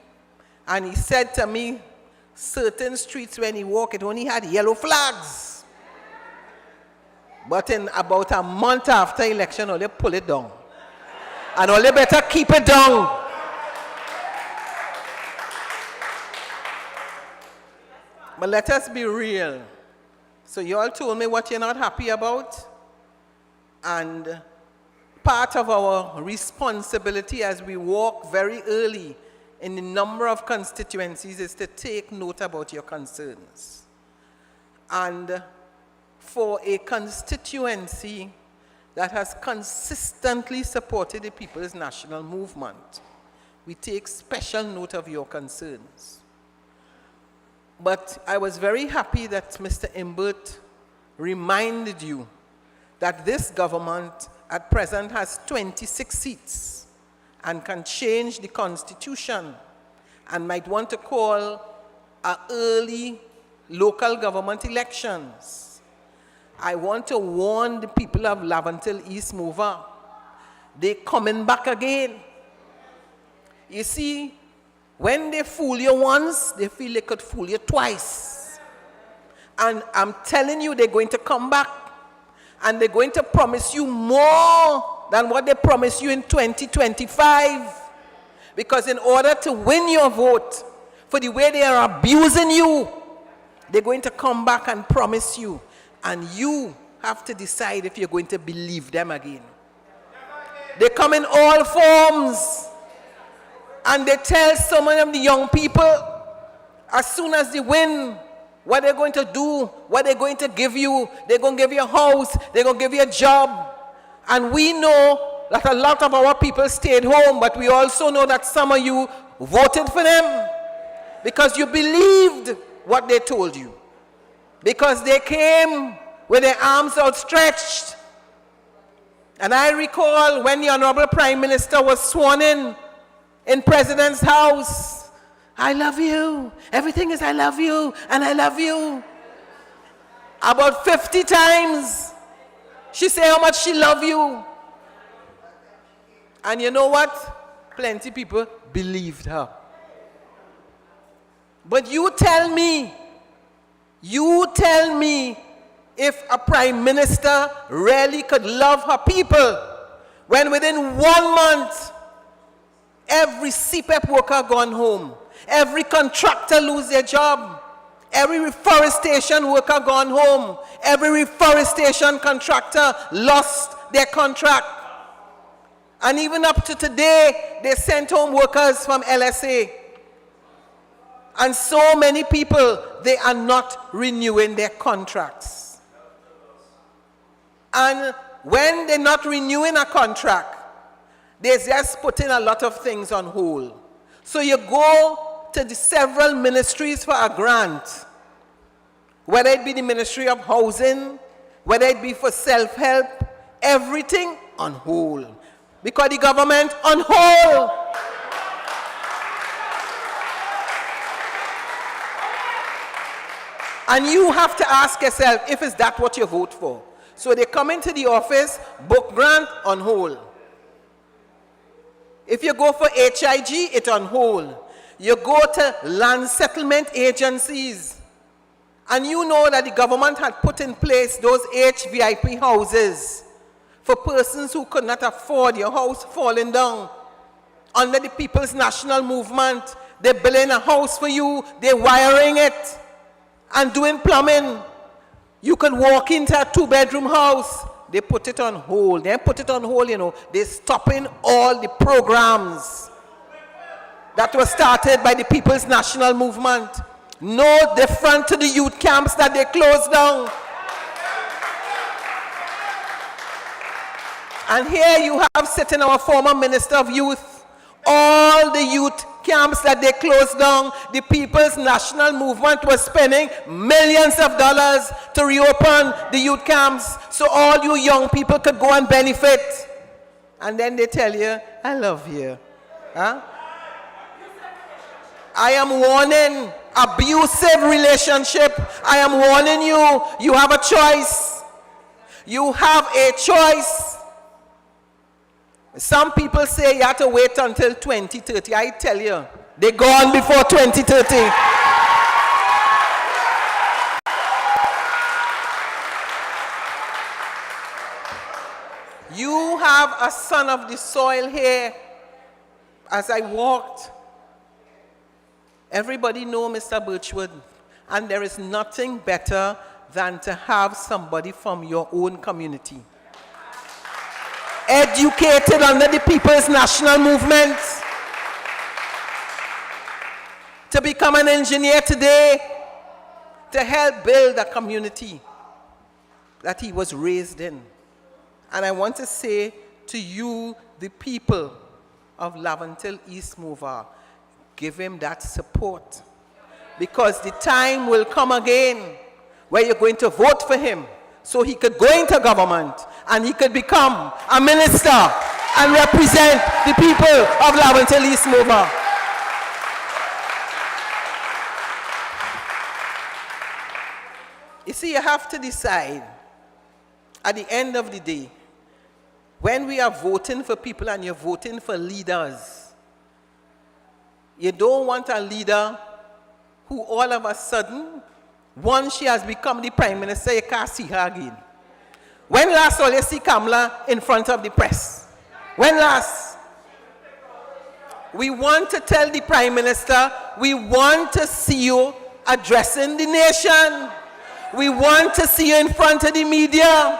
and he said to me, certain streets when he walked, it only had yellow flags. But in about a month after election, all they pull it down. And all they better keep it down. But let us be real. So you all told me what you're not happy about. And part of our responsibility as we walk very early in the number of constituencies is to take note about your concerns. And for a constituency that has consistently supported the People's National Movement, we take special note of your concerns. But I was very happy that Mr. Imbert reminded you that this government at present has 26 seats and can change the constitution and might want to call early local government elections. I want to warn the people of Laventille East Mover, they're coming back again. You see, when they fool you once, they feel they could fool you twice. And I'm telling you, they're going to come back. And they're going to promise you more than what they promised you in 2025. Because in order to win your vote, for the way they are abusing you, they're going to come back and promise you. And you have to decide if you're going to believe them again. They come in all forms. And they tell some of the young people, as soon as they win, what they're going to do, what they're going to give you. They're going to give you a house, they're going to give you a job. And we know that a lot of our people stayed home, but we also know that some of you voted for them because you believed what they told you. Because they came with their arms outstretched. And I recall when the Honorable Prime Minister was sworn in President's house, I love you. Everything is I love you and I love you. About 50 times she said how much she loved you. And you know what? Plenty of people believed her. But you tell me if a prime minister really could love her people when within 1 month every CPEP worker gone home, every contractor lose their job, every reforestation worker gone home, every reforestation contractor lost their contract. And even up to today, they sent home workers from LSA. And so many people, they are not renewing their contracts. And when they're not renewing a contract, they're just putting a lot of things on hold. So you go to the several ministries for a grant, whether it be the Ministry of Housing, whether it be for self-help, everything on hold. Because the government on hold. And you have to ask yourself, if is that what you vote for? So they come into the office, book grant on hold. If you go for HIG, it's on hold. You go to land settlement agencies, and you know that the government had put in place those HVIP houses for persons who could not afford your house falling down. Under the People's National Movement, they're building a house for you, they're wiring it, and doing plumbing. You could walk into a 2-bedroom house. They put it on hold. They put it on hold, you know. They're stopping all the programs that were started by the People's National Movement. No different to the youth camps that they closed down. And here you have sitting our former Minister of Youth, all the youth camps that they closed down, the People's National Movement was spending millions of dollars to reopen the youth camps so all you young people could go and benefit. And then they tell you, I love you. Huh? I am warning, abusive relationship. I am warning you, you have a choice. You have a choice. Some people say you have to wait until 2030. I tell you, they're gone before 2030. You have a son of the soil here. As I walked, everybody know Mr. Birchwood, and there is nothing better than to have somebody from your own community. Educated under the People's National Movement. become an engineer today to help build a community that he was raised in. And I want to say to you, the people of Laventille East Mover, give him that support. Because the time will come again where you're going to vote for him so he could go into government and he could become a minister and represent the people of Laventille East Mover. You see, you have to decide at the end of the day, when we are voting for people and you're voting for leaders, you don't want a leader who all of a sudden, once she has become the prime minister, you can't see her again. When last will you see Kamala in front of the press? When last? We want to tell the prime minister, we want to see you addressing the nation. We want to see you in front of the media.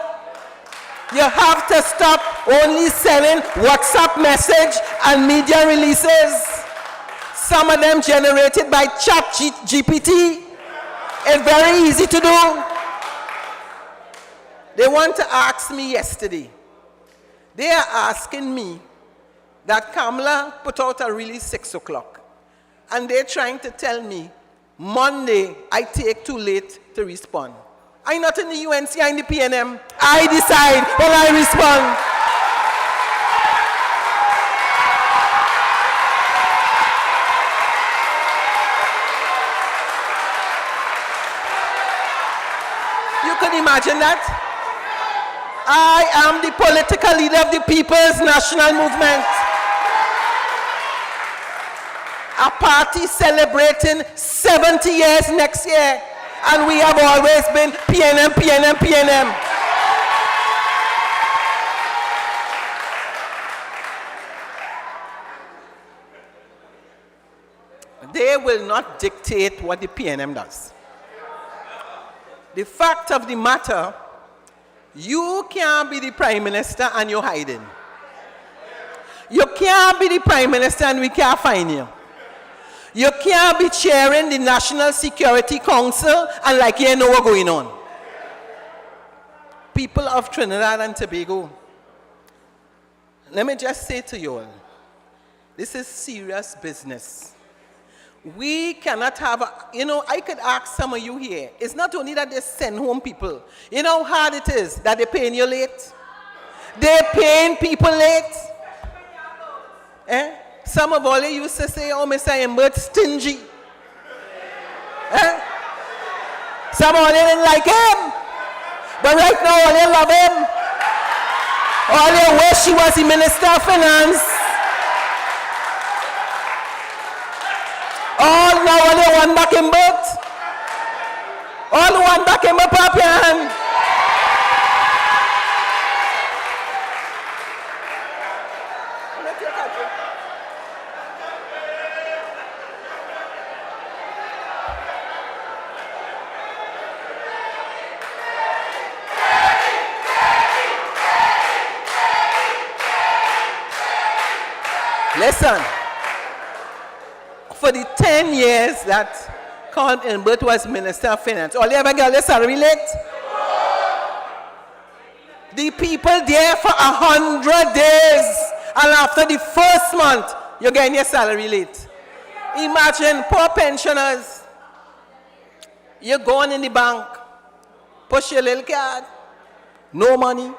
You have to stop only selling WhatsApp message and media releases. Some of them generated by ChatGPT. It's very easy to do. They want to ask me yesterday. They are asking me that Kamala put out a release 6 o'clock. And they're trying to tell me Monday I take too late to respond. I'm not in the UNC, I'm in the PNM. I decide when I respond. You can imagine that? I am the political leader of the People's National Movement. A party celebrating 70 years next year. And we have always been PNM, PNM, PNM. They will not dictate what the PNM does. The fact of the matter, you can't be the prime minister and you're hiding. You can't be the prime minister and we can't find you. You can't be chairing the National Security Council and like you know what's going on. People of Trinidad and Tobago, let me just say to you all, this is serious business. We cannot have, I could ask some of you here, it's not only that they send home people. You know how hard it is that they're paying you late? They're paying people late. Some of all you used to say, oh, Mr. Imbert, stingy. Some of you didn't like him. But right now, all you love him. All you wish he was the Minister of Finance. All now, all you want back Imbert. All you want back Imbert, pop your hand. Listen, for the 10 years that Colm Imbert was Minister of Finance, all you ever get this salary late? The people there for 100 days, and after the first month, you're getting your salary late. Imagine poor pensioners. You're going in the bank, push your little card, no money.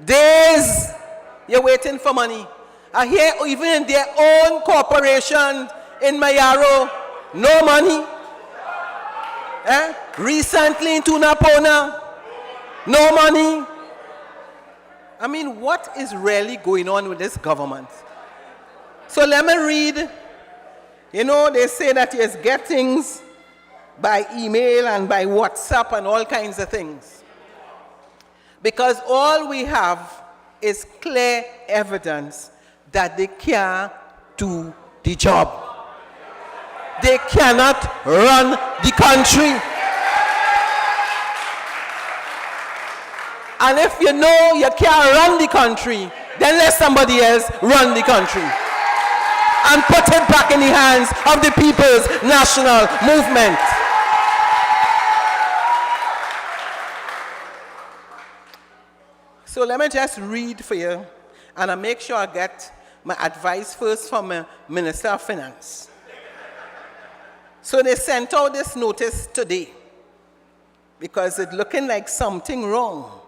Days, you're waiting for money. I hear even in their own corporation in Mayaro, no money. Recently in Tunapona, no money. I mean, what is really going on with this government? So let me read. They say that you get things by email and by WhatsApp and all kinds of things. Because all we have is clear evidence that they can't do the job. They cannot run the country. And if you know you can't run the country, then let somebody else run the country. and put it back in the hands of the People's National Movement. So let me just read for you, and I make sure I get my advice first from the Minister of Finance. So they sent out this notice today because it's looking like something wrong.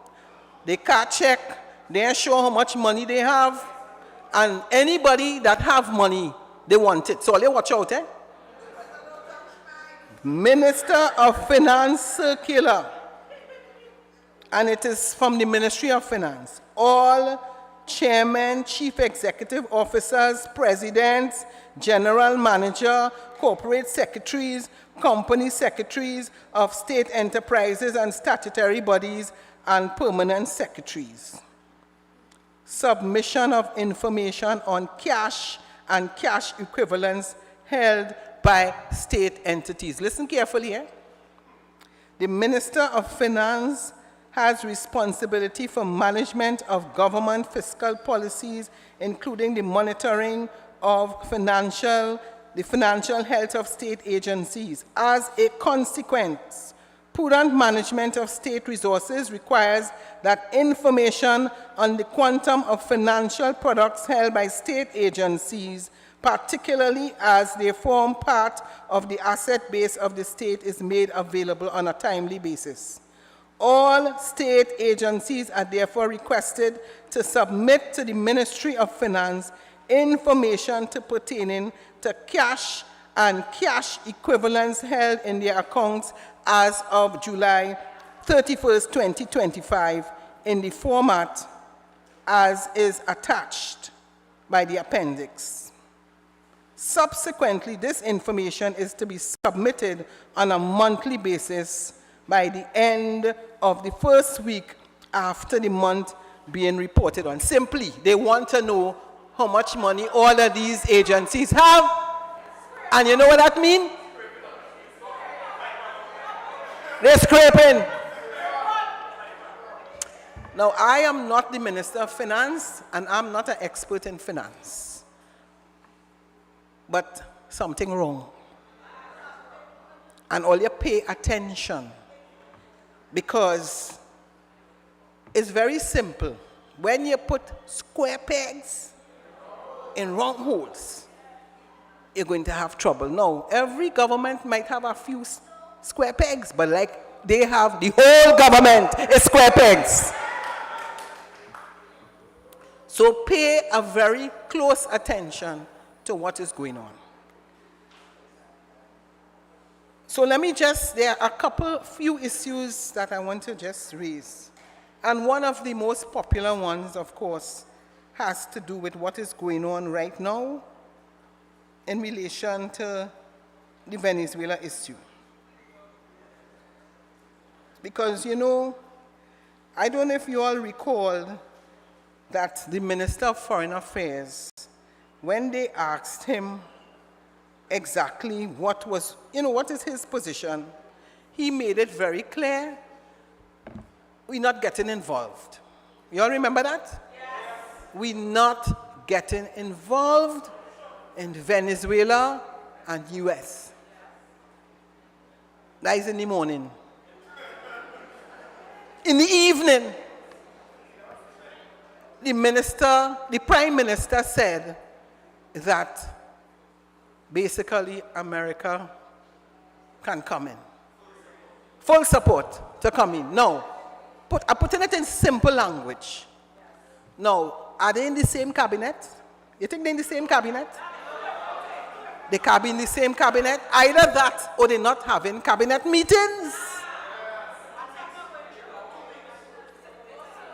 They can't check, they ain't sure how much money they have, and anybody that have money, they want it. So they watch out, eh? Minister of Finance circular, and it is from the Ministry of Finance. All chairmen, chief executive officers, presidents, general manager, corporate secretaries, company secretaries of state enterprises and statutory bodies, and permanent secretaries. Submission of information on cash and cash equivalents held by state entities. Listen carefully here. The Minister of Finance has responsibility for management of government fiscal policies, including the monitoring of the financial health of state agencies. As a consequence, prudent management of state resources requires that information on the quantum of financial products held by state agencies, particularly as they form part of the asset base of the state, is made available on a timely basis. All state agencies are therefore requested to submit to the Ministry of Finance information pertaining to cash and cash equivalents held in their accounts as of July 31st, 2025, in the format as is attached by the appendix. Subsequently, this information is to be submitted on a monthly basis by the end of the first week after the month being reported on. Simply, they want to know how much money all of these agencies have. And you know what that means? They're scraping. Now, I am not the Minister of Finance, and I'm not an expert in finance. But something wrong. And all you pay attention, because it's very simple. When you put square pegs in round holes, you're going to have trouble. Now, every government might have a few square pegs, but like they have the whole government is square pegs. So pay a very close attention to what is going on. So let me there are a few issues that I want to just raise. And one of the most popular ones, of course, has to do with what is going on right now in relation to the Venezuela issue. Because, you know, I don't know if you all recall that the Minister of Foreign Affairs, when they asked him exactly what is his position, he made it very clear, we're not getting involved. You all remember that? Yes. We're not getting involved in Venezuela and US. That is in the morning. In the evening, the Prime Minister said that basically America can come in. Full support to come in. Now, I'm putting it in simple language. Now, are they in the same cabinet? You think they're in the same cabinet? They can be in the same cabinet. Either that or they're not having cabinet meetings.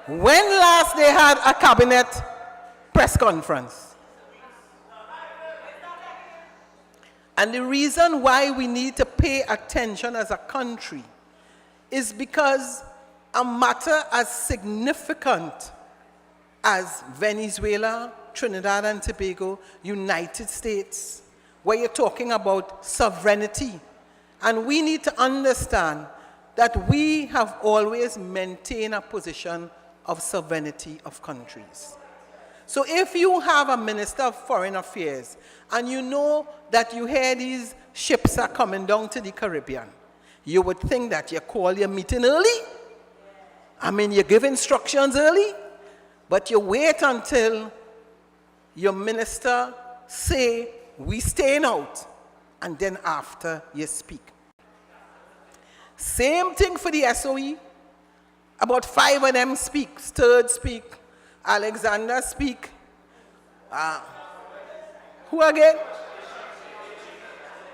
When last they had a cabinet press conference? And the reason why we need to pay attention as a country is because a matter as significant as Venezuela, Trinidad and Tobago, United States, where you're talking about sovereignty. And we need to understand that we have always maintained a position of sovereignty of countries. So if you have a Minister of Foreign Affairs and you know that you hear these ships are coming down to the Caribbean, you would think that you call your meeting early. I mean, you give instructions early, but you wait until your minister say, we staying out, and then after you speak. Same thing for the SOE. About 5 of them speak. Sturge speak. Alexander speak. Who again?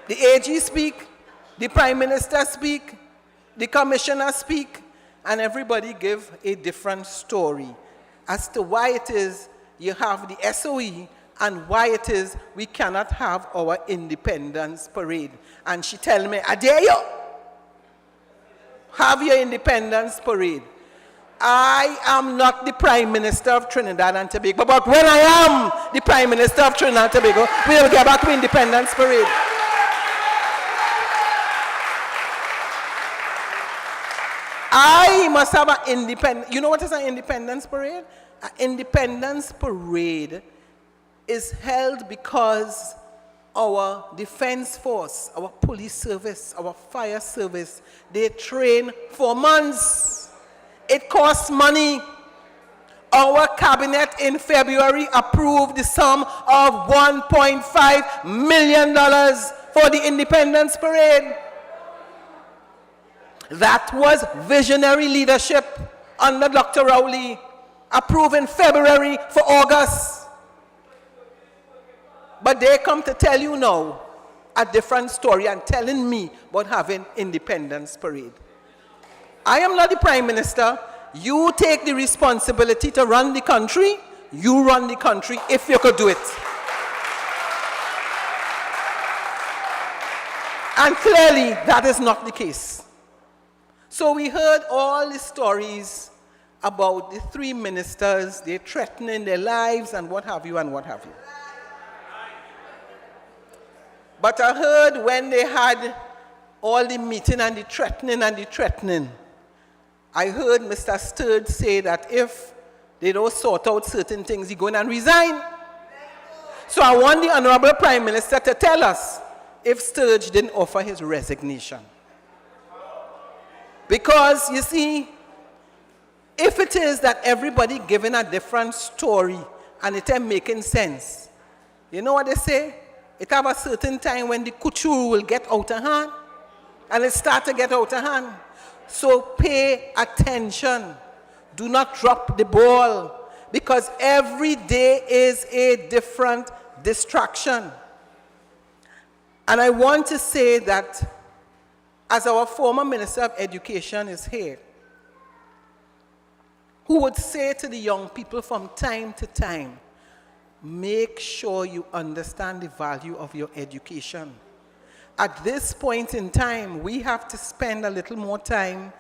The AG speak. The Prime Minister speak. The Commissioner speak. And everybody give a different story as to why it is you have the SOE and why it is we cannot have our Independence Parade. And she tell me, I dare you, have your Independence Parade. I am not the Prime Minister of Trinidad and Tobago, but when I am the Prime Minister of Trinidad and Tobago, we will get back to Independence Parade. I must have an independent, you know what is an Independence Parade? An Independence Parade is held because our defense force, our police service, our fire service, they train for months. It costs money. Our cabinet in February approved the sum of $1.5 million for the Independence Parade. That was visionary leadership under Dr. Rowley, approved in February for August. But they come to tell you now a different story and telling me about having Independence Parade. I am not the Prime Minister. You take the responsibility to run the country. You run the country if you could do it. And clearly that is not the case. So we heard all the stories about the 3 ministers, they're threatening their lives and what have you and what have you. But I heard when they had all the meeting and the threatening, I heard Mr. Sturge say that if they don't sort out certain things, he's going and resign. So I want the Honorable Prime Minister to tell us if Sturge didn't offer his resignation. Because, you see, if it is that everybody giving a different story and it ain't making sense, you know what they say? It have a certain time when the couture will get out of hand, and it start to get out of hand. So pay attention. Do not drop the ball, because every day is a different distraction. And I want to say that as our former Minister of Education is here, who would say to the young people from time to time, make sure you understand the value of your education. At this point in time, we have to spend a little more time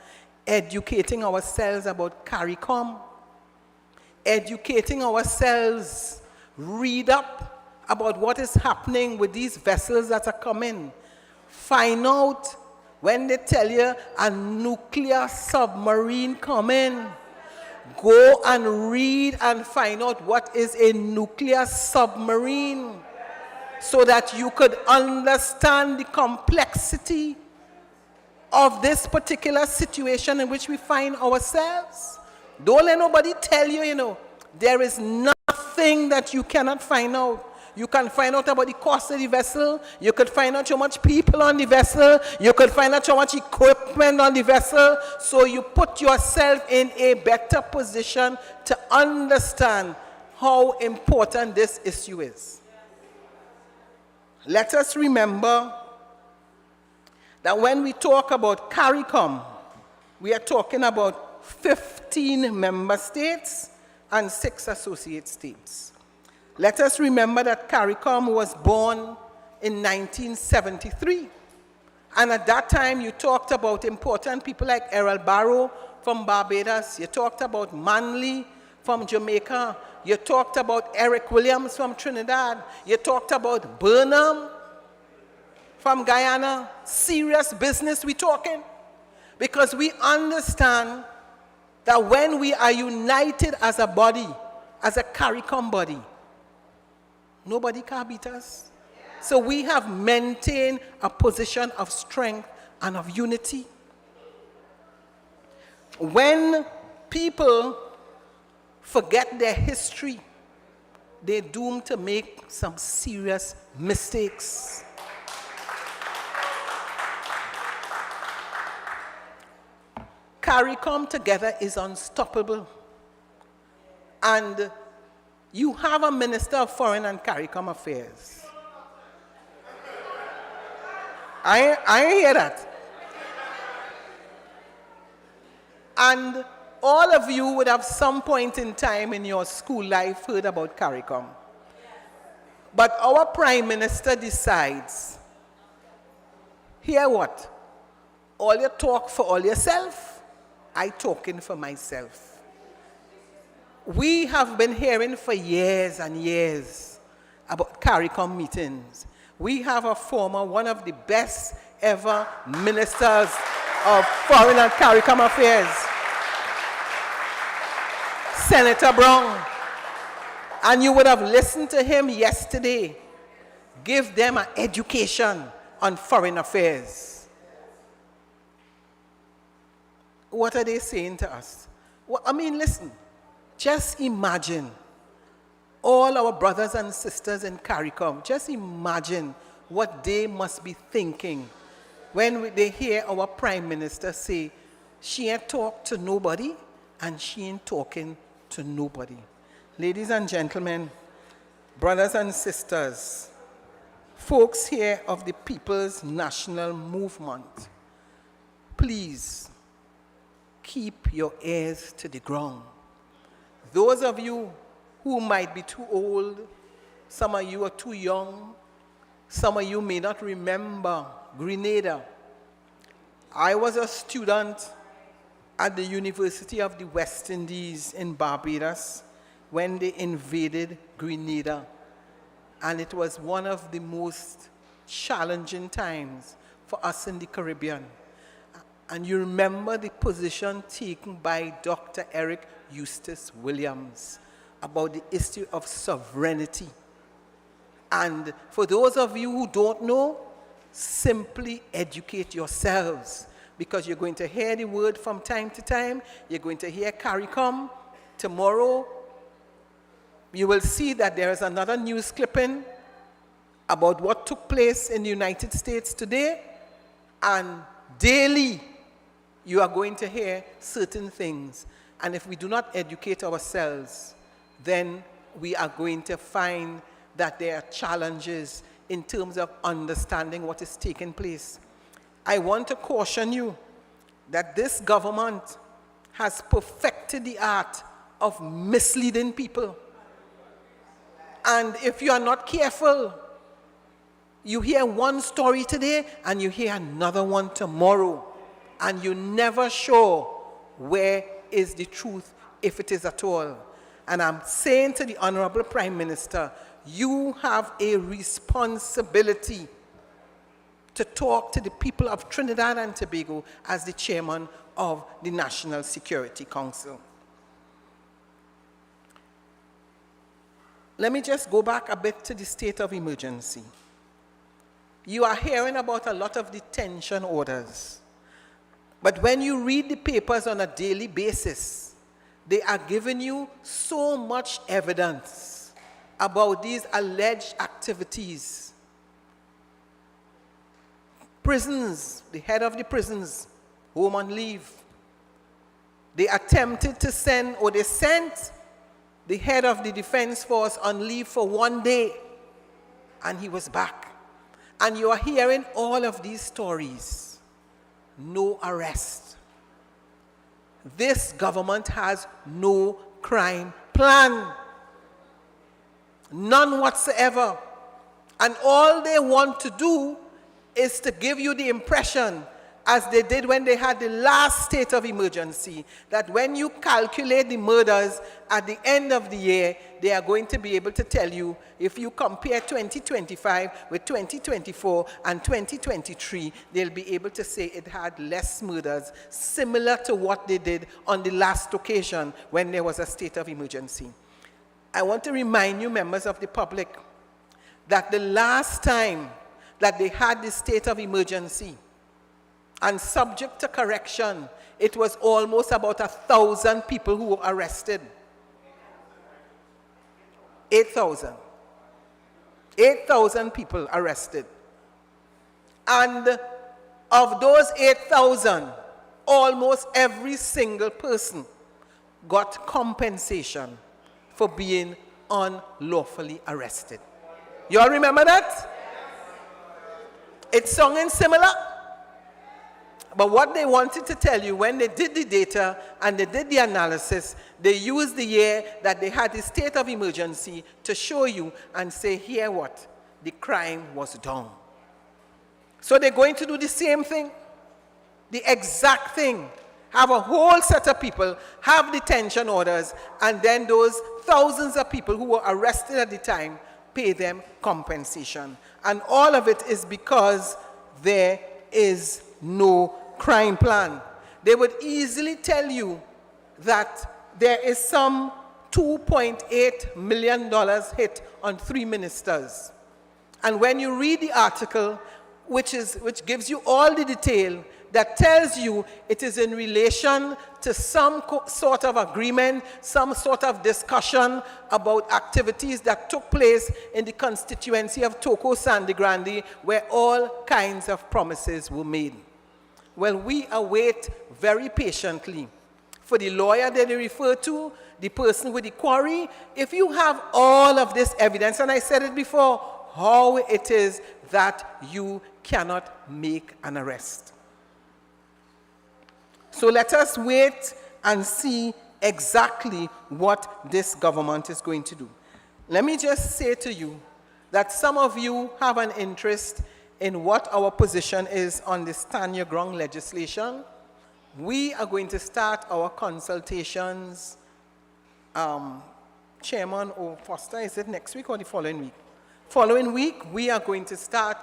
educating ourselves about CARICOM, educating ourselves, read up about what is happening with these vessels that are coming. Find out when they tell you a nuclear submarine coming. Go and read and find out what is a nuclear submarine so that you could understand the complexity of this particular situation in which we find ourselves. Don't let nobody tell you, there is nothing that you cannot find out. You can find out about the cost of the vessel. You could find out how much people on the vessel. You could find out how much equipment on the vessel. So you put yourself in a better position to understand how important this issue is. Let us remember that when we talk about CARICOM, we are talking about 15 member states and 6 associate states. Let us remember that CARICOM was born in 1973. And at that time, you talked about important people like Errol Barrow from Barbados. You talked about Manley from Jamaica. You talked about Eric Williams from Trinidad. You talked about Burnham from Guyana. Serious business we talking. Because we understand that when we are united as a body, as a CARICOM body, nobody can beat us. So we have maintained a position of strength and of unity. When people forget their history, they're doomed to make some serious mistakes. CARICOM together is unstoppable. And you have a Minister of Foreign and CARICOM Affairs. I hear that. And all of you would have some point in time in your school life heard about CARICOM. But our Prime Minister decides, hear what? All you talk for all yourself, I talking for myself. We have been hearing for years and years about CARICOM meetings. We have a former, one of the best ever ministers of Foreign and CARICOM Affairs, Senator Brown. And you would have listened to him yesterday give them an education on foreign affairs. What are they saying to us? Well, I mean, listen, just imagine all our brothers and sisters in CARICOM, just imagine what they must be thinking when they hear our Prime Minister say, she ain't talked to nobody and she ain't talking to nobody. Ladies and gentlemen, brothers and sisters, folks here of the People's National Movement, please keep your ears to the ground. Those of you who might be too old, some of you are too young, some of you may not remember Grenada. I was a student at the University of the West Indies in Barbados when they invaded Grenada. And it was one of the most challenging times for us in the Caribbean. And you remember the position taken by Dr. Eric Eustace Williams about the issue of sovereignty. And for those of you who don't know, simply educate yourselves, because you're going to hear the word from time to time. You're going to hear CARICOM. Tomorrow, you will see that there is another news clipping about what took place in the United States today. And daily, you are going to hear certain things. And if we do not educate ourselves, then we are going to find that there are challenges in terms of understanding what is taking place. I want to caution you that this government has perfected the art of misleading people. And if you are not careful, you hear one story today and you hear another one tomorrow, and you're never sure where is the truth, if it is at all. And I'm saying to the Honorable Prime Minister, you have a responsibility to talk to the people of Trinidad and Tobago as the chairman of the National Security Council. Let me just go back a bit to the state of emergency. You are hearing about a lot of detention orders. But when you read the papers on a daily basis, they are giving you so much evidence about these alleged activities. Prisons, the head of the prisons, home on leave. They attempted to send, or they sent the head of the defense force on leave for 1 day, and he was back. And you are hearing all of these stories. No arrest. This government has no crime plan. None whatsoever. And all they want to do is to give you the impression, as they did when they had the last state of emergency, that when you calculate the murders at the end of the year, they are going to be able to tell you, if you compare 2025 with 2024 and 2023, they'll be able to say it had less murders, similar to what they did on the last occasion when there was a state of emergency. I want to remind you, members of the public, that the last time that they had the state of emergency, and subject to correction, it was almost about 1,000 people who were arrested. 8,000. 8,000 people arrested. And of those 8,000, almost every single person got compensation for being unlawfully arrested. You all remember that? It's sounding similar. But what they wanted to tell you, when they did the data and they did the analysis, they used the year that they had the state of emergency to show you and say, here what? The crime was done. So they're going to do the same thing, the exact thing. Have a whole set of people, have detention orders, and then those thousands of people who were arrested at the time, pay them compensation. And all of it is because there is no crime plan. They would easily tell you that there is some $2.8 million hit on 3 ministers. And when you read the article, which gives you all the detail, that tells you it is in relation to some sort of agreement, some sort of discussion about activities that took place in the constituency of Toko Sandy Grande, where all kinds of promises were made. Well, we await very patiently for the lawyer that they refer to, the person with the quarry. If you have all of this evidence, and I said it before, how it is that you cannot make an arrest. So let us wait and see exactly what this government is going to do. Let me just say to you that some of you have an interest in what our position is on the Stand Your Ground legislation. We are going to start our consultations. Chairman Foster, is it next week or the following week? Following week, we are going to start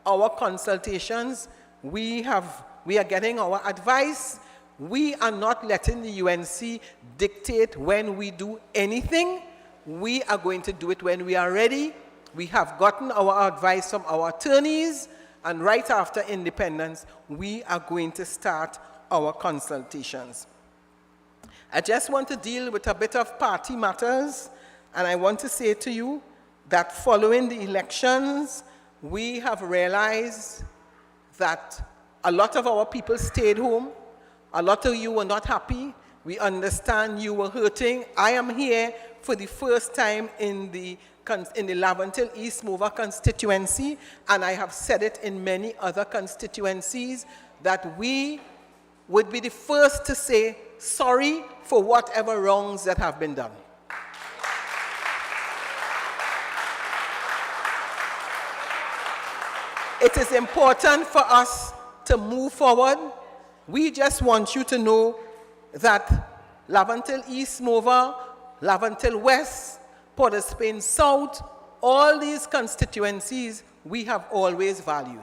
our consultations. We are getting our advice. We are not letting the UNC dictate when we do anything. We are going to do it when we are ready. We have gotten our advice from our attorneys, and right after independence, we are going to start our consultations. I just want to deal with a bit of party matters, and I want to say to you that following the elections, we have realized that a lot of our people stayed home. A lot of you were not happy. We understand you were hurting. I am here for the first time in the Laventille East Mover constituency, and I have said it in many other constituencies, that we would be the first to say sorry for whatever wrongs that have been done. It is important for us to move forward. We just want you to know that Laventille East Mover, Laventille West, Port of Spain South, all these constituencies we have always valued.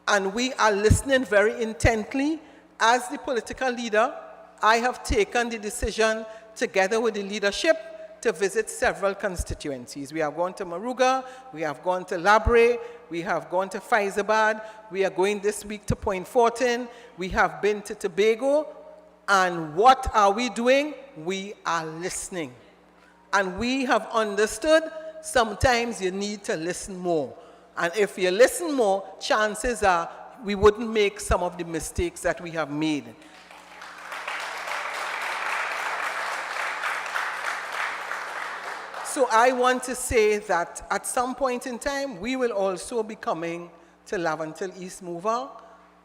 And we are listening very intently. As the political leader, I have taken the decision, together with the leadership, to visit several constituencies. We have gone to Maruga, we have gone to Labre, we have gone to Faizabad, we are going this week to Point Fortin, we have been to Tobago, and what are we doing? We are listening. And we have understood sometimes you need to listen more. And if you listen more, chances are we wouldn't make some of the mistakes that we have made. So I want to say that at some point in time, we will also be coming to Laventille East Mover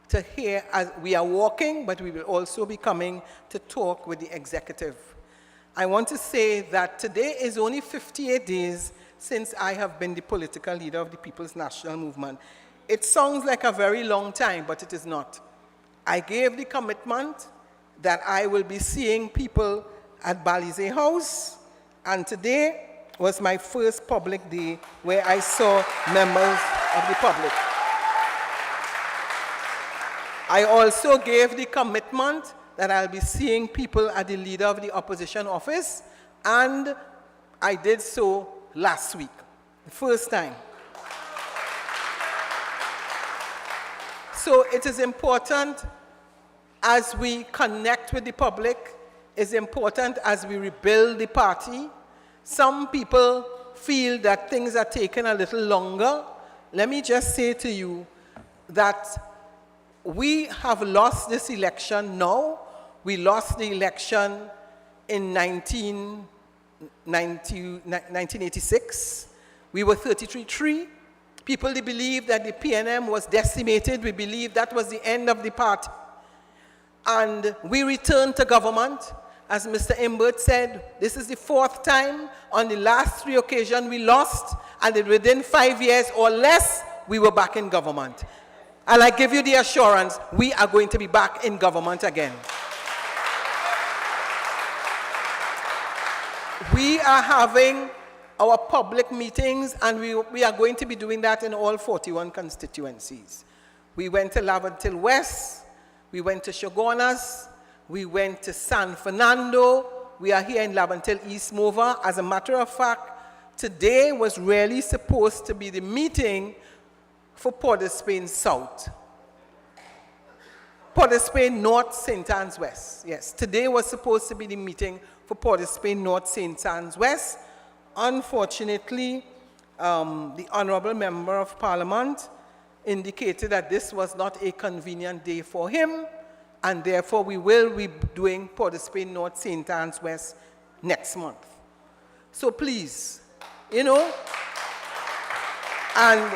to hear, as we are walking, but we will also be coming to talk with the executive. I want to say that today is only 58 days since I have been the political leader of the People's National Movement. It sounds like a very long time, but it is not. I gave the commitment that I will be seeing people at Balize House, and today was my first public day where I saw members of the public. I also gave the commitment that I'll be seeing people at the Leader of the Opposition office, and I did so last week, the first time. So it is important as we connect with the public, it's important as we rebuild the party. Some people feel that things are taking a little longer. Let me just say to you that we have lost this election now. We lost the election in 1986. We were 33-3. People they believe that the PNM was decimated. We believe that was the end of the party. And we returned to government. As Mr. Imbert said, this is the 4th time. On the last 3 occasions we lost, and within 5 years or less, we were back in government. And I give you the assurance, we are going to be back in government again. We are having our public meetings, and we are going to be doing that in all 41 constituencies. We went to Laventille West, we went to Shogunas, we went to San Fernando, we are here in Laventille East Mova. As a matter of fact, today was really supposed to be the meeting for Port of Spain South. Port of Spain North, St. Anne's West. Yes, today was supposed to be the meeting for Port of Spain North, St. Anne's West. Unfortunately, the Honorable Member of Parliament indicated that this was not a convenient day for him, and therefore we will be doing Port of Spain North, St. Anne's West next month. So please, and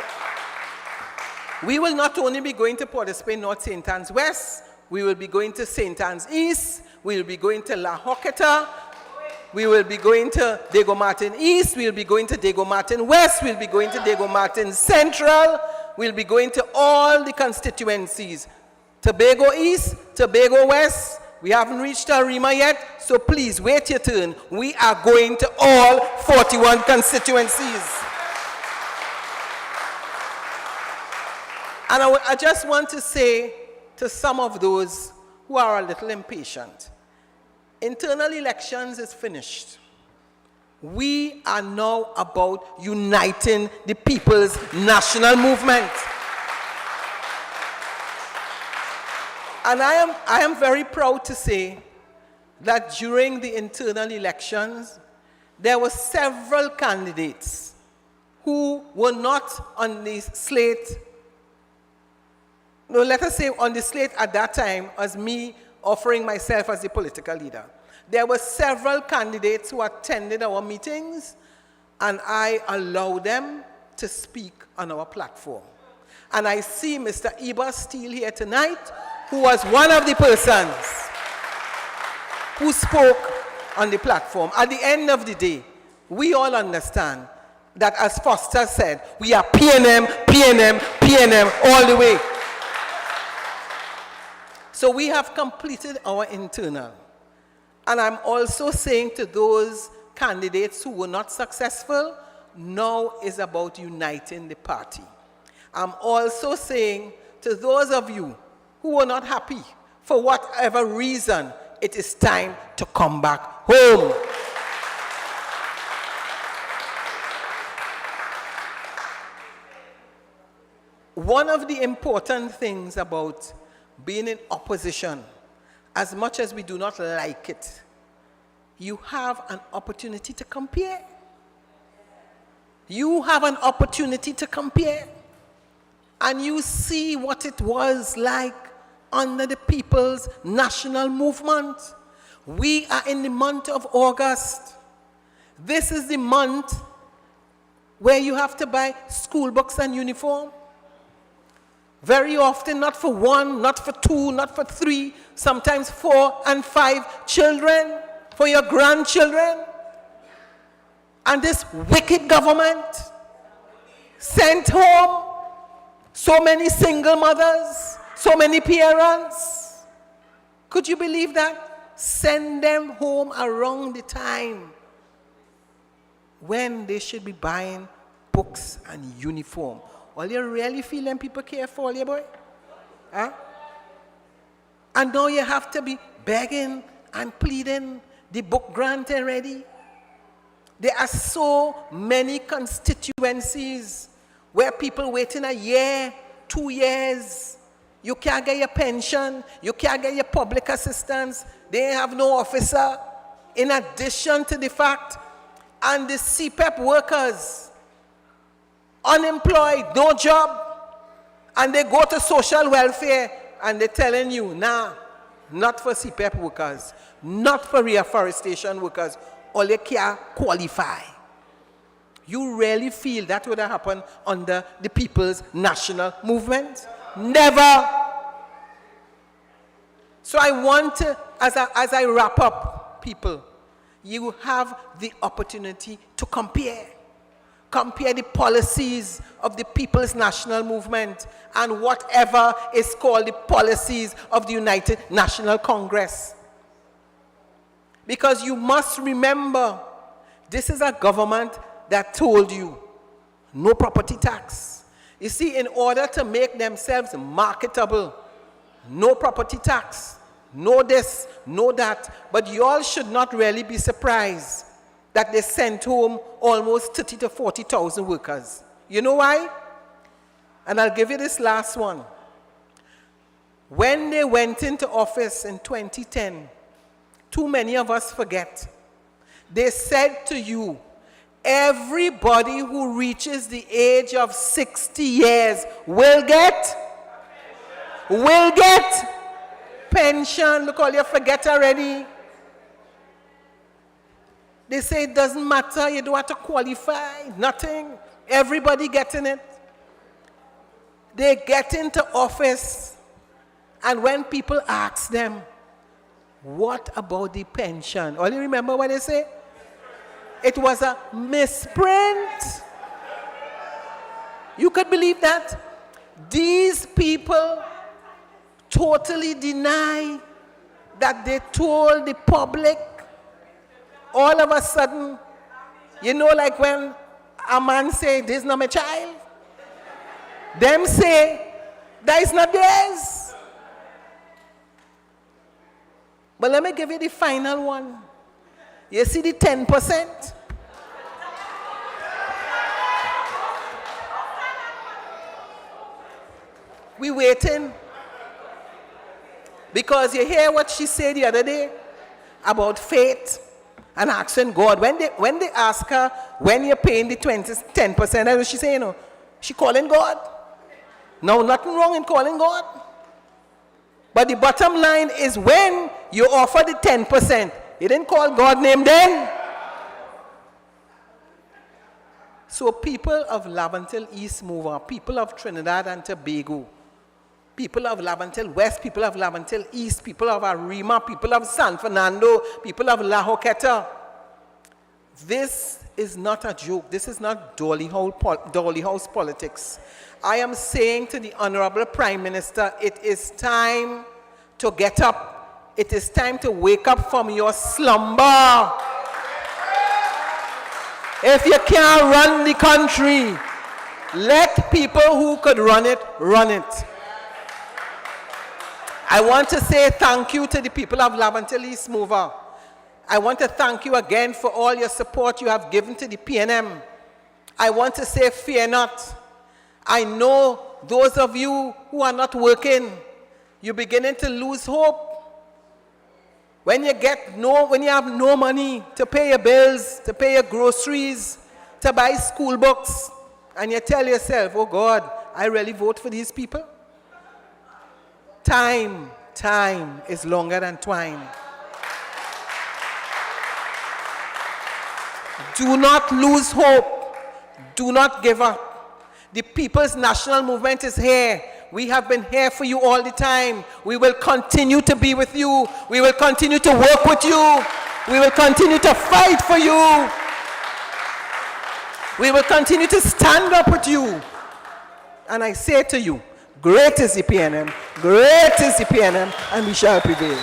we will not only be going to Port of Spain North, St. Anne's West, we will be going to St. Anne's East, we will be going to La Hoqueta, we will be going to Diego Martin East, we will be going to Diego Martin West, we will be going to Diego Martin Central, we will be going to all the constituencies. Tobago East, Tobago West, we haven't reached Arima yet, so please wait your turn. We are going to all 41 constituencies. And I just want to say to some of those who are a little impatient, internal elections is finished. We are now about uniting the people's national movement. And I am very proud to say that during the internal elections, there were several candidates who were not on the slate. No, let us say on the slate at that time as me offering myself as the political leader. There were several candidates who attended our meetings, and I allowed them to speak on our platform. And I see Mr. Iba Steele here tonight, who was one of the persons who spoke on the platform. At the end of the day, we all understand that, as Foster said, we are PNM, PNM, PNM all the way. So we have completed our internal. And I'm also saying to those candidates who were not successful, now is about uniting the party. I'm also saying to those of you who were not happy, for whatever reason, it is time to come back home. One of the important things about being in opposition, as much as we do not like it, you have an opportunity to compare. You have an opportunity to compare. And you see what it was like under the People's National Movement. We are in the month of August. This is the month where you have to buy school books and uniform. Very often, not for 1, not for 2, not for 3, sometimes 4 and 5 children, for your grandchildren. And this wicked government sent home so many single mothers, so many parents. Could you believe that? Send them home around the time when they should be buying books and uniform. Well, you really feel them people care for you, boy? Huh? And now you have to be begging and pleading, the book grant already. There are so many constituencies where people waiting a year, 2 years. You can't get your pension. You can't get your public assistance. They have no officer. In addition to the fact, and the CPEP workers, unemployed, no job, and they go to social welfare and they're telling you, nah, not for CPEP workers, not for reforestation workers, all they can't qualify. You really feel that would have happened under the People's National Movement? Never. So I want to, as I wrap up, people, you have the opportunity to compare. Compare the policies of the People's National Movement and whatever is called the policies of the United National Congress. Because you must remember, this is a government that told you no property tax. You see, in order to make themselves marketable, no property tax, no this, no that. But you all should not really be surprised that they sent home almost 30 to 40,000 workers. You know why? And I'll give you this last one. When they went into office in 2010, too many of us forget, they said to you, everybody who reaches the age of 60 years will get pension. Look, all you forget already. They say it doesn't matter, you don't have to qualify, nothing. Everybody getting it. They get into office, and when people ask them, what about the pension? All you remember what they say? It was a misprint. You could believe that? These people totally deny that they told the public. All of a sudden, you know, like when a man say, this is not my child. Them say, that is not theirs. But let me give you the final one. You see the 10%? We waiting. Because you hear what she said the other day about faith and asking God. When they ask her, when you're paying the 10%, that's what she say, you know, she calling God. No, nothing wrong in calling God. But the bottom line is when you offer the 10%, you didn't call God name then. So people of Laventille East Mover, people of Trinidad and Tobago, people of Laventille West, people of Laventille East, people of Arima, people of San Fernando, people of La Joqueta. This is not a joke. This is not Dolly House politics. I am saying to the Honorable Prime Minister, it is time to get up. It is time to wake up from your slumber. If you can't run the country, let people who could run it, run it. I want to say thank you to the people of Laventille East Mover. I want to thank you again for all your support you have given to the PNM. I want to say fear not. I know those of you who are not working, you're beginning to lose hope. When you have no money to pay your bills, to pay your groceries, to buy school books, and you tell yourself, oh God, I really vote for these people. Time is longer than twine. Do not lose hope. Do not give up. The People's National Movement is here. We have been here for you all the time. We will continue to be with you. We will continue to work with you. We will continue to fight for you. We will continue to stand up with you. And I say to you, great is the PNM, great is the PNM, and we shall prevail.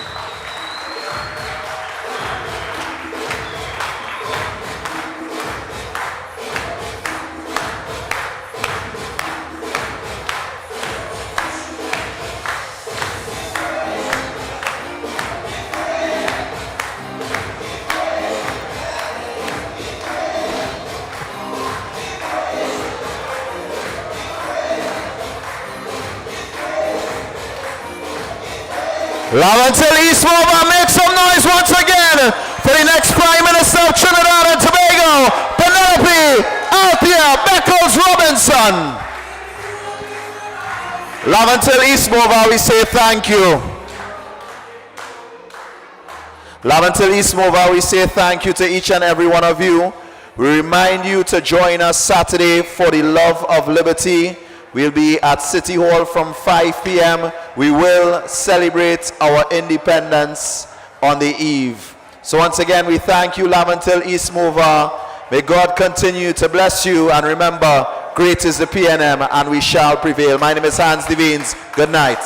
Laventille East Mover, make some noise once again for the next Prime Minister of Trinidad and Tobago, Penelope A. Beckles-Robinson. Laventille East Mover, we say thank you. Laventille East Mover, we say thank you to each and every one of you. We remind you to join us Saturday for the Love of Liberty. We'll be at City Hall from 5 p.m. We will celebrate our independence on the eve. So once again, we thank you, Laventille East Mover. May God continue to bless you. And remember, great is the PNM and we shall prevail. My name is Hans Devines. Good night.